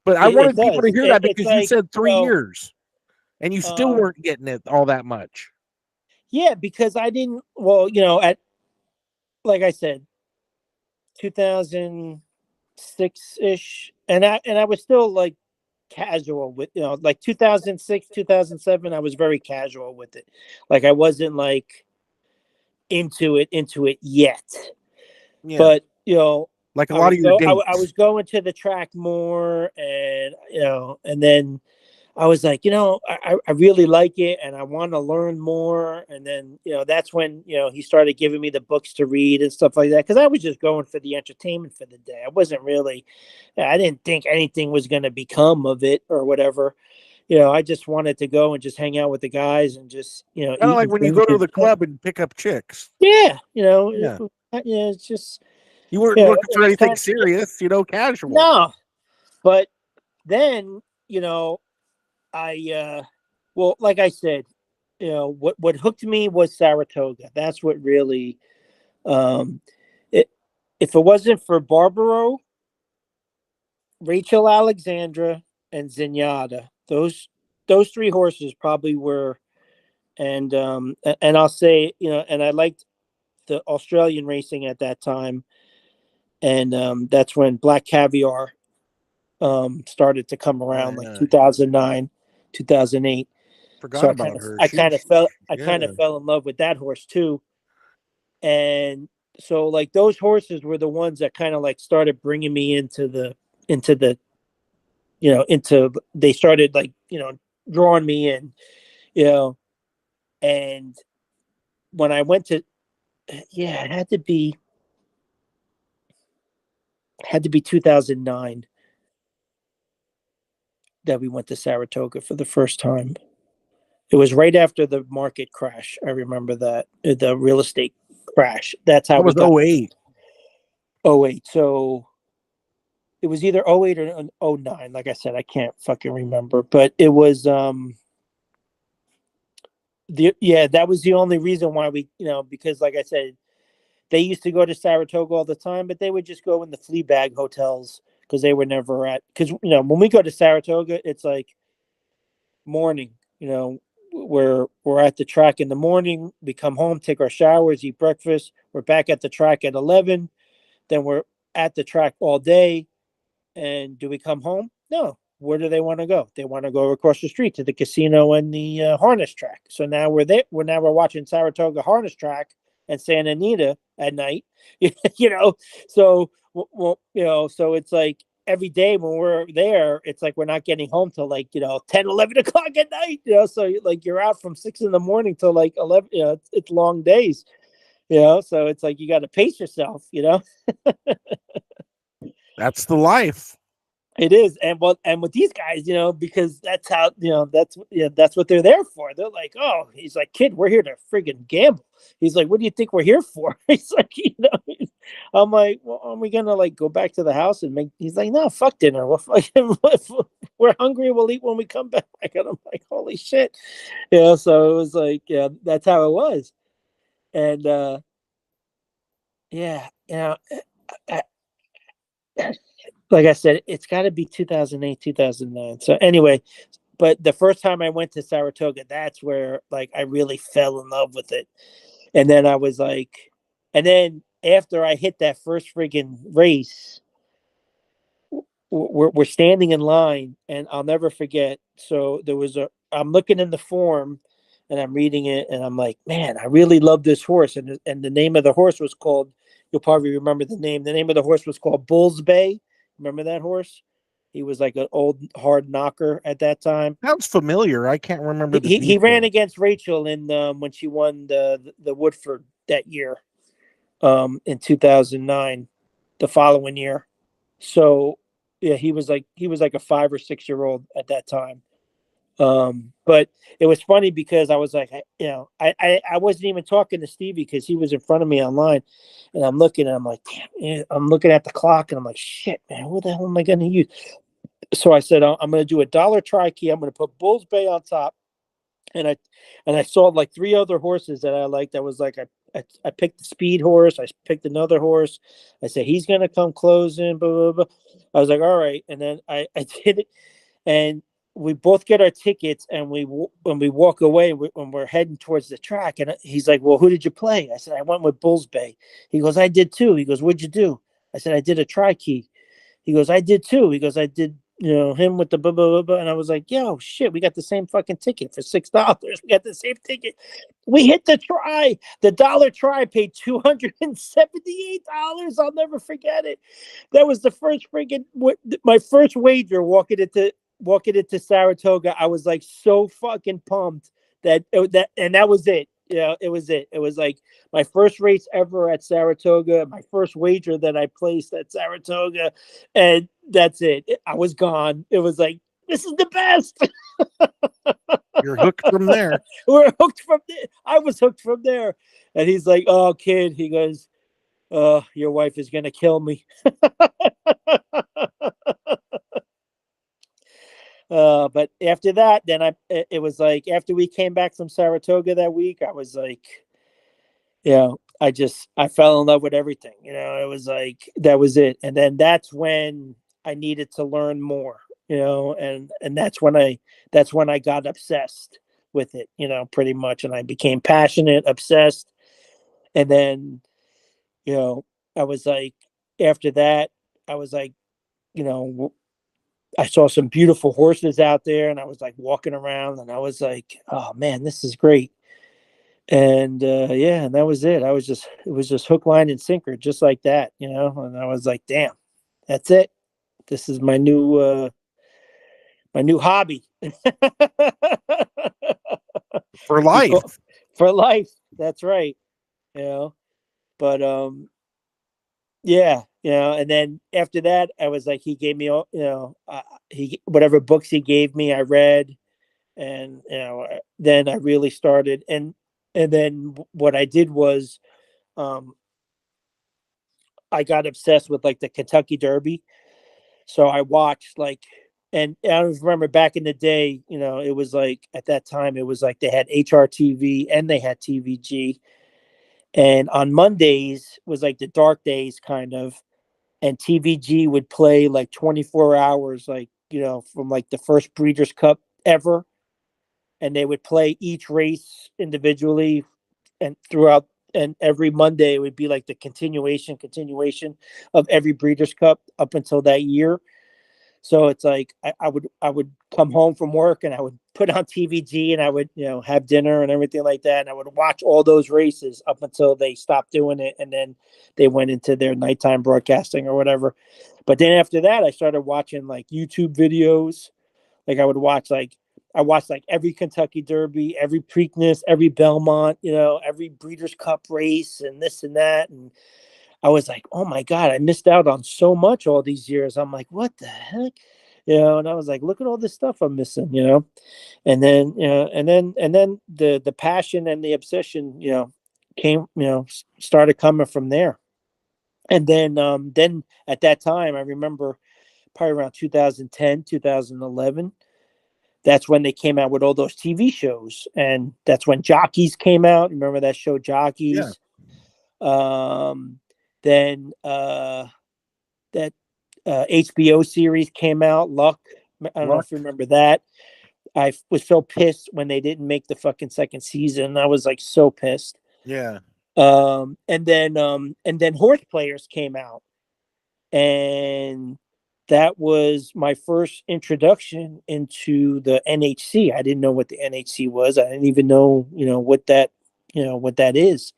But I It wanted people to does. hear that It's because you like, said 3 years and you still um, weren't getting it all that much. yeah, because I didn't, well, at, like I said, 2006 ish. And I was still like casual with, like 2006, 2007, I was very casual with it. Like I wasn't like into it yet. Yeah. But, Like a lot of your I dates. was going to the track more, and and then I was like, I really like it and I want to learn more. And then, that's when, he started giving me the books to read and stuff like that. Cause I was just going for the entertainment for the day. I didn't think anything was going to become of it or whatever. I just wanted to go and just hang out with the guys and just, Kind of eat like and when you drink. go to the club and pick up chicks. Yeah. Yeah. It's just, You weren't looking it for was anything kind of, serious, casual. no, but then, I, well, like I said, what hooked me was Saratoga. That's what really, um, it, if it wasn't for Barbaro, Rachel Alexandra, and Zenyatta, those three horses probably were, and I'll say, and I liked the Australian racing at that time, and that's when Black Caviar started to come Oh, around, like yeah. 2009, 2008. So Forgot about her. I kind Yeah. of fell in love with that horse too. And so like those horses were the ones that kind of like started bringing me into the into they started like drawing me in, you know and when I went to, yeah, it had to be 2009 that we went to Saratoga for the first time. It was right after the market crash. I remember that, the real estate crash. That's how That we was got. 08. Oh wait, so it was either 08 or 09. Like I said, I can't fucking remember, but it was that was the only reason why we, because like I said, they used to go to Saratoga all the time, but they would just go in the flea bag hotels because they were never at, because when we go to Saratoga, it's like morning, we're at the track in the morning, we come home, take our showers, eat breakfast, we're back at the track at 11, then we're at the track all day. And do we come home? No. Where do they want to go? They want to go across the street to the casino and the harness track. So now we're there. We're watching Saratoga harness track and Santa Anita at night. So well, so it's like every day when we're there, it's like we're not getting home till like 10, 11 o'clock at night. So like you're out from 6 in the morning till like 11. It's long days. So it's like you got to pace yourself. That's the life. It is, and with these guys, because that's how that's what they're there for. They're like, oh, he's like, kid, we're here to friggin' gamble. He's like, what do you think we're here for? He's like, I'm like, well, are we gonna like go back to the house and make? He's like, no, fuck dinner. We're fucking, we're hungry. We'll eat when we come back. And I'm like, holy shit, So it was like, yeah, that's how it was, and yeah, I, like I said, it's got to be 2008, 2009. So anyway, but the first time I went to Saratoga, that's where like I really fell in love with it. And then I was like, and then after I hit that first friggin' race, we're standing in line, and I'll never forget. So I'm looking in the form, and I'm reading it, and I'm like, man, I really love this horse. And the name of the horse was called. You'll probably remember the name. The name of the horse was called Bull's Bay. Remember that horse? He was like an old hard knocker at that time. Sounds familiar. I can't remember the He ran details. against Rachel in when she won the Woodford that year, in 2009, the following year. So yeah, he was like a 5 or 6 year old at that time. But it was funny because I was like, I wasn't even talking to Stevie because he was in front of me online, and I'm looking, and I'm like, damn, I'm looking at the clock, and I'm like, shit, man, what the hell am I going to use? So I said, I'm going to do a dollar try key. I'm going to put Bull's Bay on top, and I saw like 3 other horses that I liked. I was like, I picked the speed horse. I picked another horse. I said he's going to come closing. Blah, blah, blah. I was like, all right, and then I did it, and we both get our tickets, and when we walk away, when we're heading towards the track, and he's like, well, who did you play? I said, I went with Bull's Bay. He goes, I did too. He goes, what'd you do? I said, I did a try key. He goes, I did too. He goes, I did, him with the blah, blah, blah, blah. And I was like, yo, shit, we got the same fucking ticket for $6. We got the same ticket. We hit the try. The dollar try paid $278. I'll never forget it. That was the first freaking, my first wager walking into Saratoga. I was like so fucking pumped and that was it. It was it. It was like my first race ever at Saratoga, my first wager that I placed at Saratoga, and that's it. I was gone. It was like, this is the best. You're hooked from there. We're hooked from there. I was hooked from there. And he's like, oh, kid. He goes, your wife is going to kill me. But after that, then it was like, after we came back from Saratoga that week, I was like, I fell in love with everything. It was like, that was it. And then that's when I needed to learn more, and that's when I got obsessed with it, pretty much. And I became passionate, obsessed. And then, I was like, after that, I was like, you know, I saw some beautiful horses out there, and I was like walking around, and I was like, oh man, this is great. And yeah, and that was it. It was just hook, line, and sinker, just like that, And I was like, damn, that's it. This is my new hobby. For life. For life. That's right. But yeah, and then after that, I was like, he gave me all, he whatever books he gave me, I read, and then I really started, and then what I did was, um, I got obsessed with like the Kentucky Derby, so I watched like. And I remember back in the day, it was like at that time, it was like they had HRTV and they had TVG. And on Mondays was like the dark days kind of, and TVG would play like 24 hours, like, from like the first Breeders' Cup ever. And they would play each race individually and throughout. And every Monday it would be like the continuation of every Breeders' Cup up until that year. So it's like I would come home from work, and I would put on TVG, and I would have dinner and everything like that, and I would watch all those races up until they stopped doing it, and then they went into their nighttime broadcasting or whatever. But then after that, I started watching like YouTube videos. Like I watched like every Kentucky Derby, every Preakness, every Belmont, every Breeders' Cup race, and this and that, and I was like, oh my God, I missed out on so much all these years. I'm like, what the heck? And I was like, look at all this stuff I'm missing. And then, and then the passion and the obsession, came, started coming from there. And then at that time, I remember probably around 2010, 2011, that's when they came out with all those TV shows. And that's when Jockeys came out. Remember that show, Yeah. Jockeys? Um, then that HBO series came out, Luck. I don't know Luck. if you remember that. I was so pissed when they didn't make the fucking second season. I was like so pissed. Yeah. And then Horse Players came out, and that was my first introduction into the NHC. I didn't know what the NHC was. I didn't even know, what that is.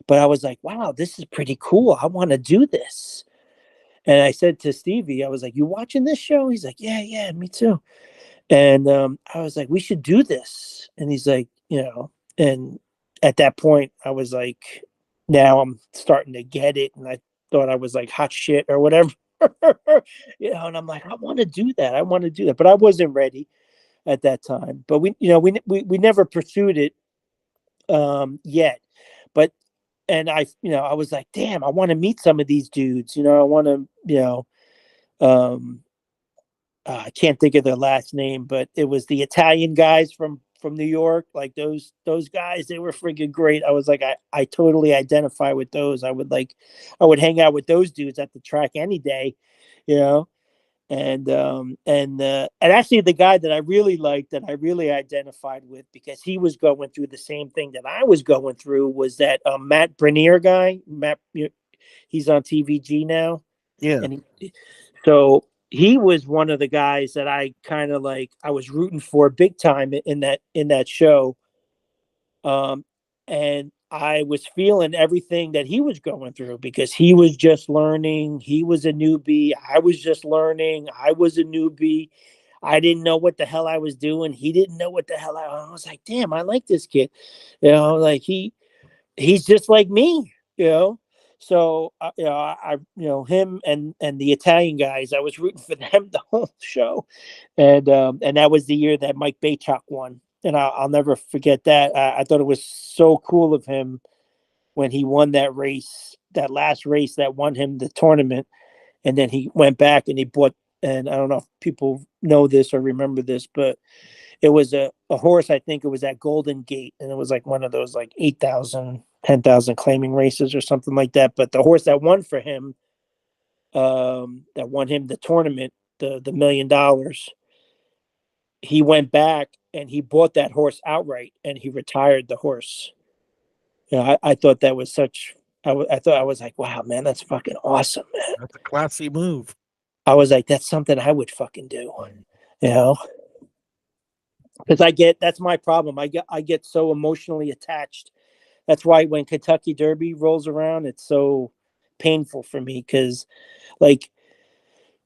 But I was like, wow, this is pretty cool. I want to do this. And I said to Stevie, I was like, you watching this show? He's like, yeah, yeah, me too. And I was like, we should do this. And he's like, and at that point, I was like, now I'm starting to get it. And I thought I was like hot shit or whatever. And I'm like, I want to do that. I want to do that. But I wasn't ready at that time. But we never pursued it yet. But and I was like, damn, I want to meet some of these dudes. I want to, um, I can't think of their last name, but it was the Italian guys from New York. Like those guys, they were freaking great. I was like, I totally identify with those. I would hang out with those dudes at the track any day, you know. And actually the guy that I really liked, that I really identified with, because he was going through the same thing that I was going through, was that Matt Brenier guy. He's on TVG now, Yeah. and so he was one of the guys that I kind of like. I was rooting for big time in that show, and I was feeling everything that he was going through, because he was just learning. He was a newbie. I was just learning. I was a newbie. I didn't know what the hell I was doing. He didn't know what the hell I was like, damn, I like this kid. Like he's just like me. So him and the Italian guys, I was rooting for them the whole show. And that was the year that Mike Baychuk won. And I'll never forget that. I thought it was so cool of him when he won that race, that last race that won him the tournament. And then he went back and he bought, and I don't know if people know this or remember this, but it was a horse. I think it was at Golden Gate, and it was like one of those like 8,000, 10,000 claiming races or something like that. But the horse that won for him, that won him the tournament, the $1 million, he went back and he bought that horse outright, and he retired the horse. I thought that was such. I thought, I was like, wow, man, that's fucking awesome, man. That's a classy move. I was like, that's something I would fucking do, you know. Because that's my problem. I get so emotionally attached. That's why when Kentucky Derby rolls around, it's so painful for me, because, like,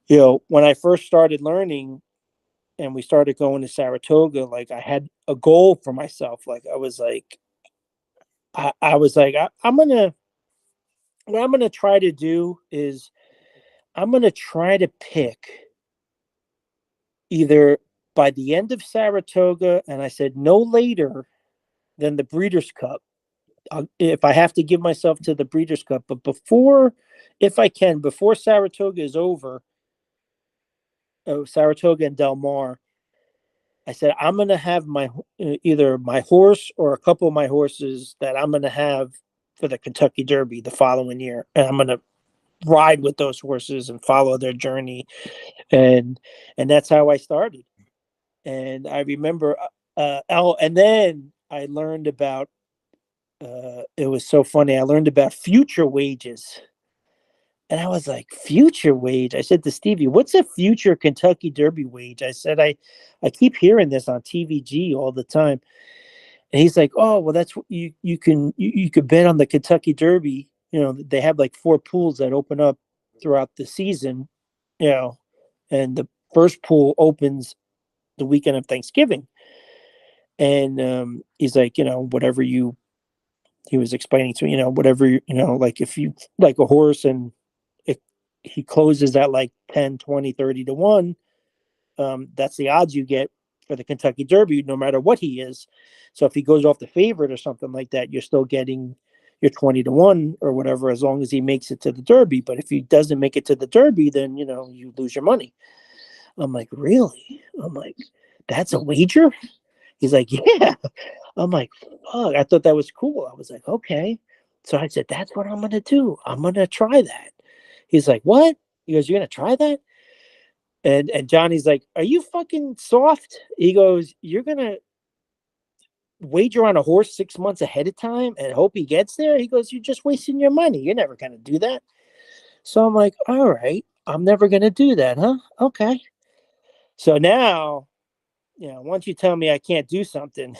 when I first started learning and we started going to Saratoga, like, I had a goal for myself. Like, I was like, I was like, what I'm gonna try to do is I'm gonna try to pick either by the end of Saratoga, and I said no later than the Breeders' Cup. If I have to give myself to the Breeders' Cup, but before, if I can, before Saratoga is over, Saratoga and Del Mar, I said I'm gonna have my either my horse or a couple of my horses that I'm gonna have for the Kentucky Derby the following year, and I'm gonna ride with those horses and follow their journey, and that's how I started. And I remember, and then I learned about. It was so funny. I learned about future wages. And I was like, future wage? I said to Stevie, what's a future Kentucky Derby wage? I said, I keep hearing this on TVG all the time. And he's like, oh, well, that's what you could bet on the Kentucky Derby. They have like 4 pools that open up throughout the season, you know, and the first pool opens the weekend of Thanksgiving. And he's like, whatever you he was explaining to me, whatever, like if you like a horse and if he closes at like 10, 20, 30 to 1, that's the odds you get for the Kentucky Derby, no matter what he is. So if he goes off the favorite or something like that, you're still getting your 20 to 1 or whatever, as long as he makes it to the Derby. But if he doesn't make it to the Derby, then, you lose your money. I'm like, really? I'm like, that's a wager? He's like, yeah. I'm like, fuck, I thought that was cool. I was like, okay. So I said, that's what I'm going to do. I'm going to try that. He's like, what? He goes, you're going to try that? And Johnny's like, are you fucking soft? He goes, you're going to wager on a horse 6 months ahead of time and hope he gets there? He goes, you're just wasting your money. You're never going to do that. So I'm like, all right, I'm never going to do that, huh? Okay. So now, once you tell me I can't do something,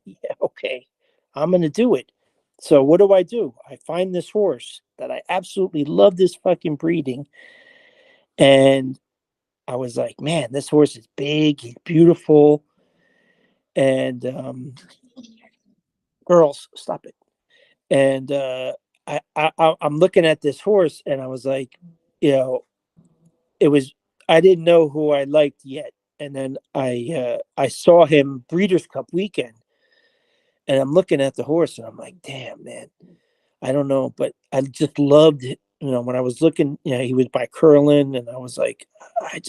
yeah, okay, I'm going to do it. So what do? I find this horse that I absolutely love this fucking breeding. And I was like, man, this horse is big, he's beautiful. And girls, stop it. And I'm looking at this horse and I was like, you know, it was, I didn't know who I liked yet. And then I saw him Breeders' Cup weekend. And I'm looking at the horse and I'm like, damn, man, I don't know, but I just loved it. When I was looking, he was by Curlin, and I was like, I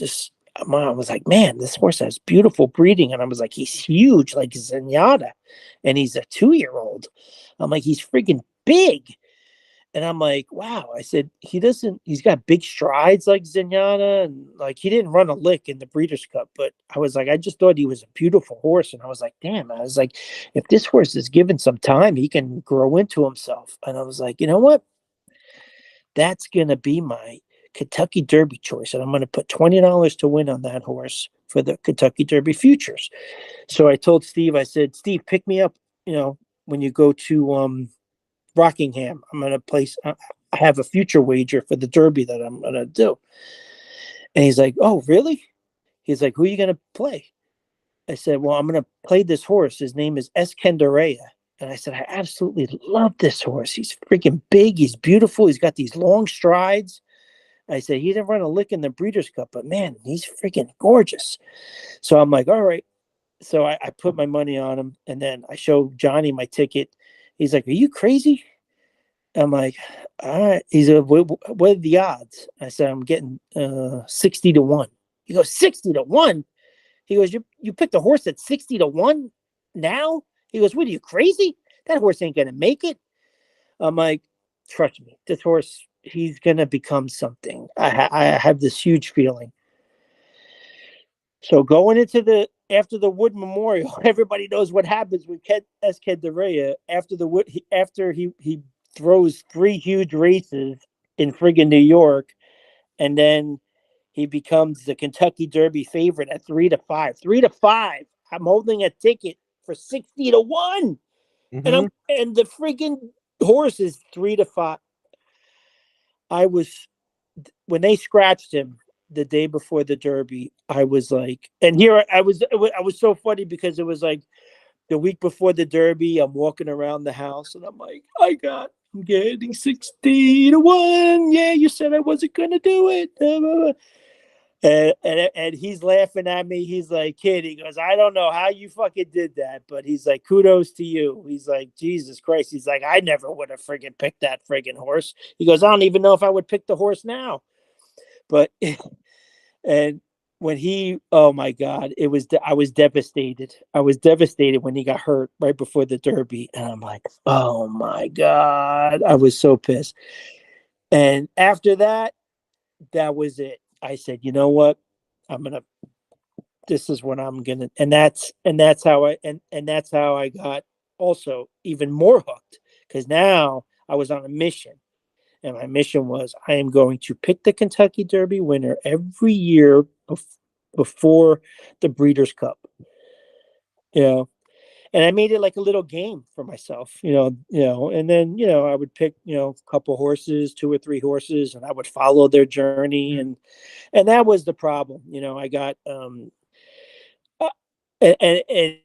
was like, man, this horse has beautiful breeding. And I was like, he's huge, like Zenyatta, and he's a 2-year-old. I'm like, he's freaking big. And I'm like, wow. I said, he's got big strides like Zenyatta. And like, he didn't run a lick in the Breeders' Cup, but I was like, I just thought he was a beautiful horse. And I was like, damn, I was like, if this horse is given some time, he can grow into himself. And I was like, you know what? That's going to be my Kentucky Derby choice. And I'm going to put $20 to win on that horse for the Kentucky Derby futures. So I told Steve, I said, Steve, pick me up, when you go to, Rockingham. I'm going to place, I have a future wager for the Derby that I'm going to do. And he's like, oh, really? He's like, who are you going to play? I said, well, I'm going to play this horse. His name is Escandaria. And I said, I absolutely love this horse. He's freaking big. He's beautiful. He's got these long strides. I said, he didn't run a lick in the Breeders' Cup, but man, he's freaking gorgeous. So I'm like, all right. So I put my money on him. And then I show Johnny my ticket. He's like, are you crazy? I'm like, all right. He's like, what are the odds? I said, I'm getting 60 to 1. He goes, 60 to 1? He goes, you picked a horse at 60 to 1 now? He goes, what are you, crazy? That horse ain't going to make it. I'm like, trust me, this horse, he's going to become something. I have this huge feeling. So going into after the Wood Memorial, everybody knows what happens with Escandaria after the Wood. After he throws 3 huge races in friggin' New York, and then he becomes the Kentucky Derby favorite at 3 to 5. 3 to 5. I'm holding a ticket for 60 to 1, Mm-hmm. and the friggin' horse is 3 to 5. I was when they scratched him the day before the Derby. I was like, and here I was. I was so funny because it was like the week before the Derby. I'm walking around the house and I'm like, I'm getting 60 to 1. Yeah, you said I wasn't gonna do it. And he's laughing at me. He's like, kid, he goes, I don't know how you fucking did that, but he's like, kudos to you. He's like, Jesus Christ. He's like, I never would have friggin' picked that friggin' horse. He goes, I don't even know if I would pick the horse now. But and when oh my God, I was devastated. I was devastated when he got hurt right before the Derby. And I'm like, oh my God. I was so pissed. And after that, that was it. I said, you know what? I'm gonna this is what I'm gonna and that's how I got also even more hooked, because now I was on a mission. And my mission was, I am going to pick the Kentucky Derby winner every year before the Breeders' Cup. You know, and I made it like a little game for myself. And then I would pick a couple horses, 2 or 3 horses, and I would follow their journey, and that was the problem. I got uh, and